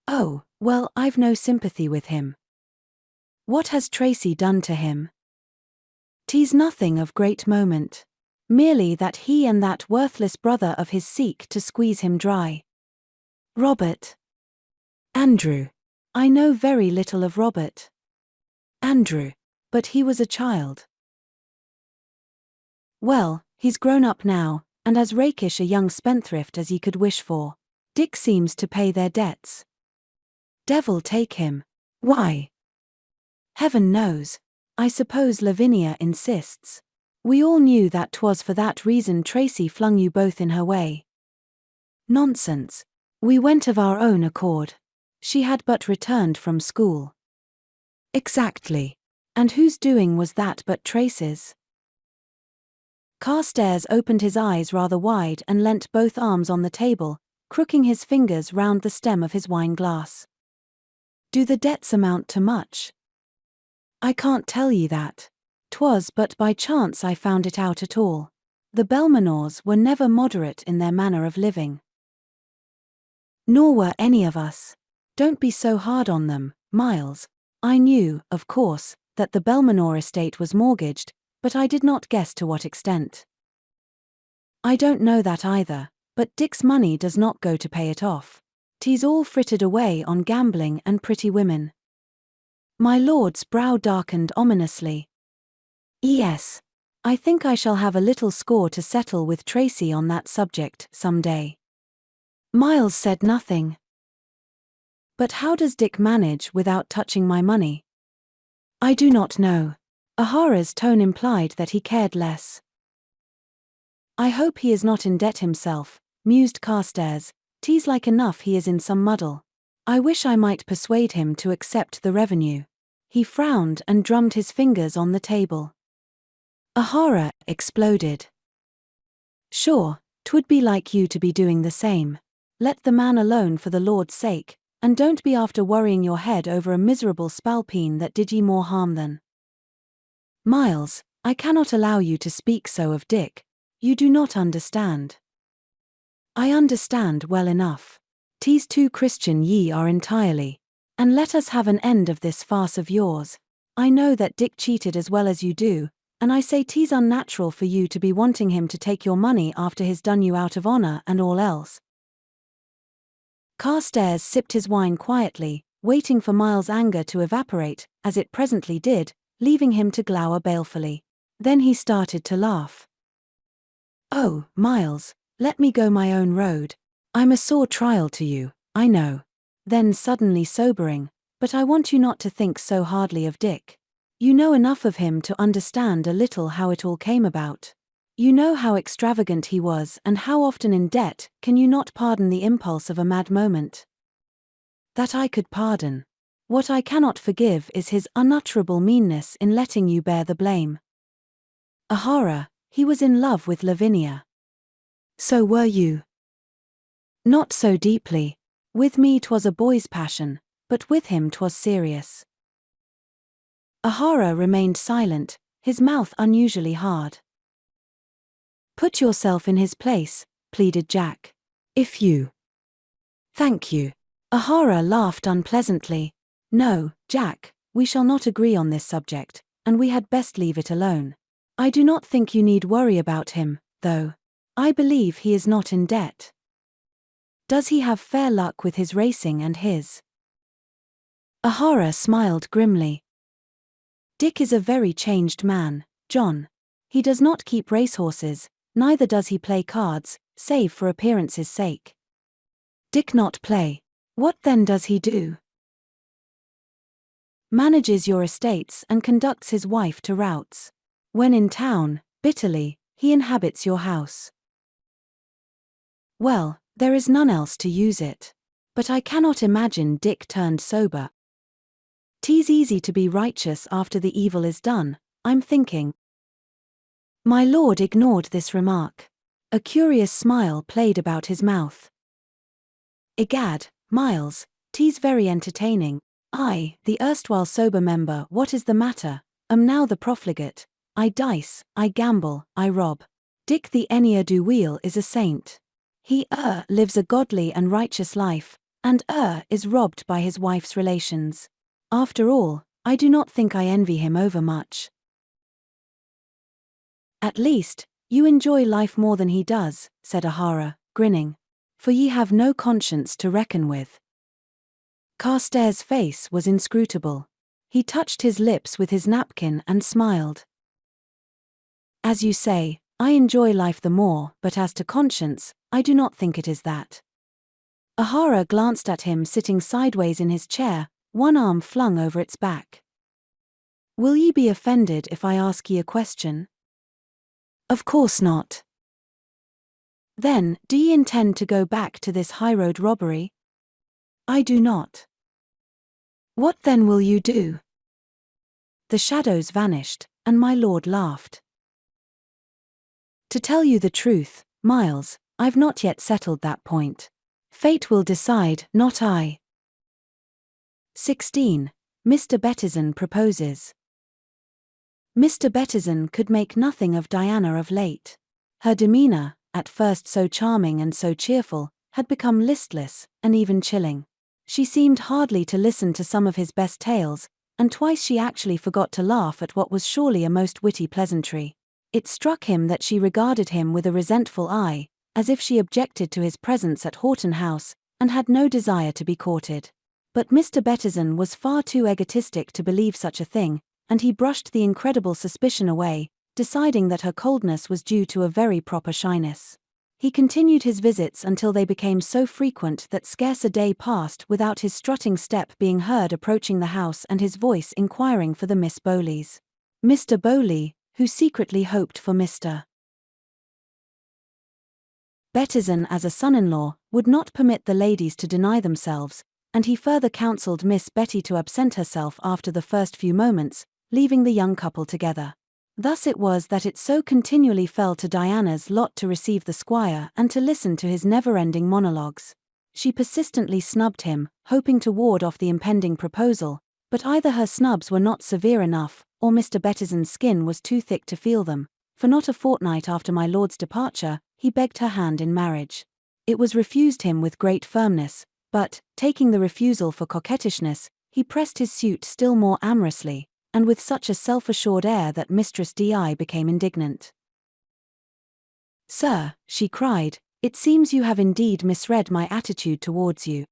"Oh, well, I've no sympathy with him." "What has Tracy done to him?" "'Tis nothing of great moment. Merely that he and that worthless brother of his seek to squeeze him dry." "Robert?" "Andrew. I know very little of Robert." "Andrew. But he was a child." "Well, he's grown up now, and as rakish a young spendthrift as ye could wish for. Dick seems to pay their debts." "Devil take him." "Why?" "Heaven knows. I suppose Lavinia insists. We all knew that 'twas for that reason Tracy flung you both in her way." "Nonsense. We went of our own accord. She had but returned from school." "Exactly. And whose doing was that but Tracy's?" Carstares opened his eyes rather wide and leant both arms on the table, crooking his fingers round the stem of his wine glass. "Do the debts amount to much?" "I can't tell ye that. 'Twas but by chance I found it out at all. The Belmanours were never moderate in their manner of living." "Nor were any of us. Don't be so hard on them, Miles. I knew, of course, that the Belmanour estate was mortgaged, but I did not guess to what extent." "I don't know that either, but Dick's money does not go to pay it off. 'Tis all frittered away on gambling and pretty women." My lord's brow darkened ominously. "Yes. I think I shall have a little score to settle with Tracy on that subject some day." Miles said nothing. "But how does Dick manage without touching my money?" "I do not know." Ahara's tone implied that he cared less. "I hope he is not in debt himself," mused Carstares. "'Tis like enough he is in some muddle. I wish I might persuade him to accept the revenue." He frowned and drummed his fingers on the table. Ahara exploded. "Sure, 'twould be like you to be doing the same. Let the man alone for the Lord's sake, and don't be after worrying your head over a miserable spalpeen that did ye more harm than—" "Miles, I cannot allow you to speak so of Dick. You do not understand." "I understand well enough. 'Tis too Christian ye are entirely. And let us have an end of this farce of yours. I know that Dick cheated as well as you do, And I say 'tis unnatural for you to be wanting him to take your money after he's done you out of honor and all else." Carstares sipped his wine quietly, waiting for Miles' anger to evaporate, as it presently did, leaving him to glower balefully. Then he started to laugh. "Oh, Miles, let me go my own road. I'm a sore trial to you, I know." Then suddenly sobering, "But I want you not to think so hardly of Dick. You know enough of him to understand a little how it all came about. You know how extravagant he was and how often in debt. Can you not pardon the impulse of a mad moment?" "That I could pardon. What I cannot forgive is his unutterable meanness in letting you bear the blame." A horror, he was in love with Lavinia. "So were you." "Not so deeply. With me 'twas a boy's passion, but with him 'twas serious." Ahara remained silent, his mouth unusually hard. "Put yourself in his place," pleaded Jack. "If you—" "Thank you." Ahara laughed unpleasantly. "No, Jack, we shall not agree on this subject, and we had best leave it alone. I do not think you need worry about him, though. I believe he is not in debt. Does he have fair luck with his racing and his?" Ahara smiled grimly. "Dick is a very changed man, John. He does not keep racehorses, neither does he play cards, save for appearance's sake." "Dick not play? What then does he do?" "Manages your estates and conducts his wife to routs. When in town, bitterly, he inhabits your house." "Well, there is none else to use it. But I cannot imagine Dick turned sober. 'Tis easy to be righteous after the evil is done, I'm thinking." My lord ignored this remark. A curious smile played about his mouth. "Egad, Miles, 'tis very entertaining. I, the erstwhile sober member, what is the matter? Am now the profligate. I dice, I gamble, I rob. Dick the ne'er-do-weel is a saint. He lives a godly and righteous life, and is robbed by his wife's relations. After all, I do not think I envy him overmuch." "At least, you enjoy life more than he does," said Ahara, grinning. "For ye have no conscience to reckon with." Carstares' face was inscrutable. He touched his lips with his napkin and smiled. "As you say, I enjoy life the more, but as to conscience, I do not think it is that." Ahara glanced at him sitting sideways in his chair, one arm flung over its back. "Will ye be offended if I ask ye a question?" "Of course not." "Then, do ye intend to go back to this highroad robbery?" "I do not." "What then will you do?" The shadows vanished, and my lord laughed. "To tell you the truth, Miles, I've not yet settled that point. Fate will decide, not I." 16. Mr. Bettison Proposes. Mr. Bettison could make nothing of Diana of late. Her demeanor, at first so charming and so cheerful, had become listless, and even chilling. She seemed hardly to listen to some of his best tales, and twice she actually forgot to laugh at what was surely a most witty pleasantry. It struck him that she regarded him with a resentful eye, as if she objected to his presence at Horton House, and had no desire to be courted. But Mr. Bettison was far too egotistic to believe such a thing, and he brushed the incredible suspicion away, deciding that her coldness was due to a very proper shyness. He continued his visits until they became so frequent that scarce a day passed without his strutting step being heard approaching the house and his voice inquiring for the Miss Bowleys. Mr. Bowley, who secretly hoped for Mr. Bettison as a son-in-law, would not permit the ladies to deny themselves, and he further counselled Miss Betty to absent herself after the first few moments, leaving the young couple together. Thus it was that it so continually fell to Diana's lot to receive the squire and to listen to his never-ending monologues. She persistently snubbed him, hoping to ward off the impending proposal, but either her snubs were not severe enough, or Mr. Bettison's skin was too thick to feel them, for not a fortnight after my lord's departure, he begged her hand in marriage. It was refused him with great firmness, but, taking the refusal for coquettishness, he pressed his suit still more amorously, and with such a self-assured air that Mistress Di became indignant. "Sir," she cried, "it seems you have indeed misread my attitude towards you."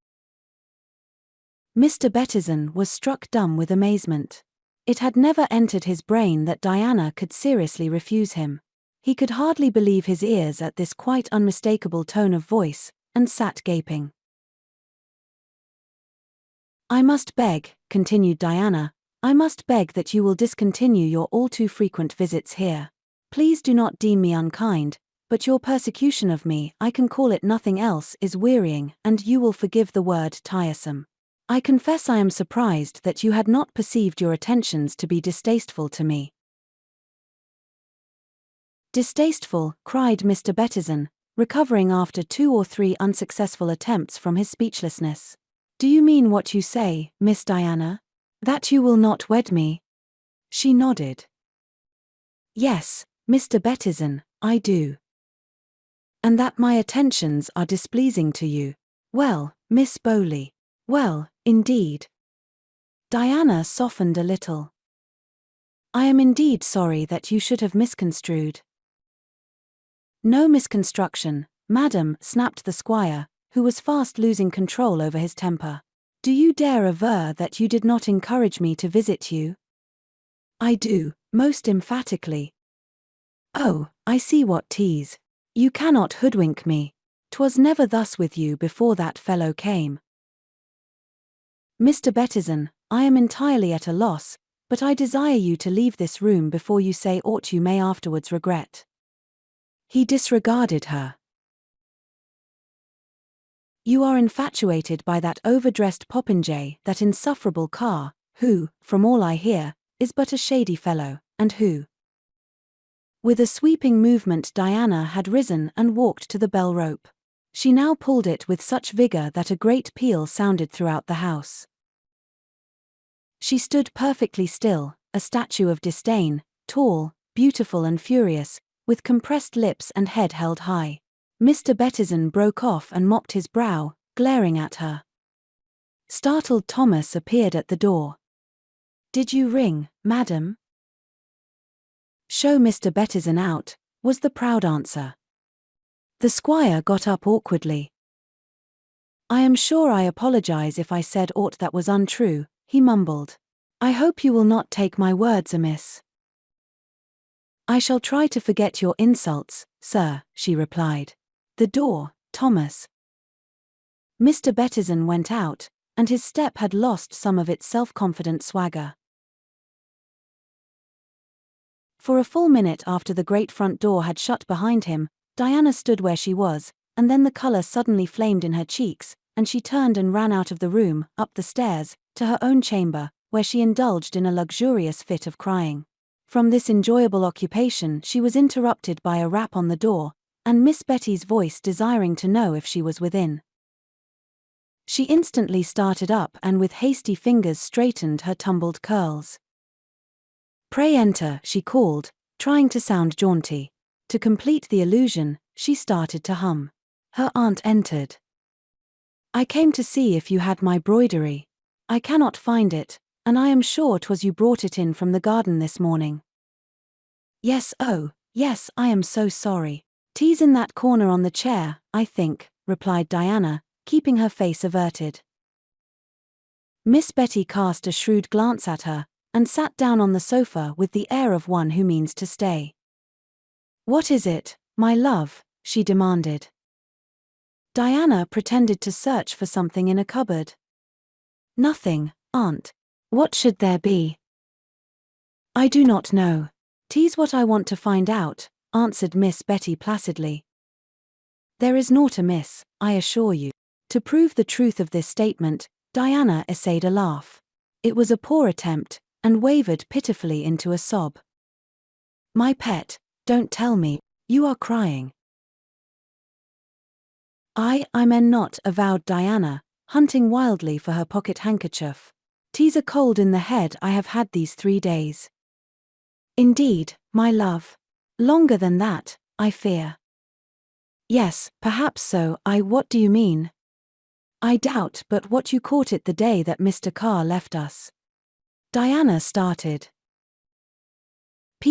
Mr. Bettison was struck dumb with amazement. It had never entered his brain that Diana could seriously refuse him. He could hardly believe his ears at this quite unmistakable tone of voice, and sat gaping. "I must beg," continued Diana, "I must beg that you will discontinue your all too frequent visits here. Please do not deem me unkind, but your persecution of me, I can call it nothing else, is wearying, and you will forgive the word tiresome. I confess I am surprised that you had not perceived your attentions to be distasteful to me." "Distasteful," cried Mr. Bettison, recovering after 2 or 3 unsuccessful attempts from his speechlessness. "Do you mean what you say, Miss Diana? That you will not wed me?" She nodded. "Yes, Mr. Bettison, I do." "And that my attentions are displeasing to you? Well, Miss Bowley. Well, indeed." Diana softened a little. "I am indeed sorry that you should have misconstrued." "No misconstruction, madam," snapped the squire, who was fast losing control over his temper. "Do you dare aver that you did not encourage me to visit you?" "I do, most emphatically." "Oh, I see what 'tis. You cannot hoodwink me. 'Twas never thus with you before that fellow came." "Mr. Bettison, I am entirely at a loss, but I desire you to leave this room before you say aught you may afterwards regret." He disregarded her. "You are infatuated by that overdressed popinjay, that insufferable Carr, who, from all I hear, is but a shady fellow, and who—" With a sweeping movement Diana had risen and walked to the bell rope. She now pulled it with such vigor that a great peal sounded throughout the house. She stood perfectly still, a statue of disdain, tall, beautiful and furious, with compressed lips and head held high. Mr. Bettison broke off and mopped his brow, glaring at her. Startled Thomas appeared at the door. "Did you ring, madam?" "Show Mr. Bettison out," was the proud answer. The squire got up awkwardly. "I am sure I apologize if I said aught that was untrue," he mumbled. "I hope you will not take my words amiss." "I shall try to forget your insults, sir," she replied. "The door, Thomas." Mr. Bettison went out, and his step had lost some of its self-confident swagger. For a full minute after the great front door had shut behind him, Diana stood where she was, and then the color suddenly flamed in her cheeks, and she turned and ran out of the room, up the stairs, to her own chamber, where she indulged in a luxurious fit of crying. From this enjoyable occupation she was interrupted by a rap on the door, and Miss Betty's voice desiring to know if she was within. She instantly started up and with hasty fingers straightened her tumbled curls. "Pray enter," she called, trying to sound jaunty. To complete the illusion, she started to hum. Her aunt entered. "I came to see if you had my broidery. I cannot find it, and I am sure 'twas you brought it in from the garden this morning." "Yes, oh, yes, I am so sorry. 'Tis in that corner on the chair, I think," replied Diana, keeping her face averted. Miss Betty cast a shrewd glance at her, and sat down on the sofa with the air of one who means to stay. "What is it, my love?" she demanded. Diana pretended to search for something in a cupboard. "Nothing, aunt. What should there be?" "I do not know. 'Tis what I want to find out," answered Miss Betty placidly. "There is naught amiss, I assure you." To prove the truth of this statement, Diana essayed a laugh. It was a poor attempt, and wavered pitifully into a sob. "My pet, don't tell me, you are crying." I mean not," avowed Diana, hunting wildly for her pocket handkerchief. "'Tis a cold in the head I have had these 3 days." "Indeed, my love? Longer than that, I fear." "Yes, perhaps so. What do you mean?" "I doubt but what you caught it the day that Mr. Carr left us." Diana started.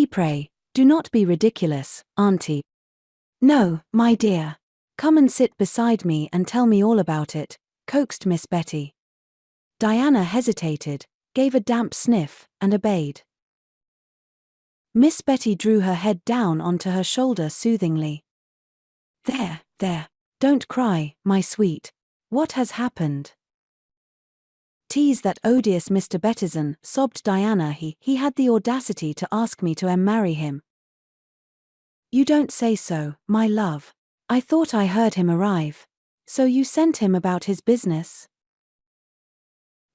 Pray, do not be ridiculous, auntie. No, my dear. Come and sit beside me and tell me all about it, coaxed Miss Betty. Diana hesitated, gave a damp sniff, and obeyed. Miss Betty drew her head down onto her shoulder soothingly. There, don't cry, my sweet. What has happened? Tease that odious Mr. Bettison, sobbed Diana. He had the audacity to ask me to marry him. You don't say so, my love. I thought I heard him arrive. So you sent him about his business?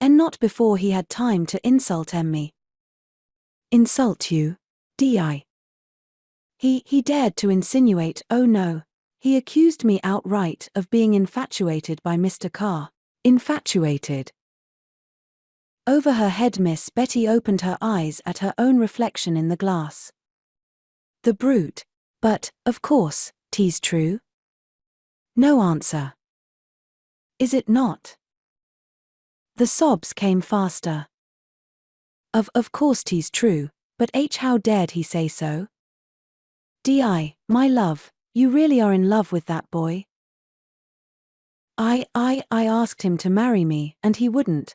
And not before he had time to insult me. Insult you? Di. He dared to insinuate, oh no. He accused me outright of being infatuated by Mr. Carr. Infatuated? Over her head Miss Betty opened her eyes at her own reflection in the glass. The brute. But, of course, 'tis true. No answer. Is it not? The sobs came faster. Of course 'tis true, but how dared he say so? Di, my love, you really are in love with that boy? I asked him to marry me, and he wouldn't.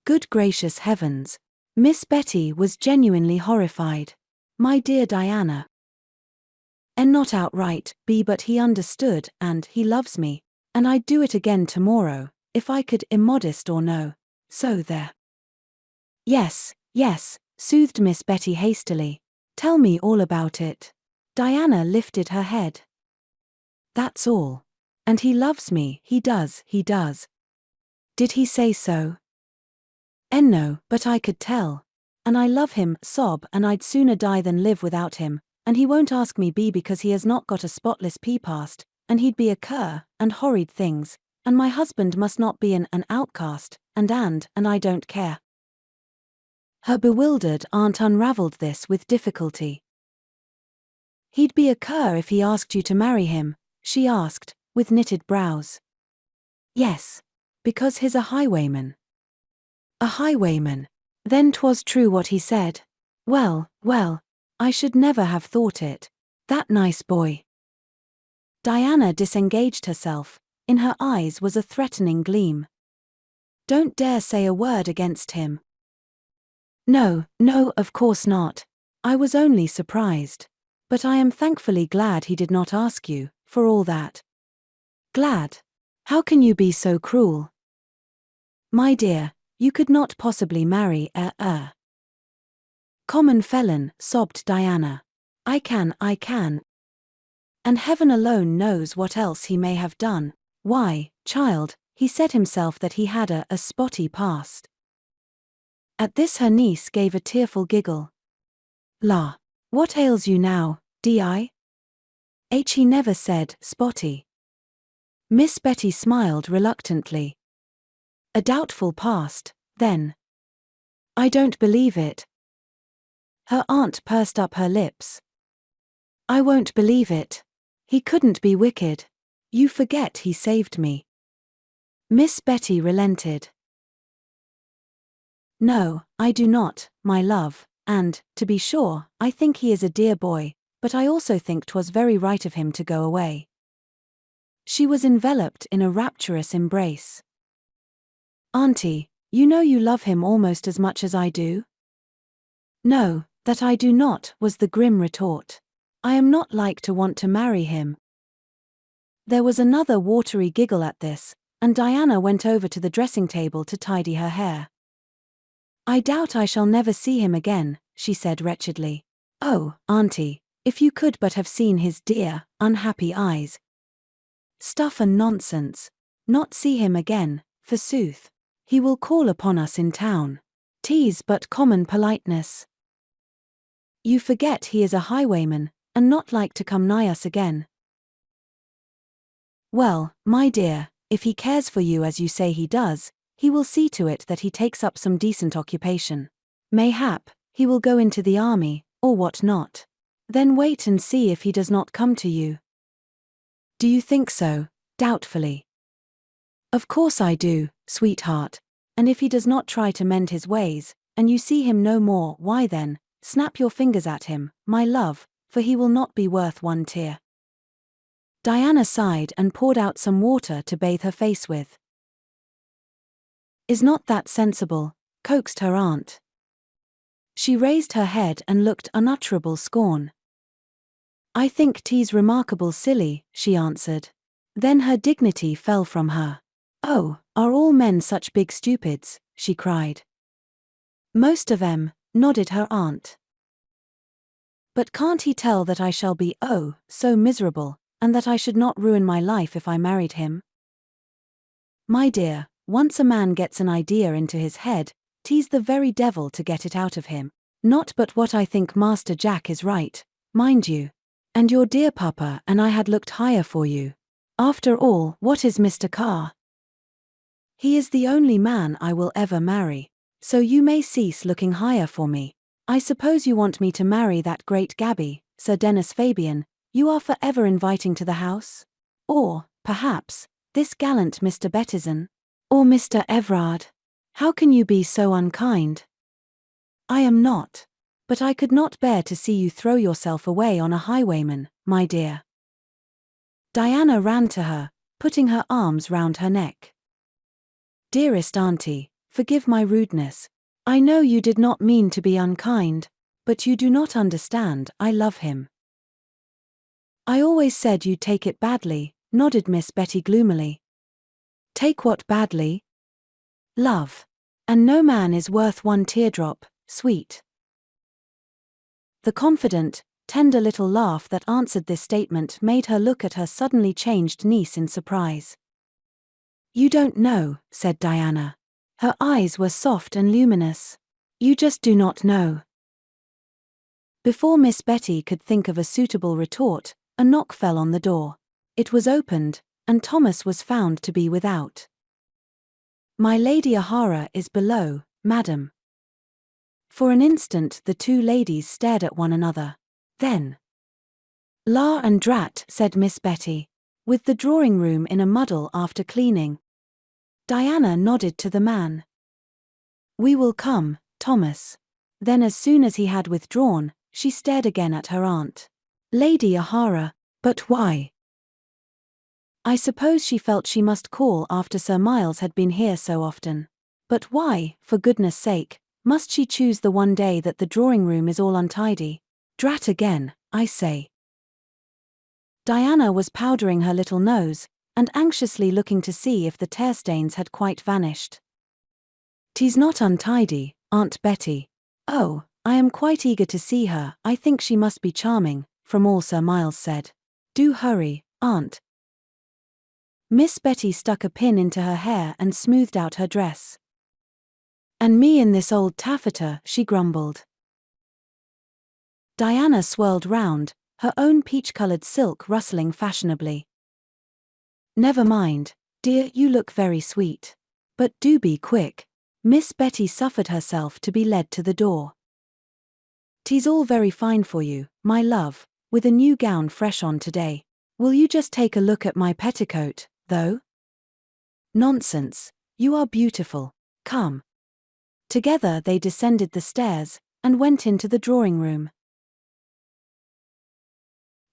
Good gracious heavens. Miss Betty was genuinely horrified. My dear Diana. And not outright, but he understood, and he loves me, and I'd do it again tomorrow, if I could, immodest or no. So there. Yes, soothed Miss Betty hastily. Tell me all about it. Diana lifted her head. That's all. And he loves me, he does. Did he say so? No, but I could tell. And I love him, and I'd sooner die than live without him. And he won't ask me because he has not got a spotless past, and he'd be a cur, and horrid things, and my husband must not be an outcast, and I don't care. Her bewildered aunt unraveled this with difficulty. He'd be a cur if he asked you to marry him, she asked, with knitted brows. Yes. Because he's a highwayman. A highwayman. Then 'twas true what he said. Well, I should never have thought it. That nice boy. Diana disengaged herself. In her eyes was a threatening gleam. Don't dare say a word against him. No, of course not. I was only surprised. But I am thankfully glad he did not ask you, for all that. Glad? How can you be so cruel? My dear, you could not possibly marry a common felon, sobbed Diana. I can. And heaven alone knows what else he may have done. Why, child, he said himself that he had a spotty past. At this her niece gave a tearful giggle. La! What ails you now, Di? He never said spotty. Miss Betty smiled reluctantly. A doubtful past, then. I don't believe it. Her aunt pursed up her lips. I won't believe it. He couldn't be wicked. You forget he saved me. Miss Betty relented. No, I do not, my love, and, to be sure, I think he is a dear boy, but I also think 'twas very right of him to go away. She was enveloped in a rapturous embrace. Auntie, you know you love him almost as much as I do? No, that I do not, was the grim retort. I am not like to want to marry him. There was another watery giggle at this, and Diana went over to the dressing table to tidy her hair. I doubt I shall never see him again, she said wretchedly. Oh, auntie, if you could but have seen his dear, unhappy eyes. Stuff and nonsense. Not see him again, forsooth. He will call upon us in town. 'Tis but common politeness. You forget he is a highwayman, and not like to come nigh us again. Well, my dear, if he cares for you as you say he does, he will see to it that he takes up some decent occupation. Mayhap, he will go into the army, or what not. Then wait and see if he does not come to you. Do you think so? Doubtfully. Of course I do, sweetheart, and if he does not try to mend his ways, and you see him no more, why then, snap your fingers at him, my love, for he will not be worth one tear. Diana sighed and poured out some water to bathe her face with. Is not that sensible? Coaxed her aunt. She raised her head and looked unutterable scorn. I think 'tis remarkable silly, she answered. Then her dignity fell from her. Oh, are all men such big stupids? She cried. Most of 'em, nodded her aunt. But can't he tell that I shall be, oh, so miserable, and that I should not ruin my life if I married him? My dear, once a man gets an idea into his head, 'tis the very devil to get it out of him. Not but what I think Master Jack is right, mind you. And your dear papa and I had looked higher for you. After all, what is Mr. Carr? He is the only man I will ever marry, so you may cease looking higher for me. I suppose you want me to marry that great gaby, Sir Dennis Fabian, you are forever inviting to the house? Or, perhaps, this gallant Mr. Bettison? Or Mr. Everard? How can you be so unkind? I am not. But I could not bear to see you throw yourself away on a highwayman, my dear. Diana ran to her, putting her arms round her neck. Dearest auntie, forgive my rudeness. I know you did not mean to be unkind, but you do not understand, I love him. I always said you'd take it badly, nodded Miss Betty gloomily. Take what badly? Love. And no man is worth one teardrop, sweet. The confident, tender little laugh that answered this statement made her look at her suddenly changed niece in surprise. You don't know, said Diana. Her eyes were soft and luminous. You just do not know. Before Miss Betty could think of a suitable retort, a knock fell on the door. It was opened, and Thomas was found to be without. My Lady O'Hara is below, madam. For an instant the two ladies stared at one another. Then, La and drat, said Miss Betty, with the drawing-room in a muddle after cleaning. Diana nodded to the man. We will come, Thomas. Then as soon as he had withdrawn, she stared again at her aunt. Lady O'Hara, but why? I suppose she felt she must call after Sir Miles had been here so often. But why, for goodness sake, must she choose the one day that the drawing-room is all untidy? Drat again, I say. Diana was powdering her little nose, and anxiously looking to see if the tear-stains had quite vanished. 'Tis not untidy, Aunt Betty. Oh, I am quite eager to see her, I think she must be charming, from all Sir Miles said. Do hurry, Aunt. Miss Betty stuck a pin into her hair and smoothed out her dress. And me in this old taffeta, she grumbled. Diana swirled round, her own peach-coloured silk rustling fashionably. Never mind, dear, you look very sweet. But do be quick. Miss Betty suffered herself to be led to the door. 'Tis all very fine for you, my love, with a new gown fresh on today. Will you just take a look at my petticoat, though? Nonsense, you are beautiful. Come. Together they descended the stairs, and went into the drawing-room.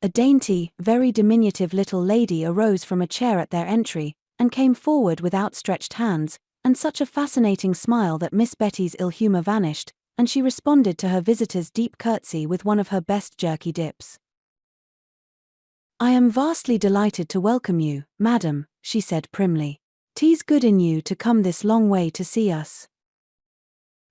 A dainty, very diminutive little lady arose from a chair at their entry, and came forward with outstretched hands, and such a fascinating smile that Miss Betty's ill humour vanished, and she responded to her visitor's deep curtsy with one of her best jerky dips. I am vastly delighted to welcome you, madam, she said primly. 'Tis good in you to come this long way to see us.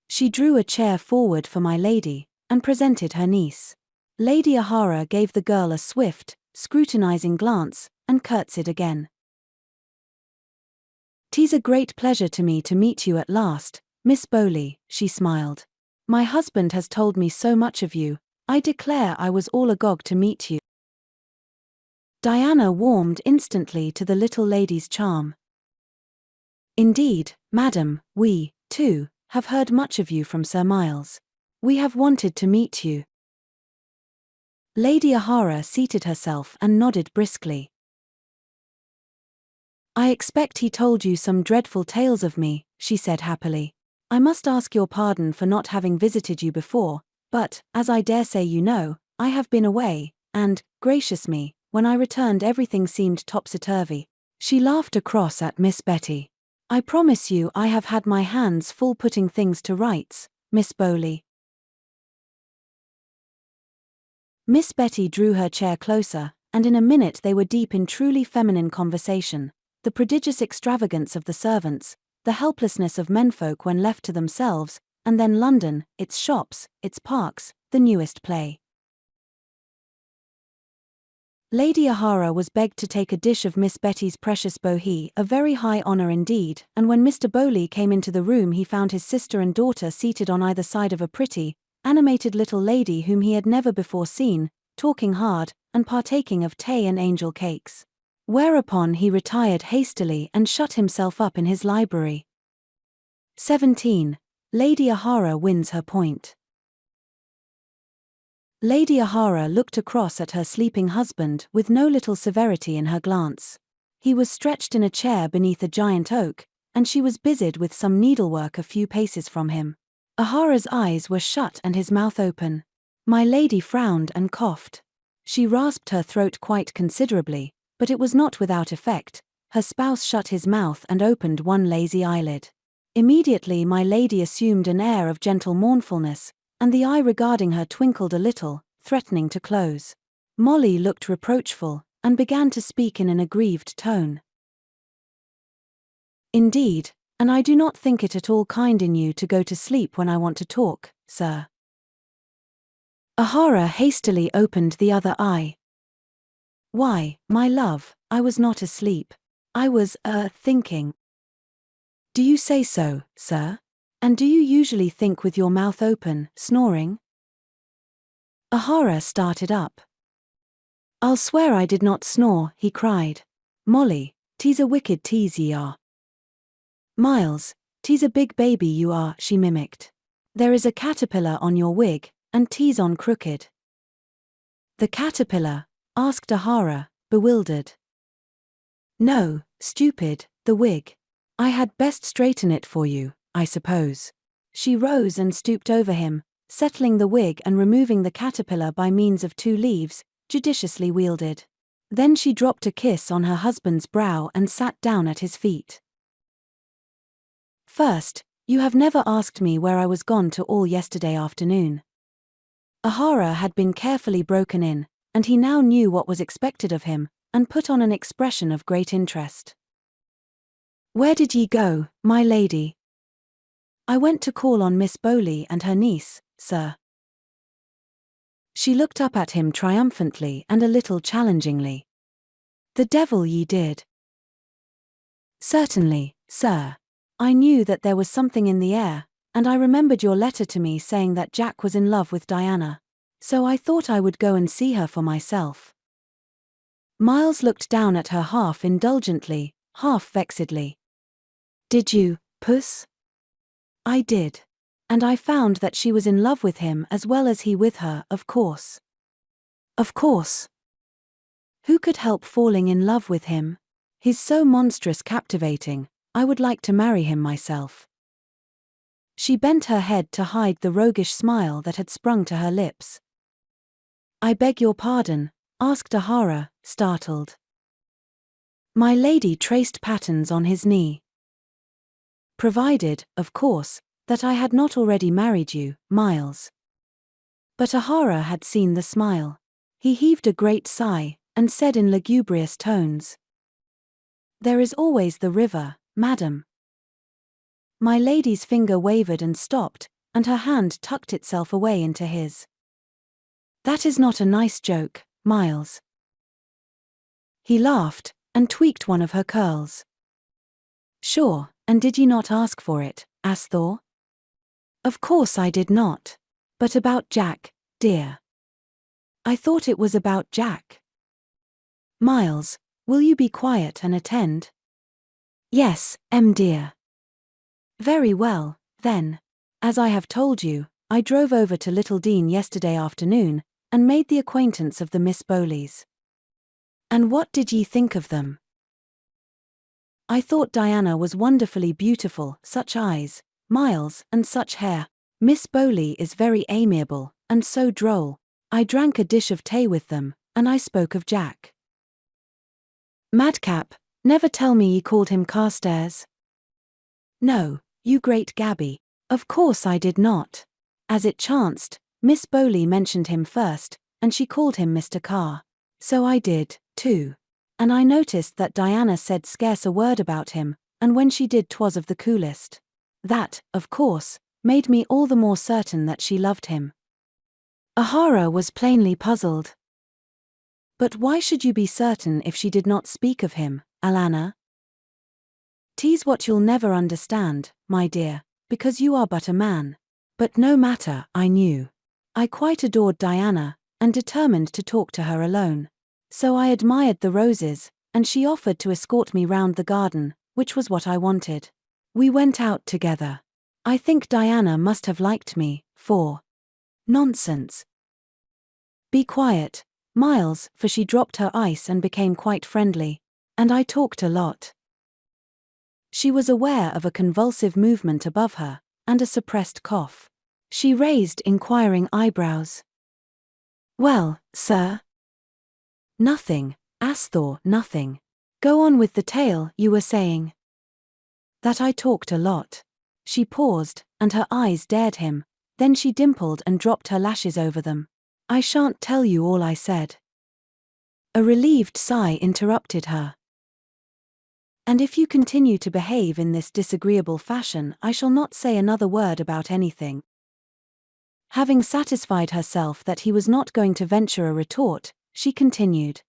She drew a chair forward for my lady, and presented her niece. Lady O'Hara gave the girl a swift, scrutinizing glance, and curtsied again. 'Tis a great pleasure to me to meet you at last, Miss Bowley, she smiled. My husband has told me so much of you, I declare I was all agog to meet you. Diana warmed instantly to the little lady's charm. Indeed, madam, we, too, have heard much of you from Sir Miles. We have wanted to meet you. Lady O'Hara seated herself and nodded briskly. I expect he told you some dreadful tales of me, she said happily. I must ask your pardon for not having visited you before, But, as I dare say you know, I have been away, and, gracious me, when I returned everything seemed topsy-turvy." She laughed across at Miss Betty. "I promise you I have had my hands full putting things to rights, Miss Bowley." Miss Betty drew her chair closer, and in a minute they were deep in truly feminine conversation. The prodigious extravagance of the servants, the helplessness of menfolk when left to themselves, and then London, its shops, its parks, the newest play. Lady O'Hara was begged to take a dish of Miss Betty's precious bohea, a very high honour indeed, and when Mr. Bowley came into the room he found his sister and daughter seated on either side of a pretty, animated little lady whom he had never before seen, talking hard, and partaking of tea and angel cakes. Whereupon he retired hastily and shut himself up in his library. 17. Lady O'Hara wins her point. Lady O'Hara looked across at her sleeping husband with no little severity in her glance. He was stretched in a chair beneath a giant oak, and she was busied with some needlework a few paces from him. O'Hara's eyes were shut and his mouth open. My lady frowned and coughed. She rasped her throat quite considerably, but it was not without effect. Her spouse shut his mouth and opened one lazy eyelid. Immediately my lady assumed an air of gentle mournfulness, and the eye regarding her twinkled a little, threatening to close. Molly looked reproachful, and began to speak in an aggrieved tone. "Indeed, and I do not think it at all kind in you to go to sleep when I want to talk, sir." O'Hara hastily opened the other eye. "Why, my love, I was not asleep. I was, thinking." "Do you say so, sir? And do you usually think with your mouth open, snoring?" O'Hara started up. "I'll swear I did not snore," he cried. "Molly, 'tis a wicked tease ye are." "Miles, 'tis a big baby you are," she mimicked. "There is a caterpillar on your wig, and 'tis on crooked." "The caterpillar?" asked O'Hara, bewildered. "No, stupid, the wig. I had best straighten it for you, I suppose." She rose and stooped over him, settling the wig and removing the caterpillar by means of 2 leaves, judiciously wielded. Then she dropped a kiss on her husband's brow and sat down at his feet. "First, you have never asked me where I was gone to all yesterday afternoon." O'Hara had been carefully broken in, and he now knew what was expected of him, and put on an expression of great interest. "Where did ye go, my lady?" "I went to call on Miss Bowley and her niece, sir." She looked up at him triumphantly and a little challengingly. "The devil ye did." "Certainly, sir. I knew that there was something in the air, and I remembered your letter to me saying that Jack was in love with Diana. So I thought I would go and see her for myself." Miles looked down at her half indulgently, half vexedly. "Did you, puss?" "I did. And I found that she was in love with him as well as he with her, of course." "Of course. Who could help falling in love with him? He's so monstrous captivating, I would like to marry him myself." She bent her head to hide the roguish smile that had sprung to her lips. "I beg your pardon?" asked O'Hara, startled. My lady traced patterns on his knee. "Provided, of course, that I had not already married you, Miles." But O'Hara had seen the smile. He heaved a great sigh, and said in lugubrious tones, "There is always the river, madam." My lady's finger wavered and stopped, and her hand tucked itself away into his. "That is not a nice joke, Miles." He laughed, and tweaked one of her curls. "Sure, and did ye not ask for it, Asthore?" "Of course I did not. But about Jack, dear." "I thought it was about Jack." "Miles, will you be quiet and attend?" "Yes, dear." "Very well, then. As I have told you, I drove over to Little Dean yesterday afternoon, and made the acquaintance of the Miss Bowleys." "And what did ye think of them?" "I thought Diana was wonderfully beautiful, such eyes, Miles, and such hair. Miss Bowley is very amiable, and so droll. I drank a dish of tea with them, and I spoke of Jack. Madcap, never tell me ye called him Carstares. No, you great Gabby. Of course I did not. As it chanced, Miss Bowley mentioned him first, and she called him Mr. Carr. So I did, too. And I noticed that Diana said scarce a word about him, and when she did 'twas of the coolest. That, of course, made me all the more certain that she loved him. Ahara was plainly puzzled. But why should you be certain if she did not speak of him, Alanna? 'Tis what you'll never understand, my dear, because you are but a man. But no matter, I knew. I quite adored Diana, and determined to talk to her alone. So I admired the roses, and she offered to escort me round the garden, which was what I wanted. We went out together. I think Diana must have liked me, for... Nonsense. Be quiet, Miles, for she dropped her ice and became quite friendly. And I talked a lot. She was aware of a convulsive movement above her, and a suppressed cough. She raised inquiring eyebrows. Well, sir? Nothing, Asthore, nothing. Go on with the tale you were saying. That I talked a lot. She paused, and her eyes dared him, then she dimpled and dropped her lashes over them. I shan't tell you all I said. A relieved sigh interrupted her. And if you continue to behave in this disagreeable fashion, I shall not say another word about anything. Having satisfied herself that he was not going to venture a retort, she continued.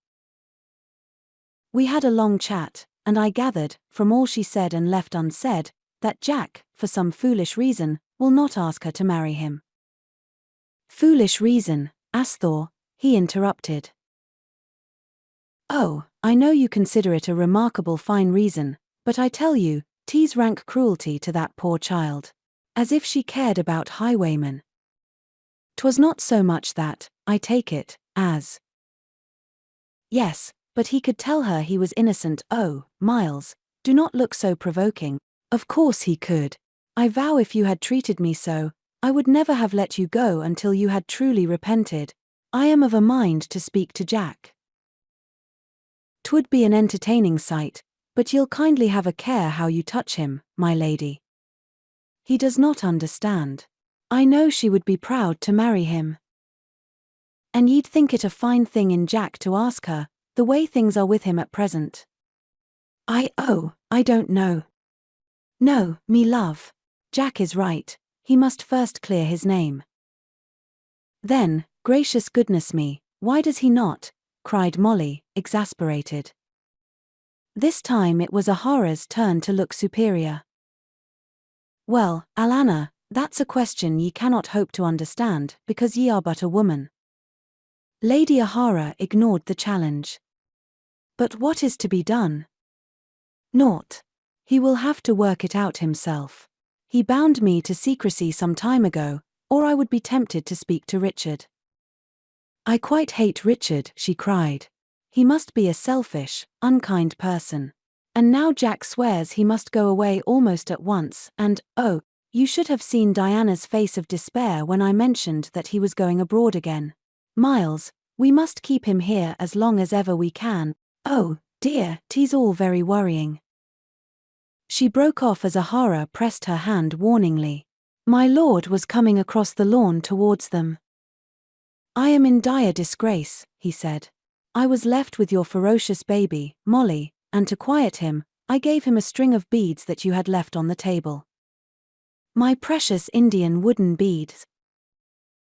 We had a long chat, and I gathered, from all she said and left unsaid, that Jack, for some foolish reason, will not ask her to marry him. Foolish reason, Asthore, he interrupted. Oh, I know you consider it a remarkable fine reason, but I tell you, 'tis rank cruelty to that poor child. As if she cared about highwaymen. 'Twas not so much that, I take it, as... Yes, but he could tell her he was innocent. Oh, Miles, do not look so provoking. Of course he could. I vow if you had treated me so, I would never have let you go until you had truly repented. I am of a mind to speak to Jack. 'Twould be an entertaining sight, but you'll kindly have a care how you touch him, my lady. He does not understand. I know she would be proud to marry him. And ye'd think it a fine thing in Jack to ask her, the way things are with him at present. I don't know. No, me love. Jack is right, he must first clear his name. Then, gracious goodness me, why does he not? Cried Molly, exasperated. This time it was Ahara's turn to look superior. Well, Alanna, that's a question ye cannot hope to understand, because ye are but a woman. Lady Ahara ignored the challenge. But what is to be done? Naught. He will have to work it out himself. He bound me to secrecy some time ago, or I would be tempted to speak to Richard. I quite hate Richard, she cried. He must be a selfish, unkind person. And now Jack swears he must go away almost at once, and, oh, you should have seen Diana's face of despair when I mentioned that he was going abroad again. Miles, we must keep him here as long as ever we can. Oh, dear, 'tis all very worrying. She broke off as Ahara pressed her hand warningly. My lord was coming across the lawn towards them. I am in dire disgrace, he said. I was left with your ferocious baby, Molly, and to quiet him, I gave him a string of beads that you had left on the table. My precious Indian wooden beads.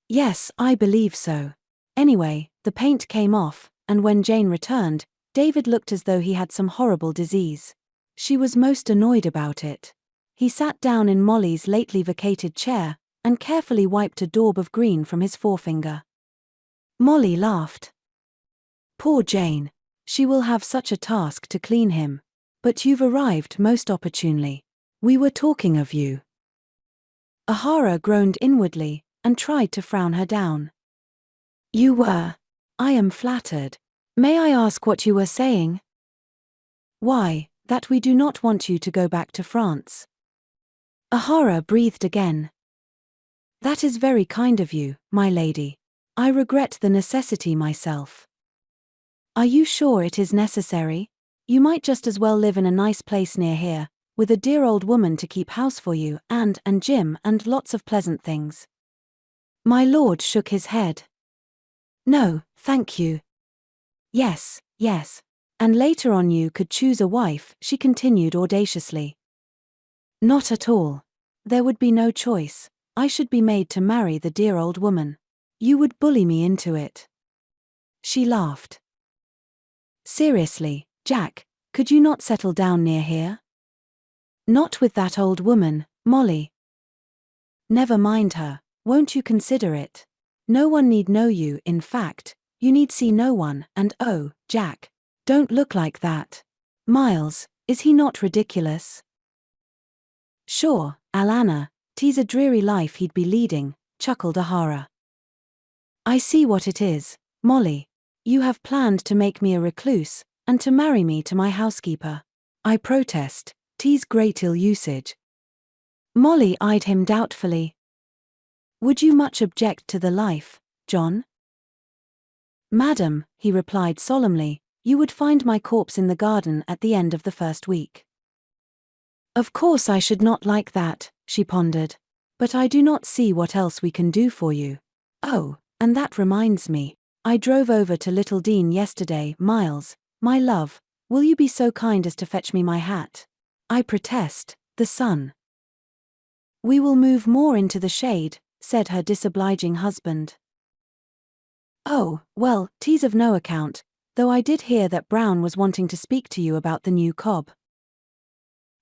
Yes, I believe so. Anyway, the paint came off, and when Jane returned, David looked as though he had some horrible disease. She was most annoyed about it. He sat down in Molly's lately vacated chair, and carefully wiped a daub of green from his forefinger. Molly laughed. Poor Jane. She will have such a task to clean him. But you've arrived most opportunely. We were talking of you. Ahara groaned inwardly, and tried to frown her down. You were. I am flattered. May I ask what you were saying? Why, that we do not want you to go back to France. Ahara breathed again. That is very kind of you, my lady. I regret the necessity myself. Are you sure it is necessary? You might just as well live in a nice place near here, with a dear old woman to keep house for you, and Jim, and lots of pleasant things. My lord shook his head. No, thank you. Yes, yes. And later on you could choose a wife, she continued audaciously. Not at all. There would be no choice. I should be made to marry the dear old woman. You would bully me into it. She laughed. Seriously, Jack, could you not settle down near here? Not with that old woman, Molly. Never mind her, won't you consider it? No one need know you, in fact, you need see no one, and oh, Jack, don't look like that. Miles, is he not ridiculous? Sure, Alana, 'tis a dreary life he'd be leading, chuckled O'Hara. I see what it is, Molly. You have planned to make me a recluse, and to marry me to my housekeeper. I protest, 'tis great ill usage. Molly eyed him doubtfully. Would you much object to the life, John? Madam, he replied solemnly, you would find my corpse in the garden at the end of the first week. Of course I should not like that, she pondered. But I do not see what else we can do for you. Oh, and that reminds me. I drove over to Little Dean yesterday. Miles, my love, will you be so kind as to fetch me my hat? I protest, the sun. We will move more into the shade, said her disobliging husband. Oh, well, 'tis of no account, though I did hear that Brown was wanting to speak to you about the new cob.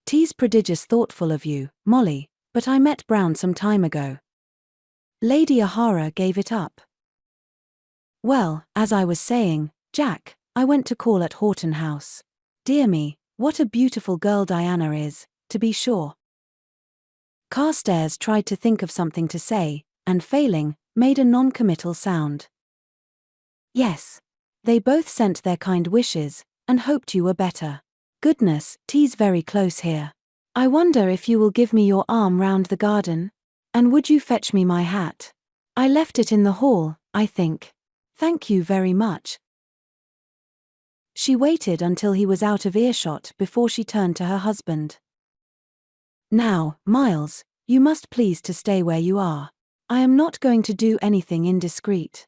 'Tis prodigious thoughtful of you, Molly, but I met Brown some time ago. Lady O'Hara gave it up. Well, as I was saying, Jack, I went to call at Horton House. Dear me, what a beautiful girl Diana is, to be sure. Carstares tried to think of something to say, and failing, made a non-committal sound. Yes. They both sent their kind wishes, and hoped you were better. Goodness, 'tis very close here. I wonder if you will give me your arm round the garden? And would you fetch me my hat? I left it in the hall, I think. Thank you very much. She waited until he was out of earshot before she turned to her husband. Now, Miles, you must please to stay where you are. I am not going to do anything indiscreet.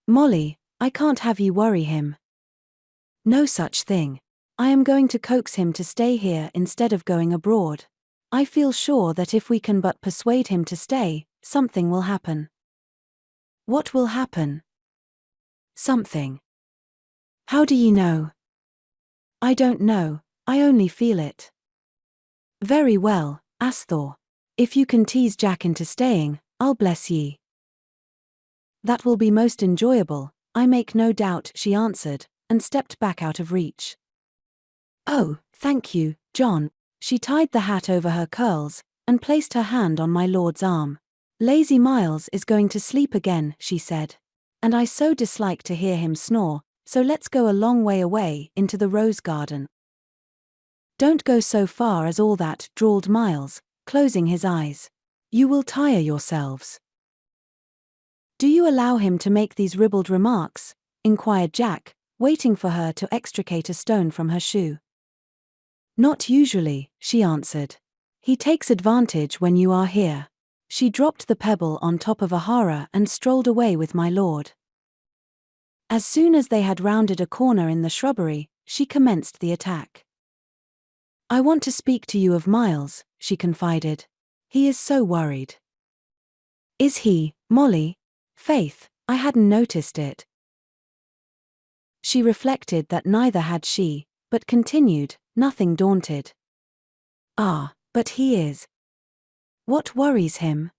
Molly, I can't have you worry him. No such thing. I am going to coax him to stay here instead of going abroad. I feel sure that if we can but persuade him to stay, something will happen. What will happen? Something. How do you know? I don't know, I only feel it. Very well, Asthore. If you can tease Jack into staying, I'll bless ye. That will be most enjoyable, I make no doubt, she answered, and stepped back out of reach. Oh, thank you, John. She tied the hat over her curls, and placed her hand on my lord's arm. Lazy Miles is going to sleep again, she said. And I so dislike to hear him snore, so let's go a long way away, into the rose garden. Don't go so far as all that, drawled Miles, closing his eyes. You will tire yourselves. Do you allow him to make these ribald remarks? Inquired Jack, waiting for her to extricate a stone from her shoe. Not usually, she answered. He takes advantage when you are here. She dropped the pebble on top of O'Hara and strolled away with my lord. As soon as they had rounded a corner in the shrubbery, she commenced the attack. I want to speak to you of Miles, she confided. He is so worried. Is he, Molly? Faith, I hadn't noticed it. She reflected that neither had she, but continued, nothing daunted. Ah, but he is. What worries him?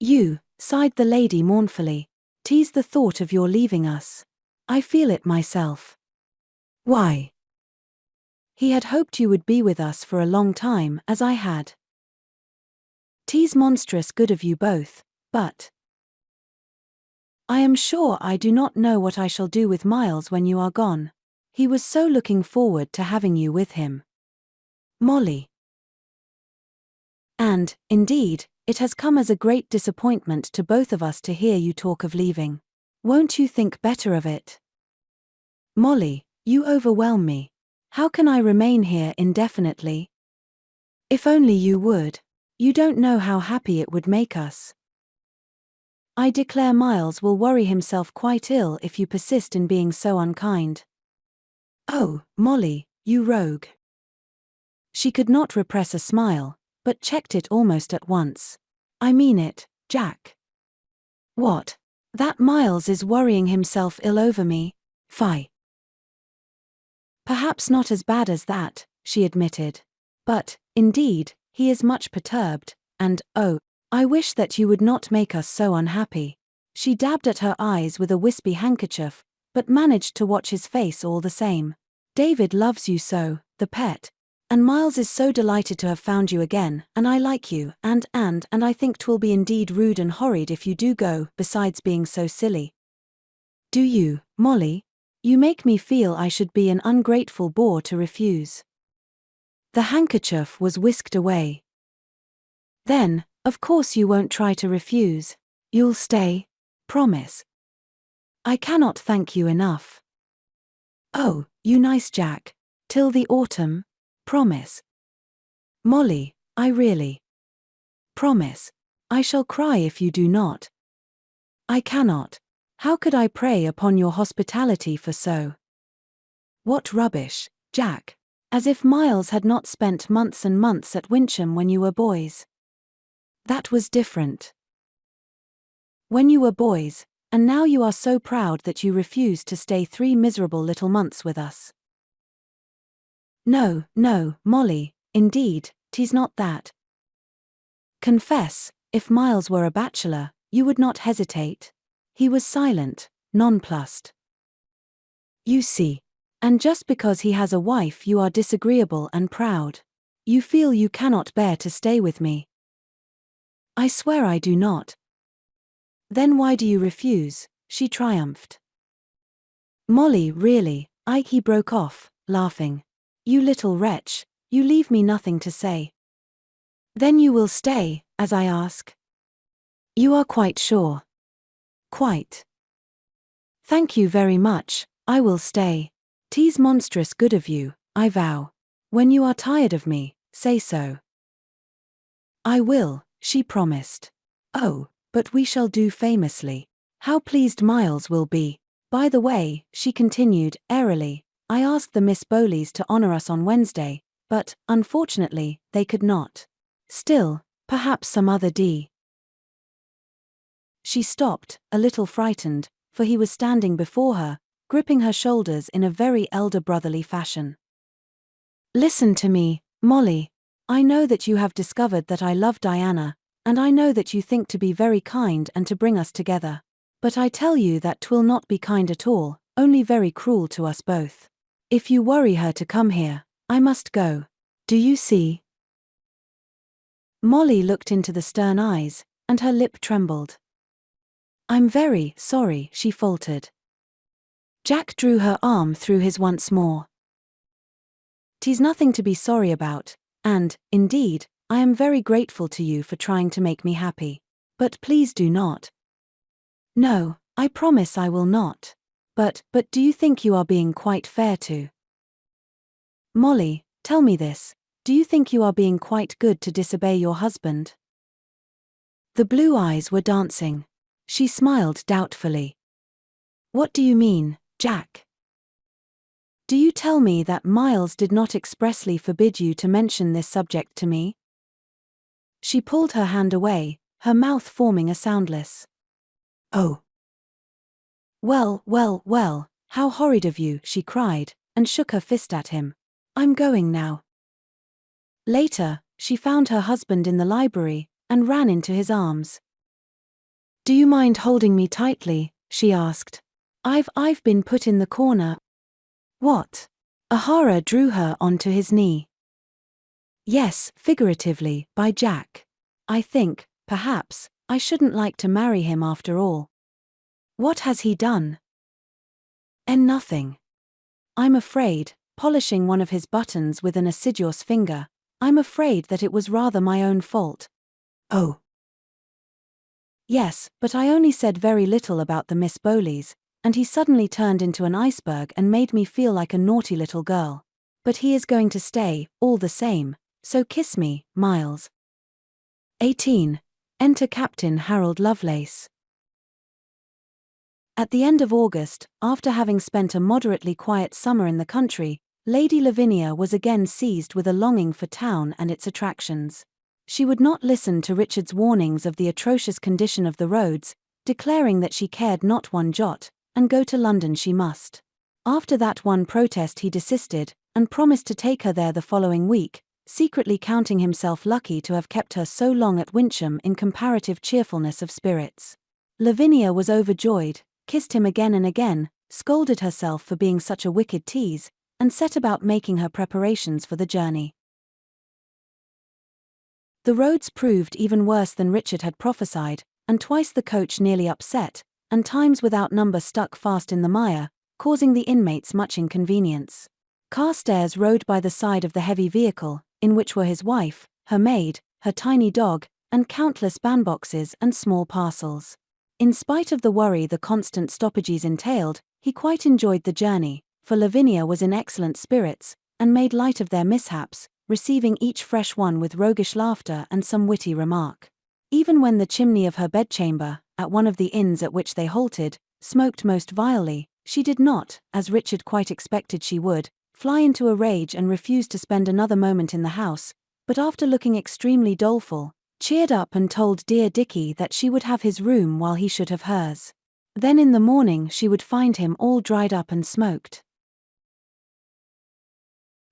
You, sighed the lady mournfully. 'Tis the thought of your leaving us. I feel it myself. Why? He had hoped you would be with us for a long time, as I had. 'Tis monstrous good of you both, but I am sure I do not know what I shall do with Miles when you are gone. He was so looking forward to having you with him. Molly. And, indeed, It has come as a great disappointment to both of us to hear you talk of leaving. Won't you think better of it? Molly, you overwhelm me. How can I remain here indefinitely? If only you would. You don't know how happy it would make us. I declare Miles will worry himself quite ill if you persist in being so unkind. Oh, Molly, you rogue. She could not repress a smile, but checked it almost at once. I mean it, Jack. What? That Miles is worrying himself ill over me? Fie. Perhaps not as bad as that, she admitted. But, indeed, he is much perturbed, and, oh, I wish that you would not make us so unhappy. She dabbed at her eyes with a wispy handkerchief, but managed to watch his face all the same. David loves you so, the pet. And Miles is so delighted to have found you again, and I like you, and I think 'twill be indeed rude and horrid if you do go, besides being so silly. Do you, Molly? You make me feel I should be an ungrateful bore to refuse. The handkerchief was whisked away. Then, of course you won't try to refuse. You'll stay? Promise. I cannot thank you enough. Oh, you nice Jack. Till the autumn? Promise. Molly, I really. Promise. I shall cry if you do not. I cannot. How could I prey upon your hospitality for so? What rubbish, Jack. As if Miles had not spent months and months at Wyncham when you were boys. That was different. When you were boys, and now you are so proud that you refuse to stay 3 miserable little months with us. No, no, Molly, indeed, 'tis not that. Confess, if Miles were a bachelor, you would not hesitate. He was silent, nonplussed. You see. And just because he has a wife you are disagreeable and proud. You feel you cannot bear to stay with me. I swear I do not. Then why do you refuse? She triumphed. Molly, really, he broke off, laughing. You little wretch, you leave me nothing to say. Then you will stay, as I ask? You are quite sure? Quite. Thank you very much, I will stay. 'Tis monstrous good of you, I vow. When you are tired of me, say so. I will, she promised. Oh, but we shall do famously. How pleased Miles will be. By the way, she continued, airily, I asked the Miss Bowleys to honor us on Wednesday, but, unfortunately, they could not. Still, perhaps some other d. She stopped, a little frightened, for he was standing before her, gripping her shoulders in a very elder brotherly fashion. Listen to me, Molly. I know that you have discovered that I love Diana, and I know that you think to be very kind and to bring us together. But I tell you that 'twill not be kind at all, only very cruel to us both. If you worry her to come here, I must go. Do you see? Molly looked into the stern eyes, and her lip trembled. I'm very sorry, she faltered. Jack drew her arm through his once more. 'Tis nothing to be sorry about, and, indeed, I am very grateful to you for trying to make me happy. But please do not. No, I promise I will not. But do you think you are being quite fair to? Molly, tell me this, do you think you are being quite good to disobey your husband? The blue eyes were dancing. She smiled doubtfully. What do you mean, Jack? Do you tell me that Miles did not expressly forbid you to mention this subject to me? She pulled her hand away, her mouth forming a soundless. Oh. Well, well, well, how horrid of you, she cried, and shook her fist at him. I'm going now. Later, she found her husband in the library, and ran into his arms. Do you mind holding me tightly? She asked. I've been put in the corner. What? A horror drew her onto his knee. Yes, figuratively, by Jack. I think, perhaps, I shouldn't like to marry him after all. What has he done? Nothing. I'm afraid, polishing one of his buttons with an assiduous finger, I'm afraid that it was rather my own fault. Oh. Yes, but I only said very little about the Miss Bowleys, and he suddenly turned into an iceberg and made me feel like a naughty little girl. But he is going to stay, all the same, so kiss me, Miles. 18. Enter Captain Harold Lovelace. At the end of August, after having spent a moderately quiet summer in the country, Lady Lavinia was again seized with a longing for town and its attractions. She would not listen to Richard's warnings of the atrocious condition of the roads, declaring that she cared not one jot, and go to London she must. After that one protest he desisted, and promised to take her there the following week, secretly counting himself lucky to have kept her so long at Wyncham in comparative cheerfulness of spirits. Lavinia was overjoyed, kissed him again and again, scolded herself for being such a wicked tease, and set about making her preparations for the journey. The roads proved even worse than Richard had prophesied, and twice the coach nearly upset, and times without number stuck fast in the mire, causing the inmates much inconvenience. Carstares rode by the side of the heavy vehicle, in which were his wife, her maid, her tiny dog, and countless bandboxes and small parcels. In spite of the worry the constant stoppages entailed, he quite enjoyed the journey, for Lavinia was in excellent spirits, and made light of their mishaps, receiving each fresh one with roguish laughter and some witty remark. Even when the chimney of her bedchamber, at one of the inns at which they halted, smoked most vilely, she did not, as Richard quite expected she would, fly into a rage and refuse to spend another moment in the house, but after looking extremely doleful, cheered up and told dear Dicky that she would have his room while he should have hers. Then in the morning she would find him all dried up and smoked.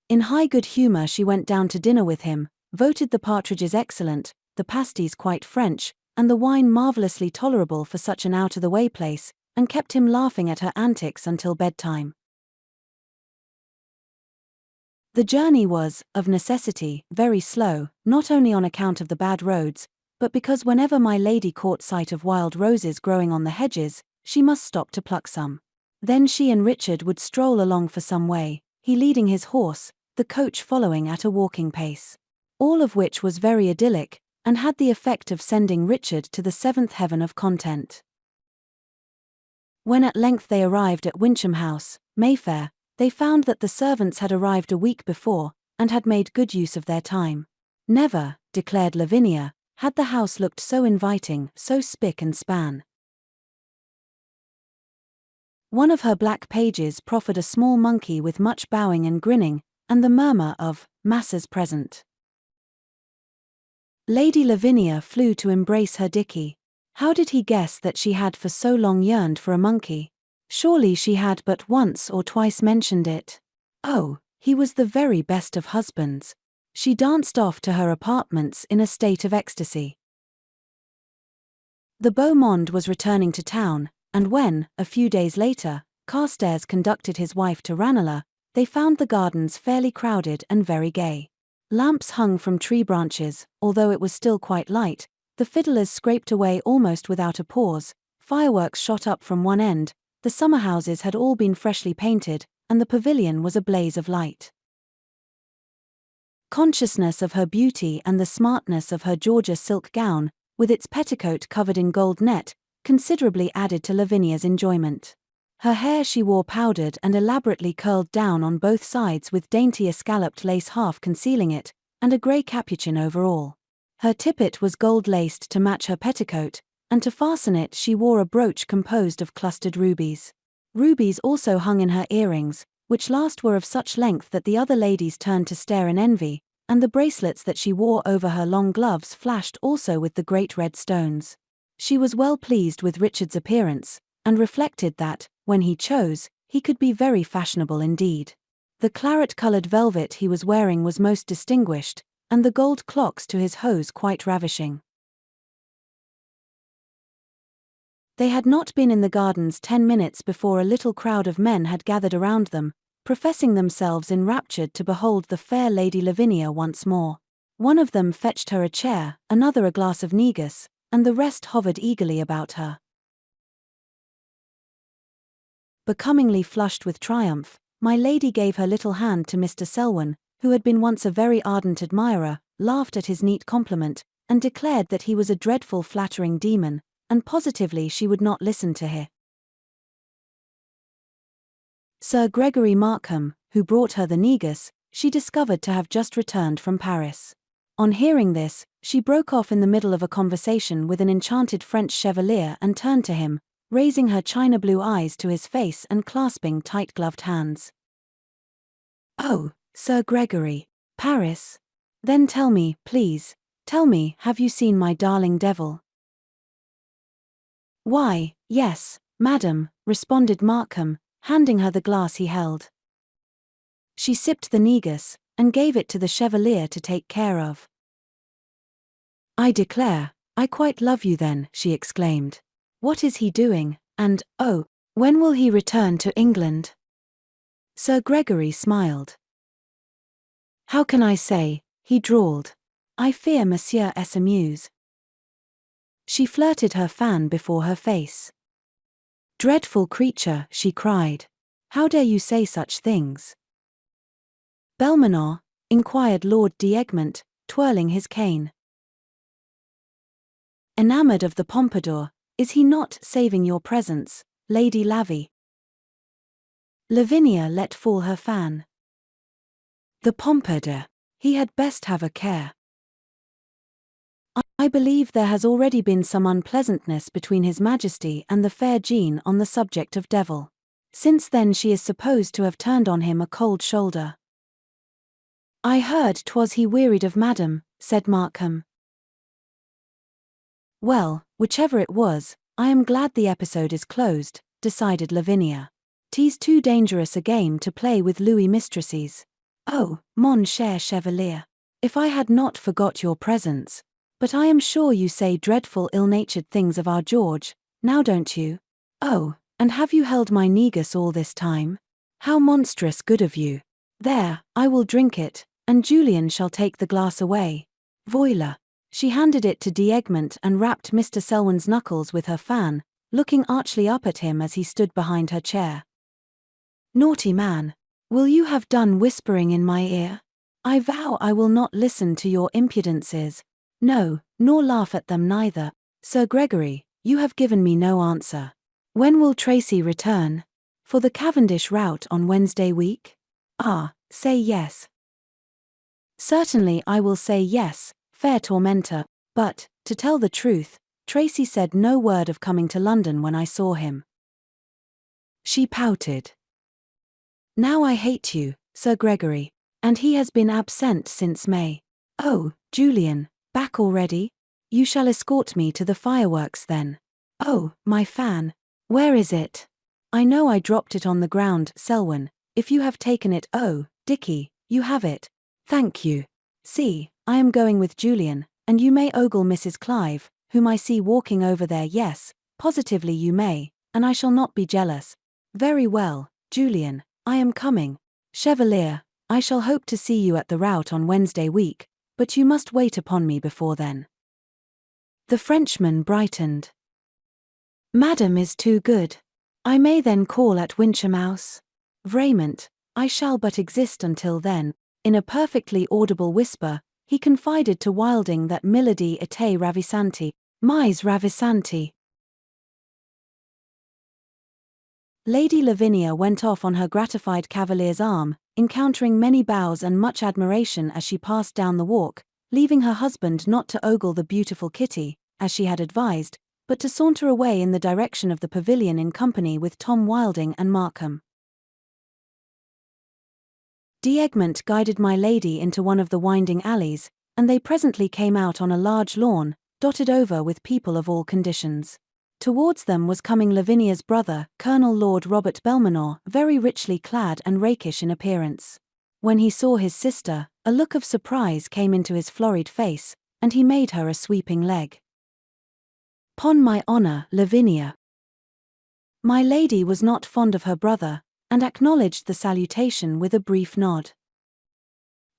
In high good humour she went down to dinner with him, voted the partridges excellent, the pasties quite French, and the wine marvellously tolerable for such an out-of-the-way place, and kept him laughing at her antics until bedtime. The journey was, of necessity, very slow, not only on account of the bad roads, but because whenever my lady caught sight of wild roses growing on the hedges, she must stop to pluck some. Then she and Richard would stroll along for some way, he leading his horse, the coach following at a walking pace. All of which was very idyllic, and had the effect of sending Richard to the seventh heaven of content. When at length they arrived at Wyncham House, Mayfair, they found that the servants had arrived a week before, and had made good use of their time. Never, declared Lavinia, had the house looked so inviting, so spick and span. One of her black pages proffered a small monkey with much bowing and grinning, and the murmur of "Massa's present." Lady Lavinia flew to embrace her Dicky. How did he guess that she had for so long yearned for a monkey? Surely she had but once or twice mentioned it. Oh, he was the very best of husbands. She danced off to her apartments in a state of ecstasy. The beau monde was returning to town, and when, a few days later, Carstares conducted his wife to Ranelagh, they found the gardens fairly crowded and very gay. Lamps hung from tree branches, although it was still quite light, the fiddlers scraped away almost without a pause, fireworks shot up from one end, the summer houses had all been freshly painted, and the pavilion was a blaze of light. Consciousness of her beauty and the smartness of her Georgia silk gown, with its petticoat covered in gold net, considerably added to Lavinia's enjoyment. Her hair she wore powdered and elaborately curled down on both sides with dainty escalloped lace half concealing it, and a grey capuchin over all. Her tippet was gold-laced to match her petticoat, and to fasten it she wore a brooch composed of clustered rubies. Rubies also hung in her earrings, which last were of such length that the other ladies turned to stare in envy, and the bracelets that she wore over her long gloves flashed also with the great red stones. She was well pleased with Richard's appearance, and reflected that, when he chose, he could be very fashionable indeed. The claret-coloured velvet he was wearing was most distinguished, and the gold clocks to his hose quite ravishing. They had not been in the gardens 10 minutes before a little crowd of men had gathered around them, professing themselves enraptured to behold the fair Lady Lavinia once more. One of them fetched her a chair, another a glass of negus, and the rest hovered eagerly about her. Becomingly flushed with triumph, my lady gave her little hand to Mr. Selwyn, who had been once a very ardent admirer, laughed at his neat compliment, and declared that he was a dreadful flattering demon, and positively she would not listen to her. Sir Gregory Markham, who brought her the negus, she discovered to have just returned from Paris. On hearing this, she broke off in the middle of a conversation with an enchanted French chevalier and turned to him, raising her china blue eyes to his face and clasping tight-gloved hands. "Oh, Sir Gregory, Paris? Then tell me, please, tell me, have you seen my darling devil?" "Why, yes, madam," responded Markham, handing her the glass he held. She sipped the negus, and gave it to the chevalier to take care of. "I declare, I quite love you then," she exclaimed. "What is he doing, and, oh, when will he return to England?" Sir Gregory smiled. "How can I say?" he drawled. "I fear Monsieur est amuse." She flirted her fan before her face. "Dreadful creature," she cried. "How dare you say such things?" "Belmanoir?" inquired Lord D'Egmont, twirling his cane. "Enamoured of the pompadour, is he not, saving your presence, Lady Lavy?" Lavinia let fall her fan. "The pompadour. He had best have a care. I believe there has already been some unpleasantness between His Majesty and the fair Jean on the subject of devil. Since then she is supposed to have turned on him a cold shoulder." "I heard 'twas he wearied of madam," said Markham. "Well, whichever it was, I am glad the episode is closed," decided Lavinia. "'Tis too dangerous a game to play with Louis mistresses. Oh, mon cher chevalier, if I had not forgot your presence. But I am sure you say dreadful ill-natured things of our George, now don't you? Oh, and have you held my negus all this time? How monstrous good of you. There, I will drink it, and Julian shall take the glass away. Voila." She handed it to D'Egmont and rapped Mr. Selwyn's knuckles with her fan, looking archly up at him as he stood behind her chair. "Naughty man. Will you have done whispering in my ear? I vow I will not listen to your impudences. No, nor laugh at them neither. Sir Gregory, you have given me no answer. When will Tracy return? For the Cavendish rout on Wednesday week? Ah, say yes." "Certainly I will say yes, fair tormentor, but, to tell the truth, Tracy said no word of coming to London when I saw him." She pouted. "Now I hate you, Sir Gregory, and he has been absent since May. Oh, Julian, back already? You shall escort me to the fireworks then. Oh, my fan. Where is it? I know I dropped it on the ground, Selwyn. If you have taken it, oh, Dicky, you have it. Thank you. See, I am going with Julian, and you may ogle Mrs. Clive, whom I see walking over there. Yes, positively you may, and I shall not be jealous. Very well, Julian, I am coming. Chevalier, I shall hope to see you at the rout on Wednesday week, but you must wait upon me before then." The Frenchman brightened. "Madam is too good. I may then call at Wyncham House? Vraiment, I shall but exist until then." In a perfectly audible whisper, he confided to Wilding that Milady était ravissante, mais ravissante. Lady Lavinia went off on her gratified cavalier's arm, encountering many bows and much admiration as she passed down the walk, leaving her husband not to ogle the beautiful Kitty, as she had advised, but to saunter away in the direction of the pavilion in company with Tom Wilding and Markham. D'Egmont guided my lady into one of the winding alleys, and they presently came out on a large lawn, dotted over with people of all conditions. Towards them was coming Lavinia's brother, Colonel Lord Robert Belmanoir, very richly clad and rakish in appearance. When he saw his sister, a look of surprise came into his florid face, and he made her a sweeping leg. "'Pon my honour, Lavinia." My lady was not fond of her brother, and acknowledged the salutation with a brief nod.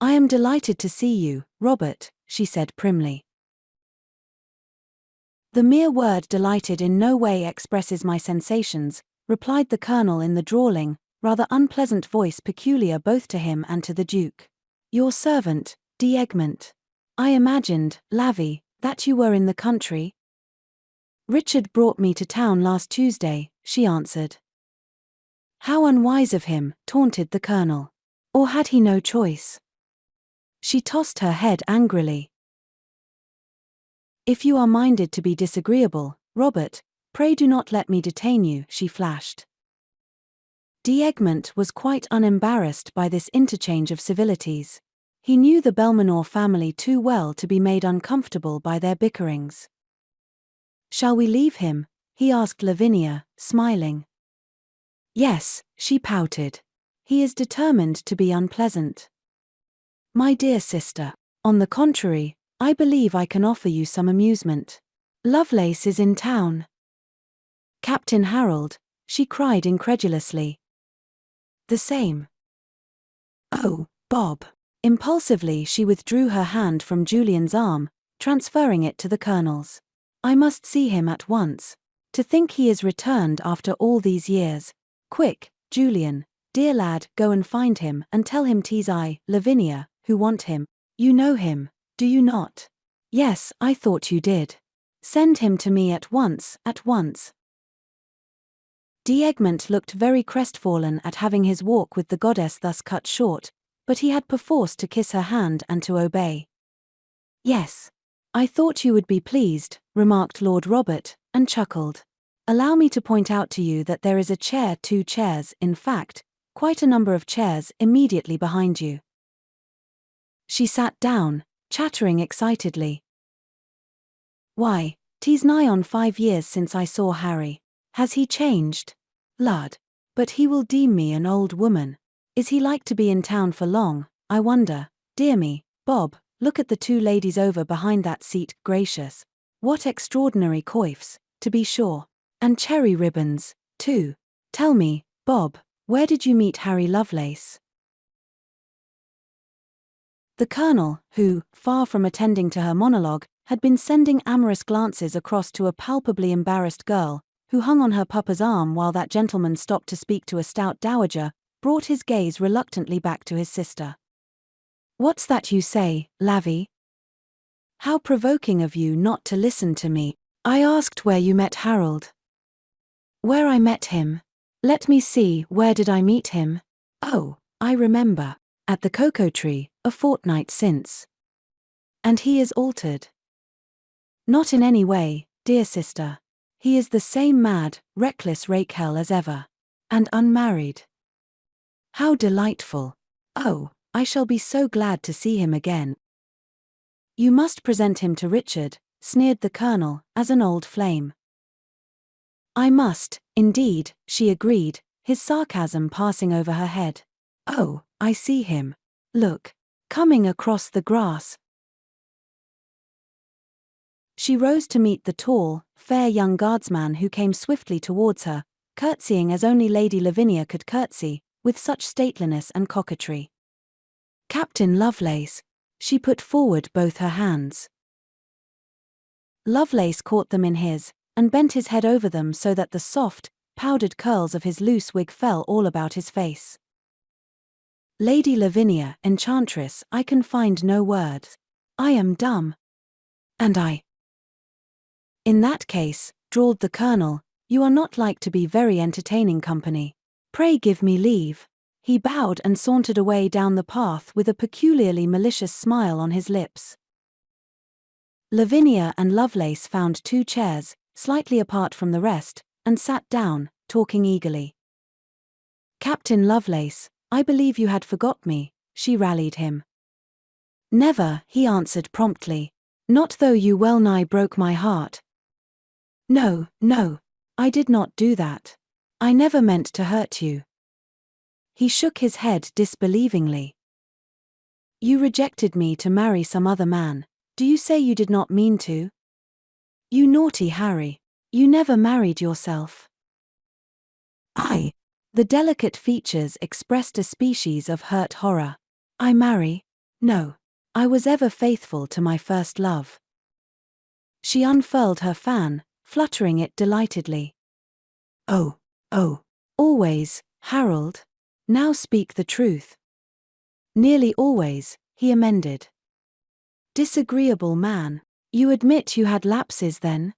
"I am delighted to see you, Robert," she said primly. "The mere word delighted in no way expresses my sensations," replied the colonel in the drawling, rather unpleasant voice peculiar both to him and to the Duke. "Your servant, D'Egmont. I imagined, Lavy, that you were in the country." Richard brought me to town last Tuesday, she answered. How unwise of him, taunted the colonel. Or had he no choice? She tossed her head angrily. If you are minded to be disagreeable, Robert, pray do not let me detain you, she flashed. D'Egmont was quite unembarrassed by this interchange of civilities. He knew the Belmanoir family too well to be made uncomfortable by their bickerings. Shall we leave him? He asked Lavinia, smiling. Yes, she pouted. He is determined to be unpleasant. My dear sister, on the contrary, I believe I can offer you some amusement. Lovelace is in town. Captain Harold, she cried incredulously. The same. Oh, Bob. Impulsively she withdrew her hand from Julian's arm, transferring it to the colonel's. I must see him at once. To think he is returned after all these years. Quick, Julian, dear lad, go and find him and tell him 'tis I, Lavinia, who want him. You know him, do you not? Yes, I thought you did. Send him to me at once, at once. D'Egmont looked very crestfallen at having his walk with the goddess thus cut short, but he had perforce to kiss her hand and to obey. Yes. I thought you would be pleased, remarked Lord Robert, and chuckled. Allow me to point out to you that there is a chair, 2 chairs, in fact, quite a number of chairs immediately behind you. She sat down, chattering excitedly. Why, 'tis nigh on 5 years since I saw Harry. Has he changed? Lud. But he will deem me an old woman. Is he like to be in town for long, I wonder? Dear me, Bob, look at the 2 ladies over behind that seat, gracious. What extraordinary coifs, to be sure. And cherry ribbons, too. Tell me, Bob, where did you meet Harry Lovelace? The colonel, who, far from attending to her monologue, had been sending amorous glances across to a palpably embarrassed girl, who hung on her papa's arm while that gentleman stopped to speak to a stout dowager, brought his gaze reluctantly back to his sister. What's that you say, Lavy? How provoking of you not to listen to me. I asked where you met Harold. Where I met him? Let me see, where did I meet him? Oh, I remember. At the cocoa tree, a fortnight since. And he is altered? Not in any way, dear sister. He is the same mad, reckless rakehell as ever. And unmarried. How delightful. Oh, I shall be so glad to see him again. You must present him to Richard, sneered the colonel, as an old flame. I must, indeed, she agreed, his sarcasm passing over her head. Oh, I see him. Look. Coming across the grass. She rose to meet the tall, fair young guardsman who came swiftly towards her, curtsying as only Lady Lavinia could curtsy, with such stateliness and coquetry. Captain Lovelace. She put forward both her hands. Lovelace caught them in his, and bent his head over them so that the soft, powdered curls of his loose wig fell all about his face. Lady Lavinia, enchantress, I can find no words. I am dumb. And I. In that case, drawled the colonel, you are not like to be very entertaining company. Pray give me leave. He bowed and sauntered away down the path with a peculiarly malicious smile on his lips. Lavinia and Lovelace found 2 chairs, slightly apart from the rest, and sat down, talking eagerly. Captain Lovelace, I believe you had forgot me, she rallied him. Never, he answered promptly. Not though you well nigh broke my heart. No, no, I did not do that. I never meant to hurt you. He shook his head disbelievingly. You rejected me to marry some other man. Do you say you did not mean to? You naughty Harry. You never married yourself. I. The delicate features expressed a species of hurt horror. I marry? No. I was ever faithful to my first love. She unfurled her fan, fluttering it delightedly. Oh, always, Harold. Now speak the truth. Nearly always, he amended. Disagreeable man. You admit you had lapses then?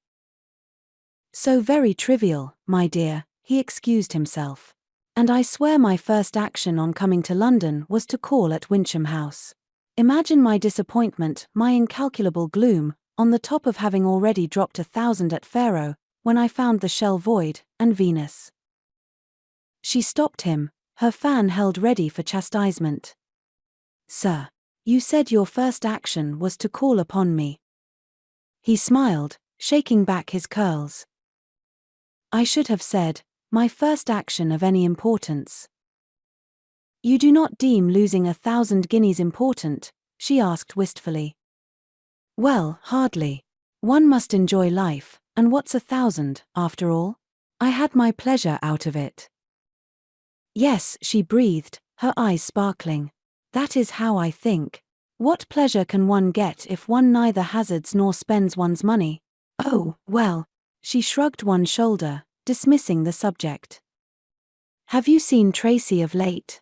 So very trivial, my dear, he excused himself. And I swear my first action on coming to London was to call at Wyncham House. Imagine my disappointment, my incalculable gloom, on the top of having already dropped 1,000 at faro, when I found the shell void, and Venus. She stopped him, her fan held ready for chastisement. Sir, you said your first action was to call upon me. He smiled, shaking back his curls. I should have said, my first action of any importance. You do not deem losing 1,000 guineas important? She asked wistfully. Well, hardly. One must enjoy life, and what's 1,000, after all? I had my pleasure out of it. Yes, she breathed, her eyes sparkling. That is how I think. What pleasure can one get if one neither hazards nor spends one's money? Oh, well. She shrugged one shoulder, dismissing the subject. Have you seen Tracy of late?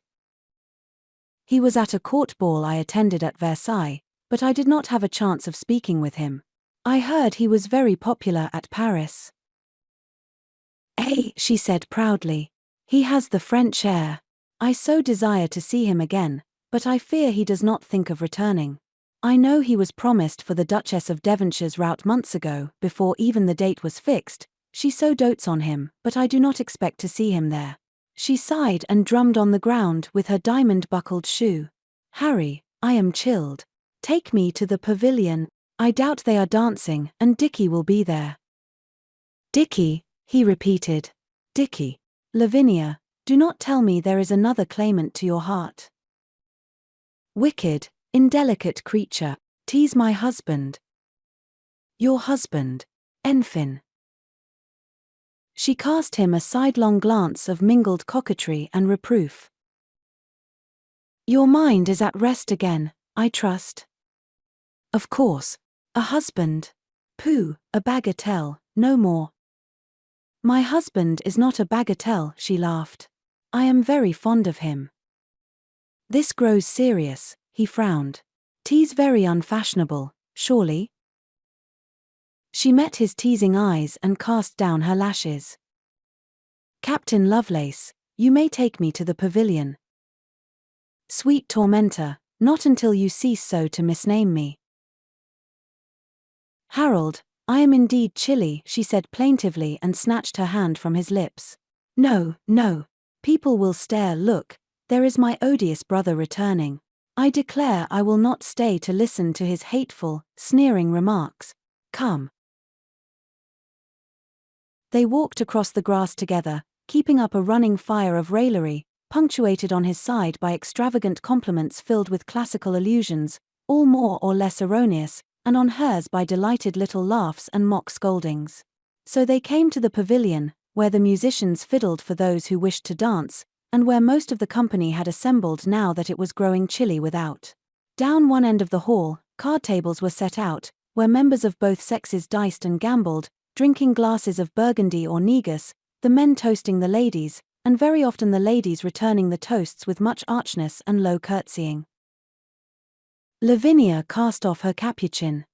He was at a court ball I attended at Versailles, but I did not have a chance of speaking with him. I heard he was very popular at Paris. Eh, she said proudly. He has the French air. I so desire to see him again, but I fear he does not think of returning. I know he was promised for the Duchess of Devonshire's rout months ago, before even the date was fixed. She so dotes on him, but I do not expect to see him there. She sighed and drummed on the ground with her diamond-buckled shoe. Harry, I am chilled. Take me to the pavilion. I doubt they are dancing, and Dicky will be there. Dicky, he repeated. Dicky. Lavinia, do not tell me there is another claimant to your heart. Wicked, indelicate creature, tease my husband. Your husband, Enfin. She cast him a sidelong glance of mingled coquetry and reproof. Your mind is at rest again, I trust. Of course. A husband. Pooh, a bagatelle, no more. My husband is not a bagatelle, she laughed. I am very fond of him. This grows serious, he frowned. Tea's very unfashionable, surely? She met his teasing eyes and cast down her lashes. Captain Lovelace, you may take me to the pavilion. Sweet tormentor, not until you cease so to misname me. Harold, I am indeed chilly, she said plaintively and snatched her hand from his lips. No, no. People will stare. Look, there is my odious brother returning. I declare I will not stay to listen to his hateful, sneering remarks. Come. They walked across the grass together, keeping up a running fire of raillery, punctuated on his side by extravagant compliments filled with classical allusions, all more or less erroneous, and on hers by delighted little laughs and mock scoldings. So they came to the pavilion, where the musicians fiddled for those who wished to dance, and where most of the company had assembled now that it was growing chilly without. Down one end of the hall, card tables were set out, where members of both sexes diced and gambled, drinking glasses of Burgundy or Negus, the men toasting the ladies, and very often the ladies returning the toasts with much archness and low curtsying. Lavinia cast off her capuchin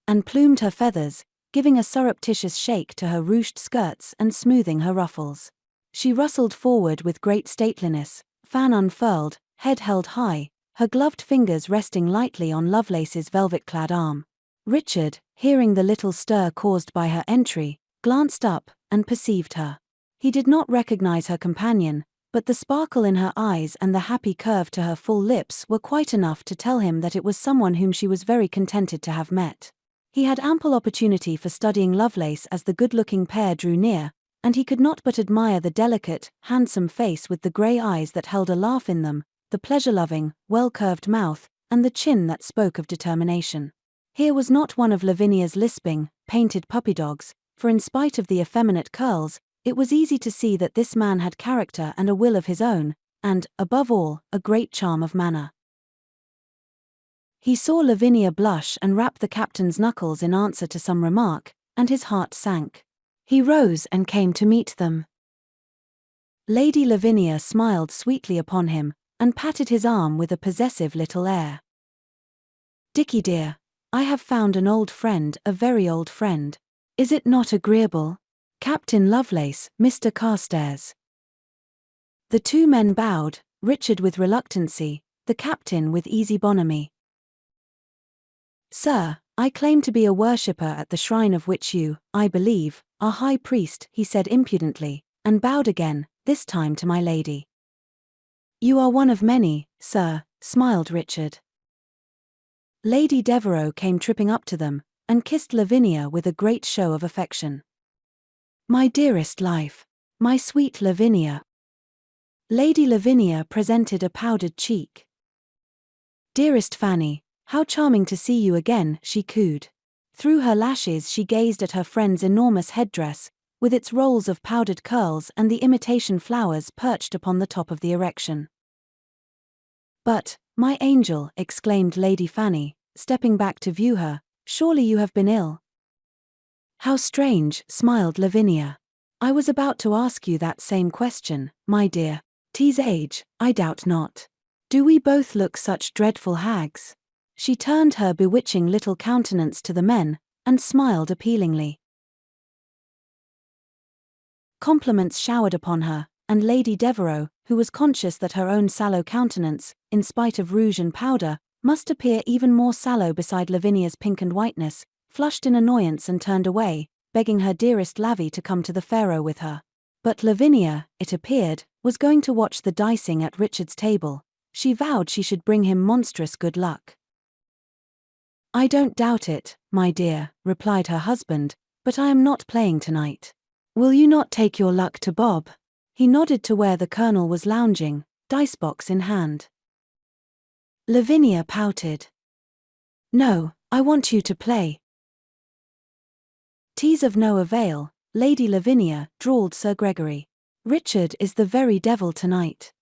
and plumed her feathers, giving a surreptitious shake to her ruched skirts and smoothing her ruffles. She rustled forward with great stateliness, fan unfurled, head held high, her gloved fingers resting lightly on Lovelace's velvet-clad arm. Richard, hearing the little stir caused by her entry, glanced up and perceived her. He did not recognize her companion, but the sparkle in her eyes and the happy curve to her full lips were quite enough to tell him that it was someone whom she was very contented to have met. He had ample opportunity for studying Lovelace as the good-looking pair drew near, and he could not but admire the delicate, handsome face with the grey eyes that held a laugh in them, the pleasure-loving, well-curved mouth, and the chin that spoke of determination. Here was not one of Lavinia's lisping, painted puppy dogs, for in spite of the effeminate curls, it was easy to see that this man had character and a will of his own, and, above all, a great charm of manner. He saw Lavinia blush and rap the captain's knuckles in answer to some remark, and his heart sank. He rose and came to meet them. Lady Lavinia smiled sweetly upon him, and patted his arm with a possessive little air. Dicky dear, I have found an old friend, a very old friend. Is it not agreeable? Captain Lovelace, Mr. Carstares. The two men bowed, Richard with reluctancy, the captain with easy bonhomie. Sir, I claim to be a worshipper at the shrine of which you, I believe, are high priest, he said impudently, and bowed again, this time to my lady. You are one of many, sir, smiled Richard. Lady Devereux came tripping up to them, and kissed Lavinia with a great show of affection. My dearest life. My sweet Lavinia. Lady Lavinia presented a powdered cheek. Dearest Fanny, how charming to see you again, she cooed. Through her lashes she gazed at her friend's enormous headdress, with its rolls of powdered curls and the imitation flowers perched upon the top of the erection. But, my angel, exclaimed Lady Fanny, stepping back to view her, surely you have been ill? How strange, smiled Lavinia. I was about to ask you that same question, my dear. 'Tis age, I doubt not. Do we both look such dreadful hags? She turned her bewitching little countenance to the men, and smiled appealingly. Compliments showered upon her, and Lady Devereux, who was conscious that her own sallow countenance, in spite of rouge and powder, must appear even more sallow beside Lavinia's pink and whiteness, flushed in annoyance and turned away, begging her dearest Lavy to come to the faro with her. But Lavinia, it appeared, was going to watch the dicing at Richard's table. She vowed she should bring him monstrous good luck. I don't doubt it, my dear, replied her husband, but I am not playing tonight. Will you not take your luck to Bob? He nodded to where the colonel was lounging, dicebox in hand. Lavinia pouted. No, I want you to play. 'Tis of no avail, Lady Lavinia, drawled Sir Gregory. Richard is the very devil tonight.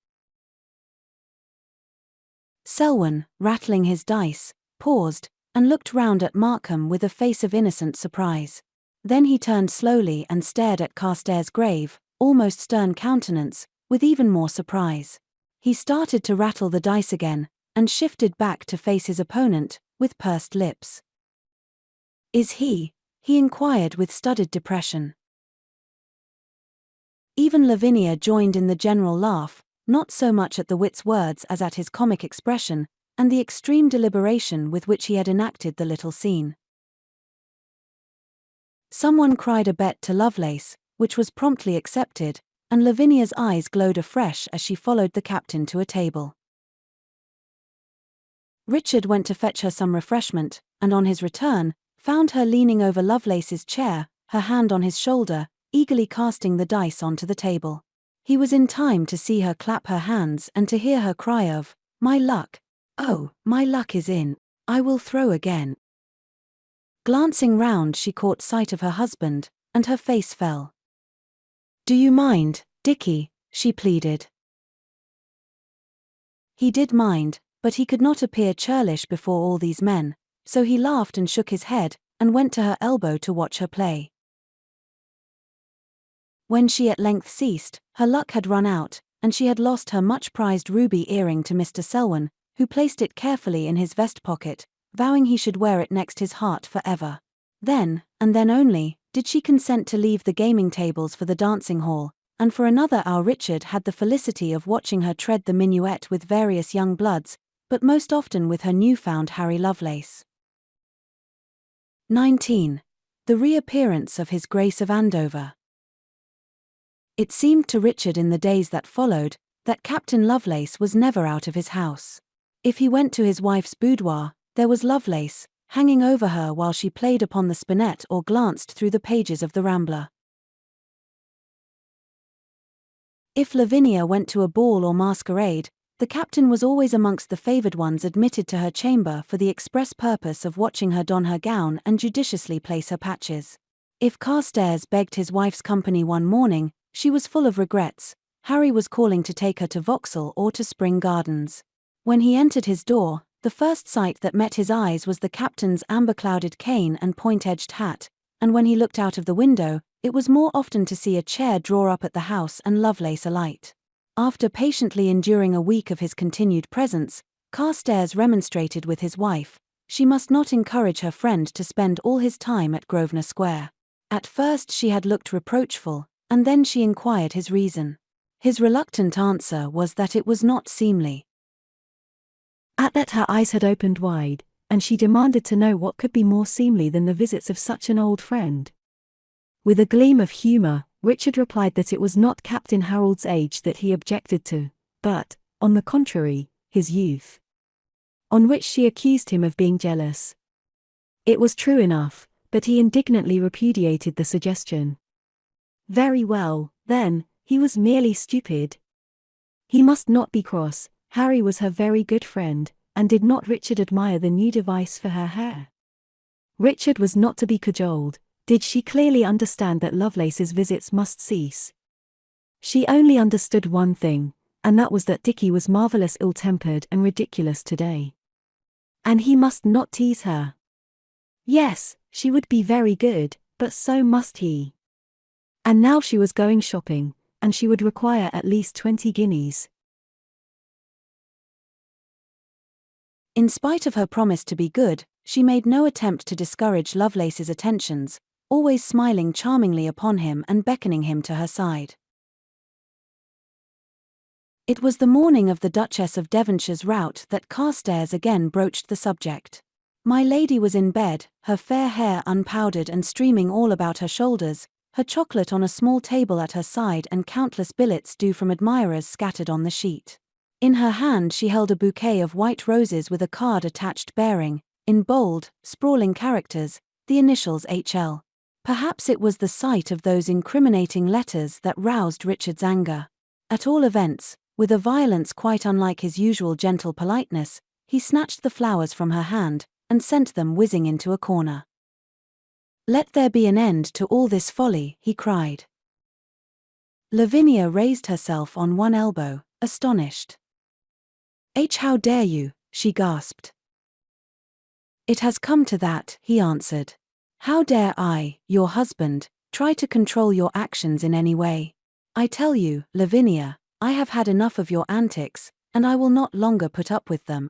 Selwyn, rattling his dice, paused, and looked round at Markham with a face of innocent surprise. Then he turned slowly and stared at Carstares' grave, almost stern countenance, with even more surprise. He started to rattle the dice again, and shifted back to face his opponent, with pursed lips. Is he inquired with studied depression. Even Lavinia joined in the general laugh, not so much at the wit's words as at his comic expression, and the extreme deliberation with which he had enacted the little scene. Someone cried a bet to Lovelace, which was promptly accepted, and Lavinia's eyes glowed afresh as she followed the captain to a table. Richard went to fetch her some refreshment, and on his return, found her leaning over Lovelace's chair, her hand on his shoulder, eagerly casting the dice onto the table. He was in time to see her clap her hands and to hear her cry of, "My luck! Oh, my luck is in. I will throw again." Glancing round she caught sight of her husband, and her face fell. "Do you mind, Dickie?" she pleaded. He did mind, but he could not appear churlish before all these men, so he laughed and shook his head, and went to her elbow to watch her play. When she at length ceased, her luck had run out, and she had lost her much-prized ruby earring to Mr. Selwyn, who placed it carefully in his vest pocket, vowing he should wear it next his heart forever. Then, and then only, did she consent to leave the gaming tables for the dancing hall, and for another hour Richard had the felicity of watching her tread the minuet with various young bloods, but most often with her new-found Harry Lovelace. 19. The reappearance of His Grace of Andover. It seemed to Richard in the days that followed, that Captain Lovelace was never out of his house. If he went to his wife's boudoir, there was Lovelace, hanging over her while she played upon the spinet or glanced through the pages of the Rambler. If Lavinia went to a ball or masquerade, the captain was always amongst the favoured ones admitted to her chamber for the express purpose of watching her don her gown and judiciously place her patches. If Carstares begged his wife's company one morning, she was full of regrets. Harry was calling to take her to Vauxhall or to Spring Gardens. When he entered his door, the first sight that met his eyes was the captain's amber-clouded cane and point-edged hat, and when he looked out of the window, it was more often to see a chair draw up at the house and Lovelace alight. After patiently enduring a week of his continued presence, Carstares remonstrated with his wife. She must not encourage her friend to spend all his time at Grosvenor Square. At first she had looked reproachful, and then she inquired his reason. His reluctant answer was that it was not seemly. At that her eyes had opened wide, and she demanded to know what could be more seemly than the visits of such an old friend. With a gleam of humour, Richard replied that it was not Captain Harold's age that he objected to, but, on the contrary, his youth. On which she accused him of being jealous. It was true enough, but he indignantly repudiated the suggestion. Very well, then, he was merely stupid. He must not be cross. Harry was her very good friend, and did not Richard admire the new device for her hair? Richard was not to be cajoled. Did she clearly understand that Lovelace's visits must cease? She only understood one thing, and that was that Dickie was marvellous ill-tempered and ridiculous today. And he must not tease her. Yes, she would be very good, but so must he. And now she was going shopping, and she would require at least 20 guineas. In spite of her promise to be good, she made no attempt to discourage Lovelace's attentions, always smiling charmingly upon him and beckoning him to her side. It was the morning of the Duchess of Devonshire's rout that Carstares again broached the subject. My lady was in bed, her fair hair unpowdered and streaming all about her shoulders, her chocolate on a small table at her side and countless billets due from admirers scattered on the sheet. In her hand she held a bouquet of white roses with a card attached bearing, in bold, sprawling characters, the initials H.L. Perhaps it was the sight of those incriminating letters that roused Richard's anger. At all events, with a violence quite unlike his usual gentle politeness, he snatched the flowers from her hand, and sent them whizzing into a corner. "Let there be an end to all this folly," he cried. Lavinia raised herself on one elbow, astonished. How dare you?" she gasped. "It has come to that," he answered. "How dare I, your husband, try to control your actions in any way? I tell you, Lavinia, I have had enough of your antics, and I will not longer put up with them."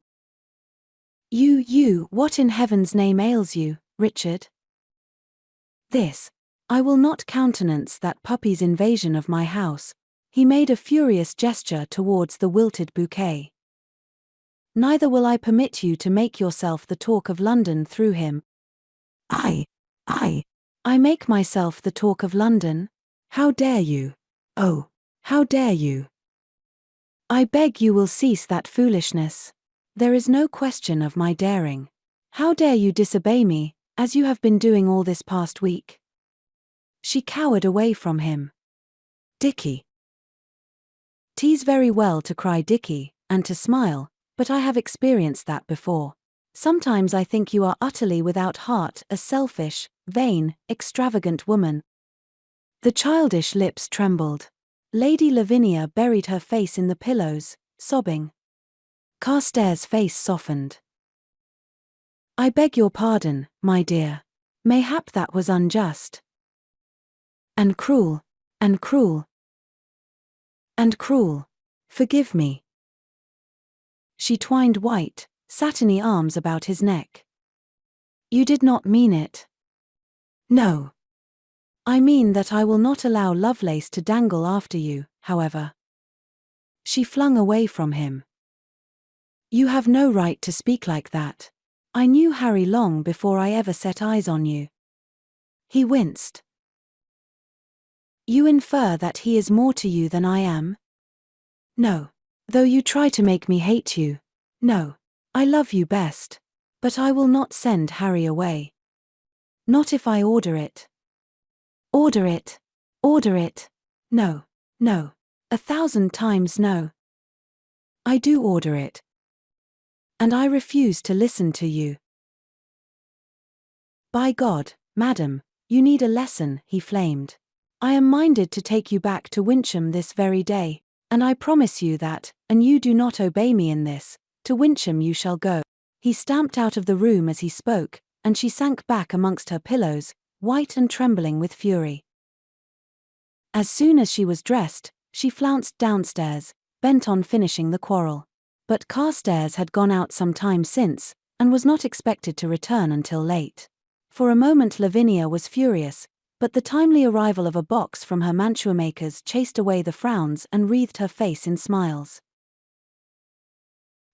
What in heaven's name ails you, Richard?" "This. I will not countenance that puppy's invasion of my house." He made a furious gesture towards the wilted bouquet. "Neither will I permit you to make yourself the talk of London through him." I make myself the talk of London? How dare you? Oh, how dare you? I beg you will cease that foolishness. There is no question of my daring. How dare you disobey me, as you have been doing all this past week?" She cowered away from him. "Dickie." "'Tis very well to cry Dickie, and to smile, but I have experienced that before. Sometimes I think you are utterly without heart, a selfish, vain, extravagant woman." The childish lips trembled. Lady Lavinia buried her face in the pillows, sobbing. Carstares' face softened. "I beg your pardon, my dear. Mayhap that was unjust. And cruel, and cruel, and cruel. Forgive me." She twined white, satiny arms about his neck. "You did not mean it." "No. I mean that I will not allow Lovelace to dangle after you, however." She flung away from him. "You have no right to speak like that. I knew Harry long before I ever set eyes on you." He winced. "You infer that he is more to you than I am?" "No. Though you try to make me hate you. No. I love you best. But I will not send Harry away. Not if I order it." "Order it. Order it. No. No. 1,000 times no. I do order it. And I refuse to listen to you." "By God, madam, you need a lesson," he flamed. "I am minded to take you back to Wyncham this very day, and I promise you that, an you do not obey me in this, to Wyncham you shall go." He stamped out of the room as he spoke, and she sank back amongst her pillows, white and trembling with fury. As soon as she was dressed, she flounced downstairs, bent on finishing the quarrel. But Carstares had gone out some time since, and was not expected to return until late. For a moment Lavinia was furious, but the timely arrival of a box from her mantua-makers chased away the frowns and wreathed her face in smiles.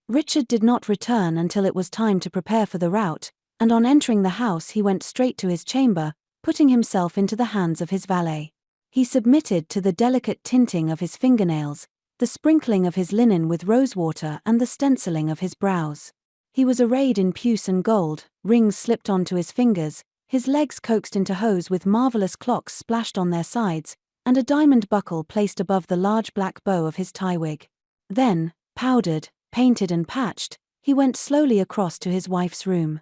Richard did not return until it was time to prepare for the rout, and on entering the house he went straight to his chamber, putting himself into the hands of his valet. He submitted to the delicate tinting of his fingernails, the sprinkling of his linen with rosewater and the stenciling of his brows. He was arrayed in puce and gold, rings slipped onto his fingers, his legs coaxed into hose with marvelous clocks splashed on their sides, and a diamond buckle placed above the large black bow of his tie-wig. Then, powdered, painted and patched, he went slowly across to his wife's room.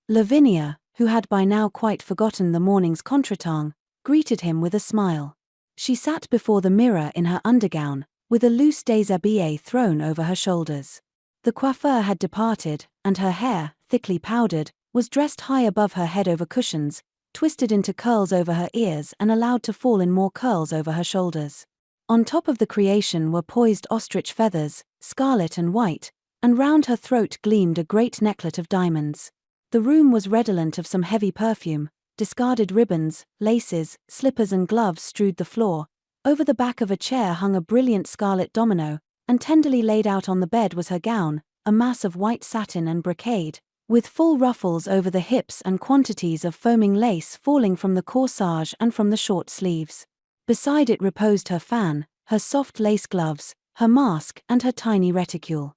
Lavinia, who had by now quite forgotten the morning's contretemps, greeted him with a smile. She sat before the mirror in her undergown, with a loose déshabillé thrown over her shoulders. The coiffeur had departed, and her hair, thickly powdered, was dressed high above her head over cushions, twisted into curls over her ears and allowed to fall in more curls over her shoulders. On top of the creation were poised ostrich feathers, scarlet and white, and round her throat gleamed a great necklet of diamonds. The room was redolent of some heavy perfume, discarded ribbons, laces, slippers and gloves strewed the floor. Over the back of a chair hung a brilliant scarlet domino, and tenderly laid out on the bed was her gown, a mass of white satin and brocade, with full ruffles over the hips and quantities of foaming lace falling from the corsage and from the short sleeves. Beside it reposed her fan, her soft lace gloves, her mask and her tiny reticule.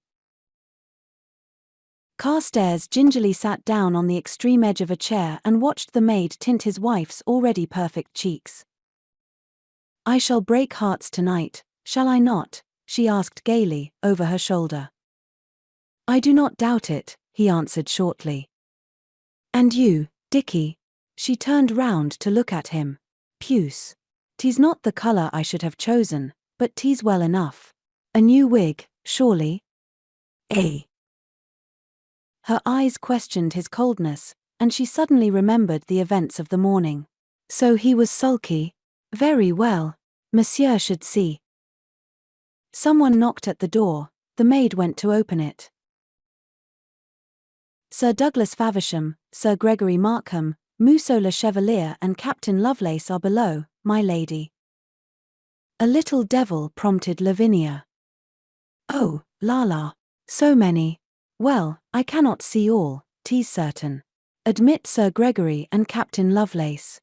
Carstares gingerly sat down on the extreme edge of a chair and watched the maid tint his wife's already perfect cheeks. "I shall break hearts tonight, shall I not?" she asked gaily, over her shoulder. "I do not doubt it," he answered shortly. "And you, Dicky?" She turned round to look at him. "Puce. 'Tis not the colour I should have chosen, but 'tis well enough. A new wig, surely?" "Eh?" Her eyes questioned his coldness, and she suddenly remembered the events of the morning. So he was sulky? Very well. Monsieur should see. Someone knocked at the door. The maid went to open it. "Sir Douglas Faversham, Sir Gregory Markham, Musso le Chevalier and Captain Lovelace are below, my lady." "A little devil," prompted Lavinia. "Oh, la, so many. Well, I cannot see all, 'tis certain. Admit Sir Gregory and Captain Lovelace."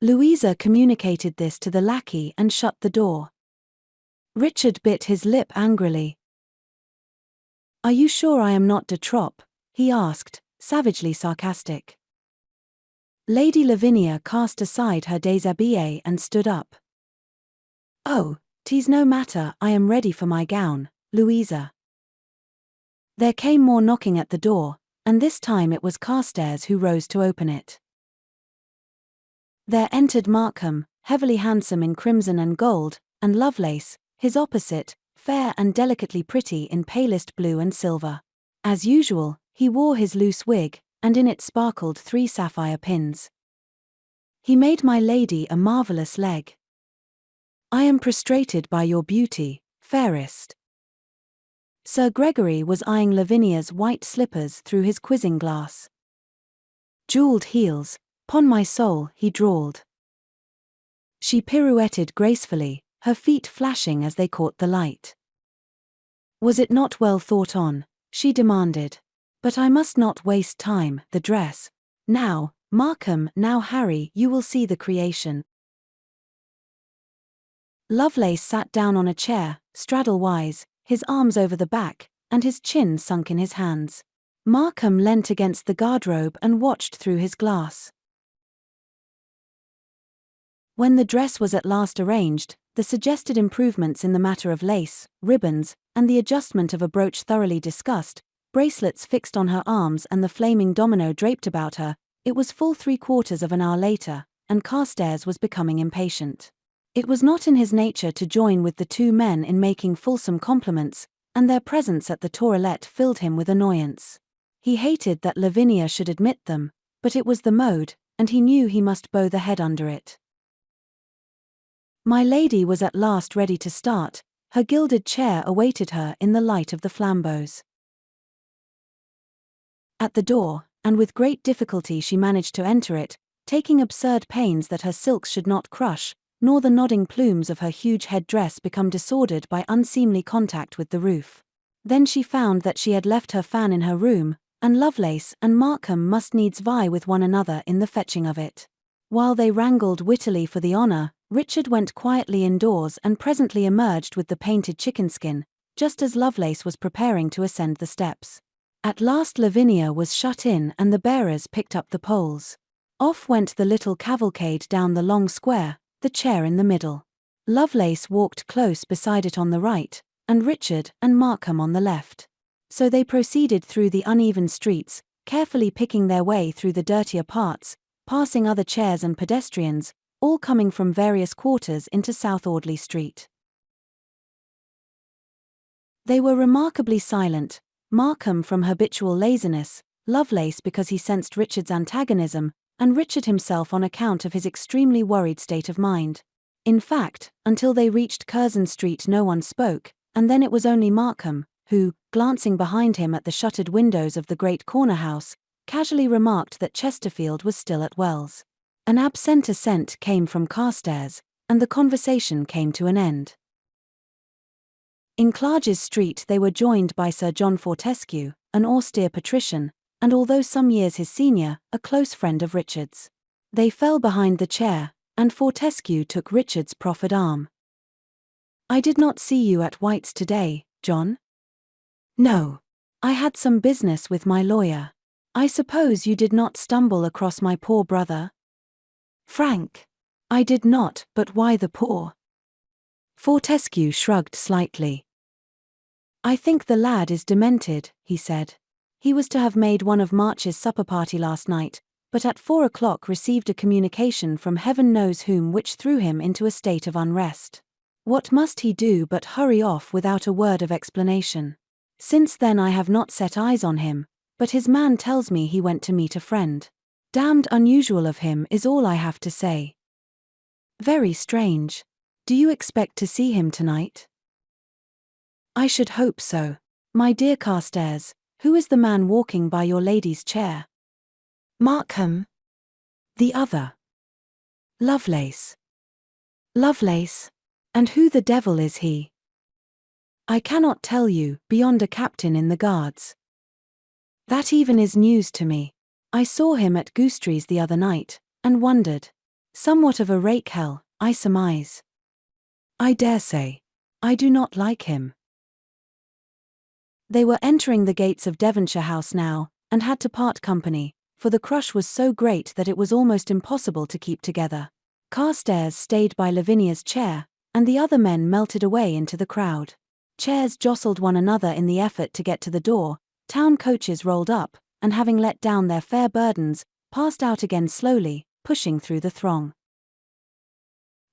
Louisa communicated this to the lackey and shut the door. Richard bit his lip angrily. "Are you sure I am not de trop?" he asked, savagely sarcastic. Lady Lavinia cast aside her déshabillé and stood up. "Oh, 'tis no matter, I am ready for my gown, Louisa." There came more knocking at the door, and this time it was Carstares who rose to open it. There entered Markham, heavily handsome in crimson and gold, and Lovelace, his opposite, fair and delicately pretty in palest blue and silver. As usual, he wore his loose wig, and in it sparkled 3 sapphire pins. He made my lady a marvellous leg. "I am prostrated by your beauty, fairest." Sir Gregory was eyeing Lavinia's white slippers through his quizzing glass. "Jewelled heels, 'pon my soul," he drawled. She pirouetted gracefully, her feet flashing as they caught the light. "Was it not well thought on?" she demanded. "But I must not waste time, the dress. Now, Markham, now Harry, you will see the creation." Lovelace sat down on a chair, straddle-wise, his arms over the back, and his chin sunk in his hands. Markham leant against the garderobe and watched through his glass. When the dress was at last arranged, the suggested improvements in the matter of lace, ribbons, and the adjustment of a brooch thoroughly discussed, bracelets fixed on her arms and the flaming domino draped about her, it was full 3/4 of an hour later, and Carstares was becoming impatient. It was not in his nature to join with the 2 men in making fulsome compliments, and their presence at the toilette filled him with annoyance. He hated that Lavinia should admit them, but it was the mode, and he knew he must bow the head under it. My lady was at last ready to start. Her gilded chair awaited her in the light of the flambeaux. At the door, and with great difficulty she managed to enter it, taking absurd pains that her silks should not crush, nor the nodding plumes of her huge head-dress become disordered by unseemly contact with the roof. Then she found that she had left her fan in her room, and Lovelace and Markham must needs vie with one another in the fetching of it. While they wrangled wittily for the honour, Richard went quietly indoors and presently emerged with the painted chicken skin, just as Lovelace was preparing to ascend the steps. At last Lavinia was shut in and the bearers picked up the poles. Off went the little cavalcade down the long square, the chair in the middle. Lovelace walked close beside it on the right, and Richard and Markham on the left. So they proceeded through the uneven streets, carefully picking their way through the dirtier parts, passing other chairs and pedestrians, all coming from various quarters into South Audley Street. They were remarkably silent, Markham from habitual laziness, Lovelace because he sensed Richard's antagonism, and Richard himself on account of his extremely worried state of mind. In fact, until they reached Curzon Street no one spoke, and then it was only Markham, who, glancing behind him at the shuttered windows of the great corner house, casually remarked that Chesterfield was still at Wells. An absent assent came from Carstares, and the conversation came to an end. In Clarges Street they were joined by Sir John Fortescue, an austere patrician, and although some years his senior, a close friend of Richard's. They fell behind the chair, and Fortescue took Richard's proffered arm. "I did not see you at White's today, John?" "No. I had some business with my lawyer. I suppose you did not stumble across my poor brother?" "Frank. I did not, but why the poor?" Fortescue shrugged slightly. "I think the lad is demented," he said. "He was to have made one of March's supper party last night, but at 4 o'clock received a communication from heaven knows whom which threw him into a state of unrest. What must he do but hurry off without a word of explanation? Since then I have not set eyes on him, but his man tells me he went to meet a friend. Damned unusual of him is all I have to say." "Very strange. Do you expect to see him tonight?" "I should hope so. My dear Carstares, who is the man walking by your lady's chair?" "Markham." "The other?" "Lovelace." "Lovelace? And who the devil is he?" "I cannot tell you, beyond a captain in the Guards." "That even is news to me. I saw him at Goostrey's the other night, and wondered. Somewhat of a rakehell, I surmise." "I dare say. I do not like him." They were entering the gates of Devonshire House now, and had to part company, for the crush was so great that it was almost impossible to keep together. Carstares stayed by Lavinia's chair, and the other men melted away into the crowd. Chairs jostled one another in the effort to get to the door, town coaches rolled up, and having let down their fair burdens, passed out again slowly, pushing through the throng.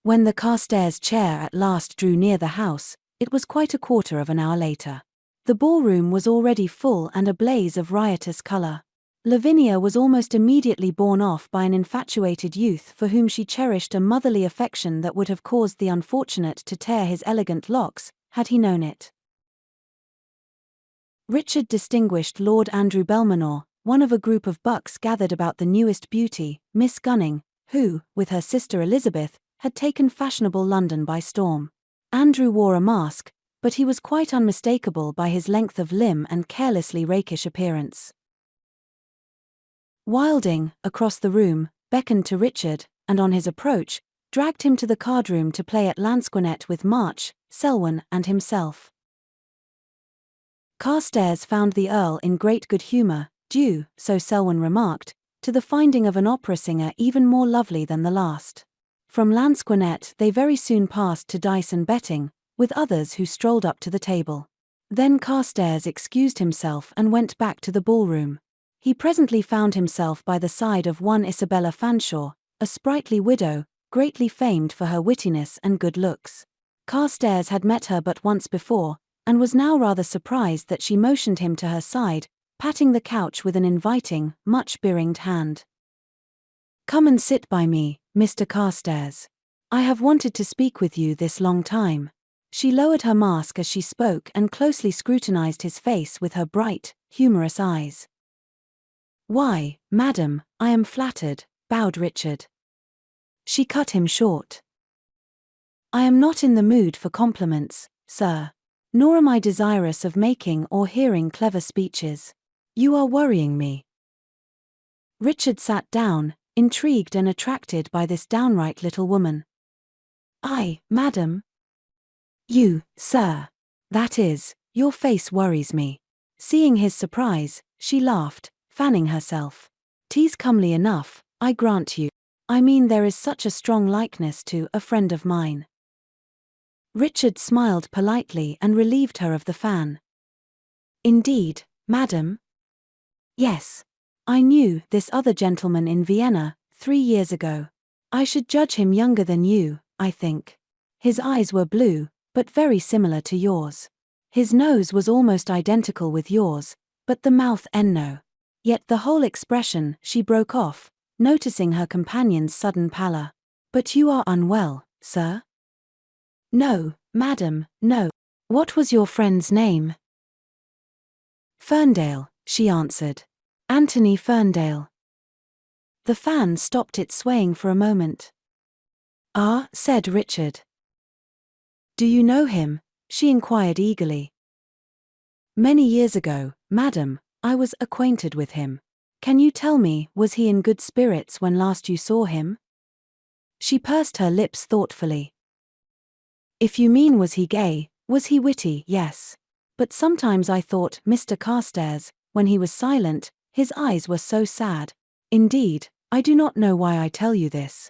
When the Carstares chair at last drew near the house, it was quite a quarter of an hour later. The ballroom was already full and a blaze of riotous colour. Lavinia was almost immediately borne off by an infatuated youth for whom she cherished a motherly affection that would have caused the unfortunate to tear his elegant locks, had he known it. Richard distinguished Lord Andrew Belmanour, one of a group of bucks gathered about the newest beauty, Miss Gunning, who, with her sister Elizabeth, had taken fashionable London by storm. Andrew wore a mask, but he was quite unmistakable by his length of limb and carelessly rakish appearance. Wilding, across the room, beckoned to Richard, and on his approach, dragged him to the card-room to play at lansquenet with March, Selwyn and himself. Carstares found the Earl in great good humour, due, so Selwyn remarked, to the finding of an opera singer even more lovely than the last. From lansquenet they very soon passed to dice and betting, with others who strolled up to the table. Then Carstares excused himself and went back to the ballroom. He presently found himself by the side of one Isabella Fanshawe, a sprightly widow, greatly famed for her wittiness and good looks. Carstares had met her but once before, and was now rather surprised that she motioned him to her side, patting the couch with an inviting, much beringed hand. "Come and sit by me, Mr. Carstares. I have wanted to speak with you this long time." She lowered her mask as she spoke and closely scrutinized his face with her bright, humorous eyes. "Why, madam, I am flattered. bowed Richard. She cut him short. I am not in the mood for compliments, sir. Nor am I desirous of making or hearing clever speeches. You are worrying me. Richard sat down, intrigued and attracted by this downright little woman. I, madam? You, sir. That is, your face worries me. Seeing his surprise, she laughed, fanning herself. 'Tis comely enough, I grant you. I mean there is such a strong likeness to a friend of mine. Richard smiled politely and relieved her of the fan. Indeed, madam? Yes. I knew this other gentleman in Vienna 3 years ago. I should judge him younger than you, I think. His eyes were blue, but very similar to yours. His nose was almost identical with yours, but the mouth no. Yet the whole expression, she broke off, noticing her companion's sudden pallor. But you are unwell, sir? No, madam, no. What was your friend's name? Ferndale, she answered. Anthony Ferndale. The fan stopped its swaying for a moment. Ah, said Richard. Do you know him? She inquired eagerly. Many years ago, madam, I was acquainted with him. Can you tell me, was he in good spirits when last you saw him? She pursed her lips thoughtfully. If you mean was he gay, was he witty, yes. But sometimes I thought Mr. Carstares, when he was silent, his eyes were so sad. Indeed, I do not know why I tell you this.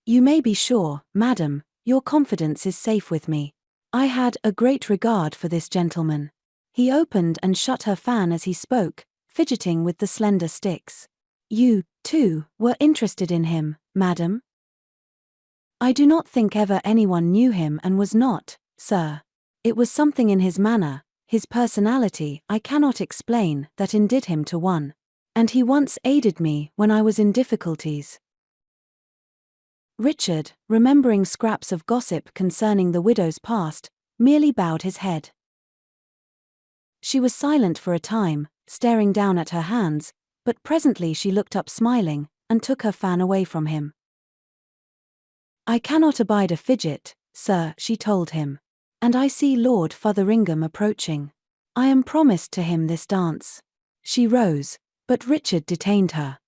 You may be sure, madam, your confidence is safe with me. I had a great regard for this gentleman. He opened and shut her fan as he spoke, fidgeting with the slender sticks. You, too, were interested in him, madam? I do not think ever anyone knew him and was not, sir. It was something in his manner, his personality I cannot explain, that endeared him to one. And he once aided me when I was in difficulties. Richard, remembering scraps of gossip concerning the widow's past, merely bowed his head. She was silent for a time, staring down at her hands, but presently she looked up smiling, and took her fan away from him. I cannot abide a fidget, sir, she told him. And I see Lord Fotheringham approaching. I am promised to him this dance. She rose, but Richard detained her.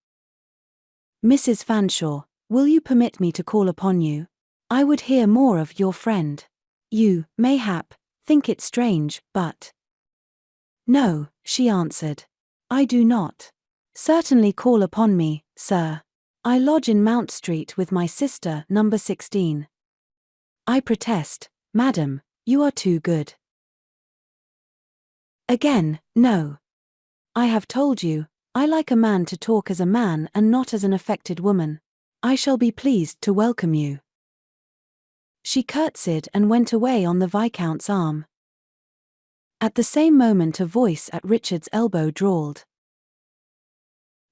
Mrs. Fanshawe, will you permit me to call upon you? I would hear more of your friend. You, mayhap, think it strange, but... No, she answered. I do not. Certainly call upon me, sir. I lodge in Mount Street with my sister, number 16. I protest, madam, you are too good. Again, no. I have told you, I like a man to talk as a man and not as an affected woman. I shall be pleased to welcome you. She curtsied and went away on the Viscount's arm. At the same moment a voice at Richard's elbow drawled.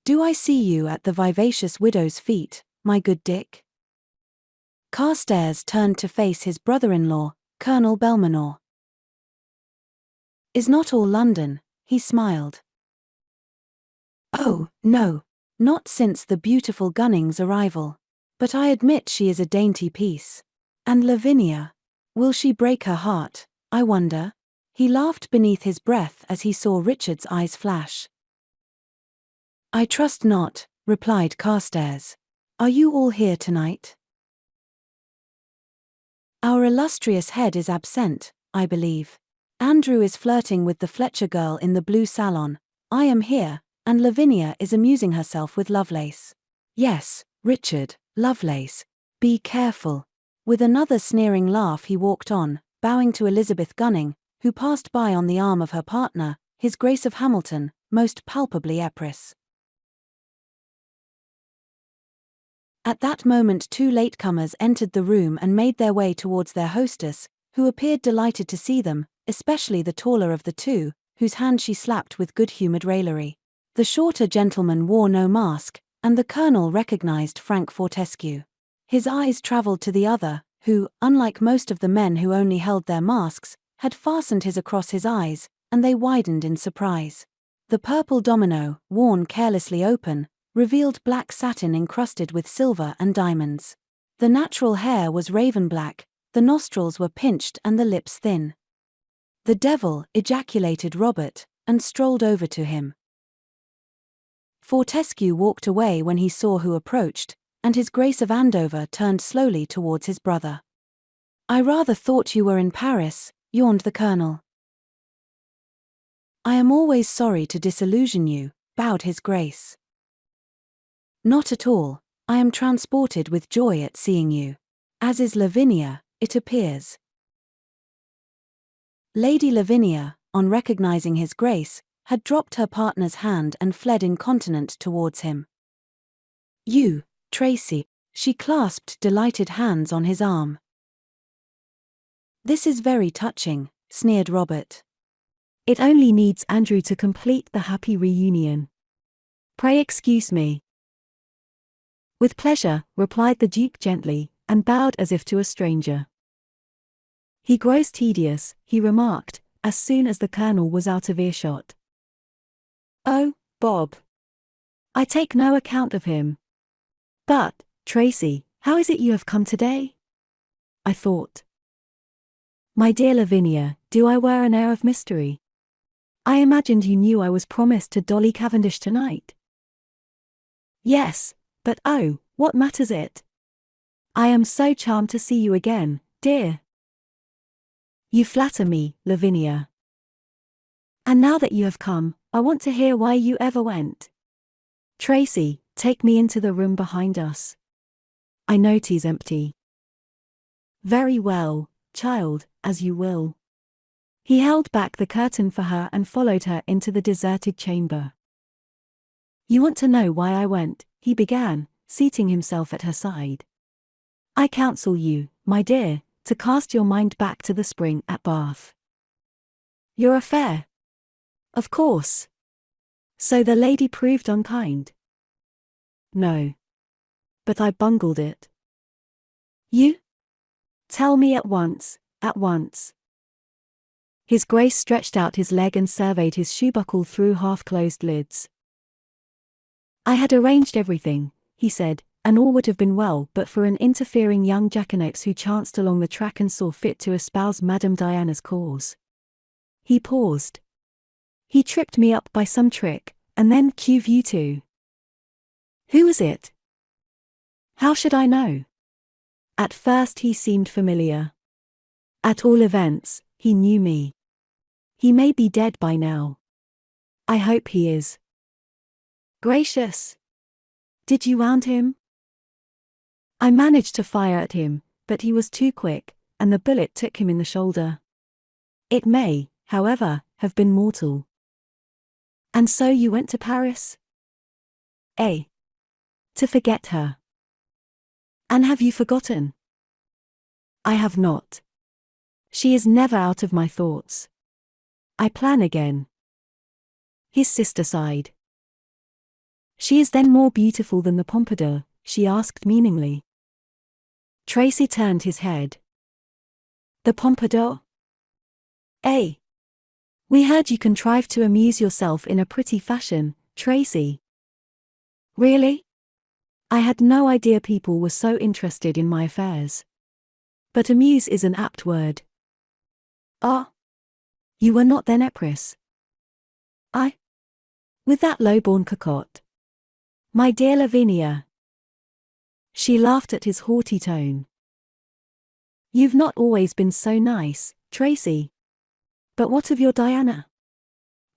Do I see you at the vivacious widow's feet, my good Dick? Carstares turned to face his brother-in-law, Colonel Belmanoir. Is not all London, he smiled. Oh, no, not since the beautiful Gunning's arrival. But I admit she is a dainty piece. And Lavinia, will she break her heart, I wonder? He laughed beneath his breath as he saw Richard's eyes flash. I trust not, replied Carstares. Are you all here tonight? Our illustrious head is absent, I believe. Andrew is flirting with the Fletcher girl in the blue salon. I am here, and Lavinia is amusing herself with Lovelace. Yes, Richard, Lovelace. Be careful. With another sneering laugh he walked on, bowing to Elizabeth Gunning, who passed by on the arm of her partner, His Grace of Hamilton, most palpably epris. At that moment 2 latecomers entered the room and made their way towards their hostess, who appeared delighted to see them, especially the taller of the two, whose hand she slapped with good-humoured raillery. The shorter gentleman wore no mask, and the colonel recognized Frank Fortescue. His eyes travelled to the other, who, unlike most of the men who only held their masks, had fastened his across his eyes, and they widened in surprise. The purple domino, worn carelessly open, revealed black satin encrusted with silver and diamonds. The natural hair was raven black, the nostrils were pinched and the lips thin. "The devil!" ejaculated Robert, and strolled over to him. Fortescue walked away when he saw who approached, and His Grace of Andover turned slowly towards his brother. "I rather thought you were in Paris," yawned the colonel. "I am always sorry to disillusion you," bowed His Grace. "Not at all, I am transported with joy at seeing you. As is Lavinia, it appears." Lady Lavinia, on recognizing His Grace, had dropped her partner's hand and fled incontinent towards him. "You, Tracy," she clasped delighted hands on his arm. "This is very touching," sneered Robert. "It only needs Andrew to complete the happy reunion. Pray excuse me." "With pleasure," replied the Duke gently, and bowed as if to a stranger. "He grows tedious," he remarked, as soon as the colonel was out of earshot. "Oh, Bob. I take no account of him. But, Tracy, how is it you have come today?" I thought. "My dear Lavinia, do I wear an air of mystery? I imagined you knew I was promised to Dolly Cavendish tonight." "Yes, but oh, what matters it? I am so charmed to see you again, dear." "You flatter me, Lavinia. And now that you have come, I want to hear why you ever went. Tracy, take me into the room behind us. I know 'tis empty." "Very well, child, as you will." He held back the curtain for her and followed her into the deserted chamber. "You want to know why I went," he began, seating himself at her side. "I counsel you, my dear, to cast your mind back to the spring at Bath. Your affair. Of course. So the lady proved unkind?" "No. But I bungled it." "You? Tell me at once, at once." His Grace stretched out his leg and surveyed his shoe-buckle through half-closed lids. "I had arranged everything," he said, "and all would have been well but for an interfering young jackanapes who chanced along the track and saw fit to espouse Madame Diana's cause." He paused. "He tripped me up by some trick, and then cuve you two." "Who was it?" "How should I know? At first he seemed familiar. At all events, he knew me. He may be dead by now. I hope he is." "Gracious! Did you wound him?" "I managed to fire at him, but he was too quick, and the bullet took him in the shoulder. It may, however, have been mortal." "And so you went to Paris?" "Eh? To forget her." "And have you forgotten?" "I have not. She is never out of my thoughts. I plan again." His sister sighed. "She is then more beautiful than the Pompadour?" she asked meaningly. Tracy turned his head. "The Pompadour? Eh? We heard you contrived to amuse yourself in a pretty fashion, Tracy." "Really? I had no idea people were so interested in my affairs. But amuse is an apt word." "Ah? You were not then éprise?" "I? With that low-born cocotte? My dear Lavinia." She laughed at his haughty tone. "You've not always been so nice, Tracy. But what of your Diana?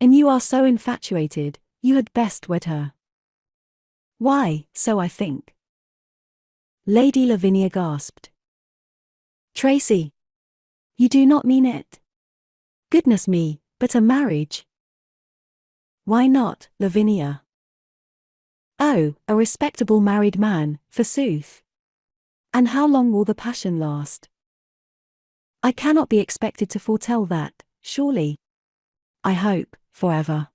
And you are so infatuated, you had best wed her." "Why, so I think." Lady Lavinia gasped. "Tracy! You do not mean it? Goodness me, but a marriage?" "Why not, Lavinia?" "Oh, a respectable married man, forsooth. And how long will the passion last?" "I cannot be expected to foretell that, surely. I hope, forever."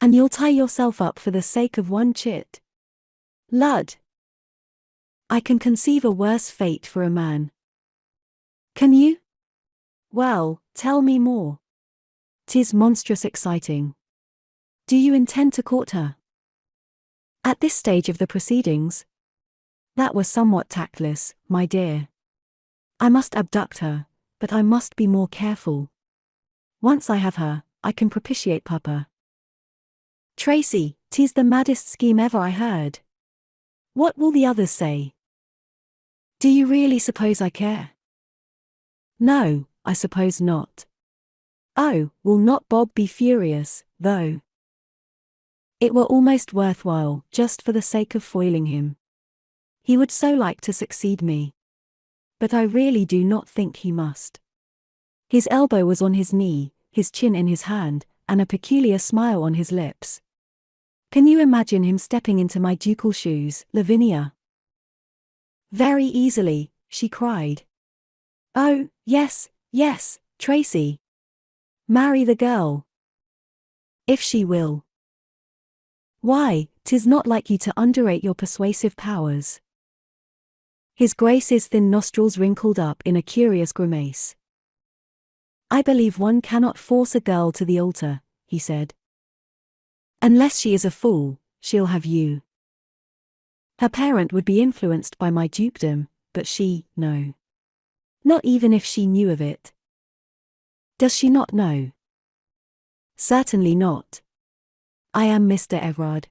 "And you'll tie yourself up for the sake of one chit? Lud! I can conceive a worse fate for a man." "Can you? Well, tell me more. 'Tis monstrous exciting. Do you intend to court her?" At this stage of the proceedings? That was somewhat tactless, my dear. I must abduct her, but I must be more careful. Once I have her, I can propitiate Papa. Tracy, 'tis the maddest scheme ever I heard. What will the others say? Do you really suppose I care? No, I suppose not. Oh, will not Bob be furious, though? It were almost worthwhile, just for the sake of foiling him. He would so like to succeed me. But I really do not think he must. His elbow was on his knee, his chin in his hand, and a peculiar smile on his lips. Can you imagine him stepping into my ducal shoes, Lavinia? Very easily, she cried. Oh, yes, yes, Tracy. Marry the girl. If she will. Why, 'tis not like you to underrate your persuasive powers. His Grace's thin nostrils wrinkled up in a curious grimace. I believe one cannot force a girl to the altar, he said. Unless she is a fool, she'll have you. Her parent would be influenced by my dukedom, but she, no. Not even if she knew of it. Does she not know? Certainly not. I am Mr. Everard.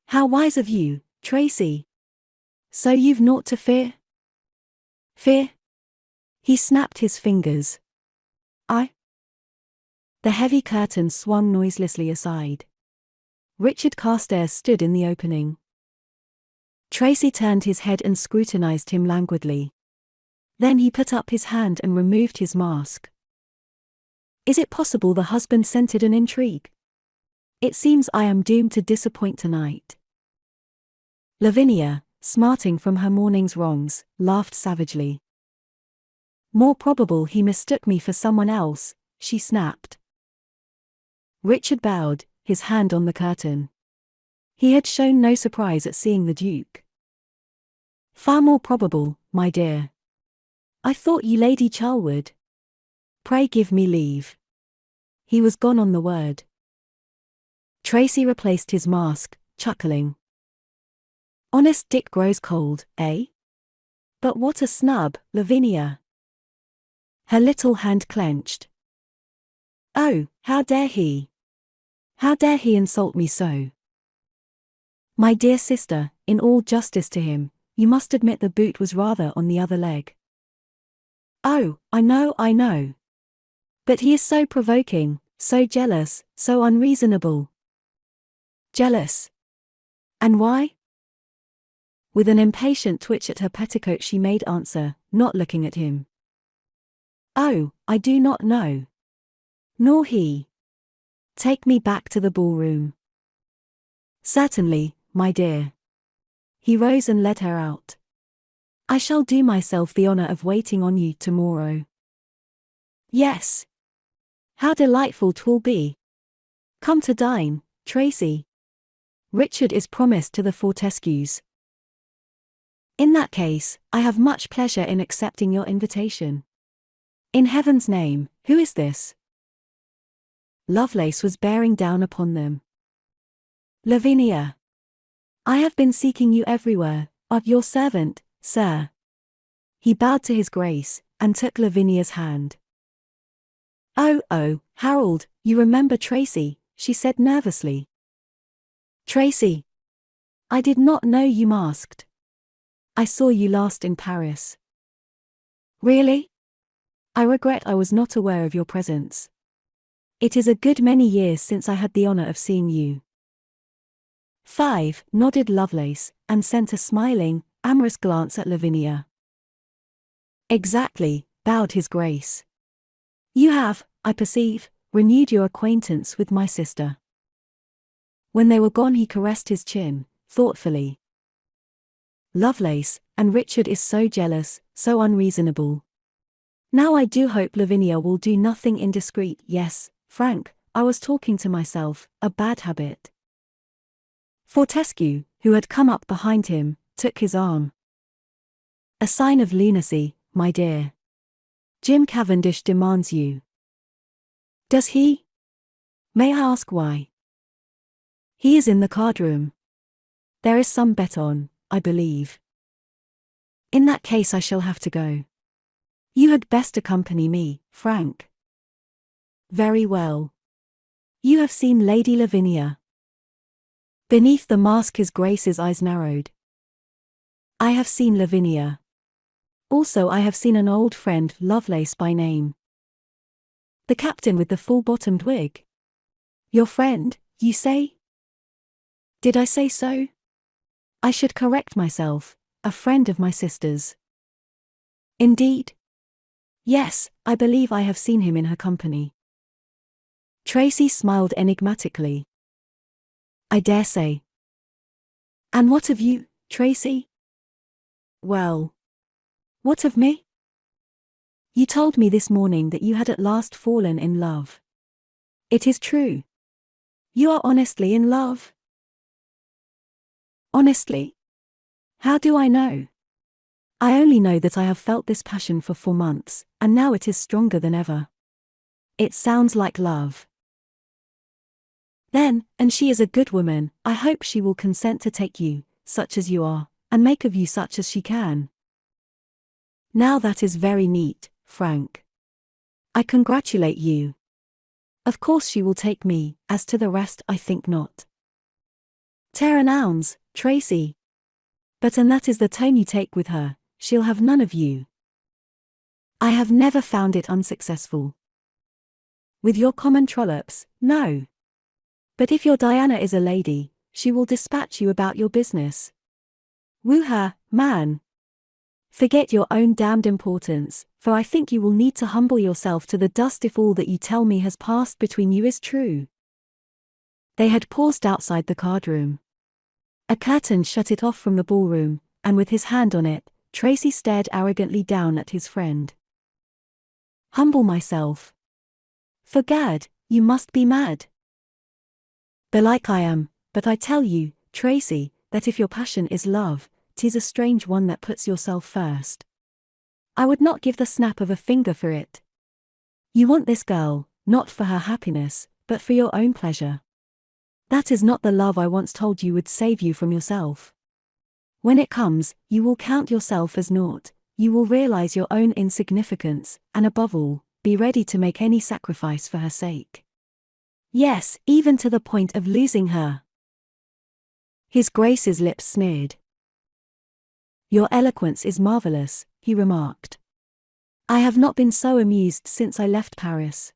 How wise of you, Tracy. So you've naught to fear? Fear? He snapped his fingers. The heavy curtain swung noiselessly aside. Richard Carstares stood in the opening. Tracy turned his head and scrutinized him languidly. Then he put up his hand and removed his mask. Is it possible the husband scented an intrigue? It seems I am doomed to disappoint tonight. Lavinia, smarting from her morning's wrongs, laughed savagely. More probable he mistook me for someone else, she snapped. Richard bowed, his hand on the curtain. He had shown no surprise at seeing the Duke. Far more probable, my dear. I thought you Lady Charlwood. Pray give me leave. He was gone on the word. Tracy replaced his mask, chuckling. Honest Dick grows cold, eh? But what a snub, Lavinia. Her little hand clenched. Oh, how dare he? How dare he insult me so? My dear sister, in all justice to him, you must admit the boot was rather on the other leg. Oh, I know. But he is so provoking, so jealous, so unreasonable. Jealous? And why? With an impatient twitch at her petticoat she made answer, not looking at him. Oh, I do not know. Nor he. Take me back to the ballroom. Certainly, my dear. He rose and led her out. I shall do myself the honor of waiting on you tomorrow. Yes. How delightful 'twill be. Come to dine, Tracy. Richard is promised to the Fortescues. In that case, I have much pleasure in accepting your invitation. In heaven's name, who is this? Lovelace was bearing down upon them. Lavinia. I have been seeking you everywhere, your servant, sir. He bowed to his Grace, and took Lavinia's hand. Oh, Harold, you remember Tracy, she said nervously. Tracy. I did not know you masked. I saw you last in Paris. Really? I regret I was not aware of your presence. It is a good many years since I had the honor of seeing you. 5, nodded Lovelace, and sent a smiling, amorous glance at Lavinia. Exactly, bowed his Grace. You have, I perceive, renewed your acquaintance with my sister. When they were gone he caressed his chin, thoughtfully. Lovelace, and Richard is so jealous, so unreasonable. Now I do hope Lavinia will do nothing indiscreet. Yes, Frank, I was talking to myself, a bad habit. Fortescue, who had come up behind him, took his arm. A sign of lunacy, my dear. Jim Cavendish demands you. Does he? May I ask why? He is in the card room. There is some bet on, I believe. In that case I shall have to go. You had best accompany me, Frank. Very well. You have seen Lady Lavinia. Beneath the mask his Grace's eyes narrowed. I have seen Lavinia. Also I have seen an old friend, Lovelace by name. The captain with the full-bottomed wig. Your friend, you say? Did I say so? I should correct myself, a friend of my sister's. Indeed? Yes, I believe I have seen him in her company. Tracy smiled enigmatically. I dare say. And what of you, Tracy? Well. What of me? You told me this morning that you had at last fallen in love. It is true. You are honestly in love? Honestly? How do I know? I only know that I have felt this passion for 4 months, and now it is stronger than ever. It sounds like love. Then, and she is a good woman, I hope she will consent to take you, such as you are, and make of you such as she can. Now that is very neat, Frank. I congratulate you. Of course she will take me, as to the rest I think not. Tare an ouns, Tracy. But and that is the tone you take with her, she'll have none of you. I have never found it unsuccessful. With your common trollops, no. But if your Diana is a lady, she will dispatch you about your business. Woo her, man. Forget your own damned importance, for I think you will need to humble yourself to the dust if all that you tell me has passed between you is true. They had paused outside the card-room. A curtain shut it off from the ballroom, and with his hand on it, Tracy stared arrogantly down at his friend. Humble myself? For gad, you must be mad. Belike I am, but I tell you, Tracy, that if your passion is love, 'tis a strange one that puts yourself first. I would not give the snap of a finger for it. You want this girl, not for her happiness, but for your own pleasure. That is not the love I once told you would save you from yourself. When it comes, you will count yourself as naught, you will realize your own insignificance, and above all, be ready to make any sacrifice for her sake. Yes, even to the point of losing her. His Grace's lips sneered. Your eloquence is marvelous, he remarked. I have not been so amused since I left Paris.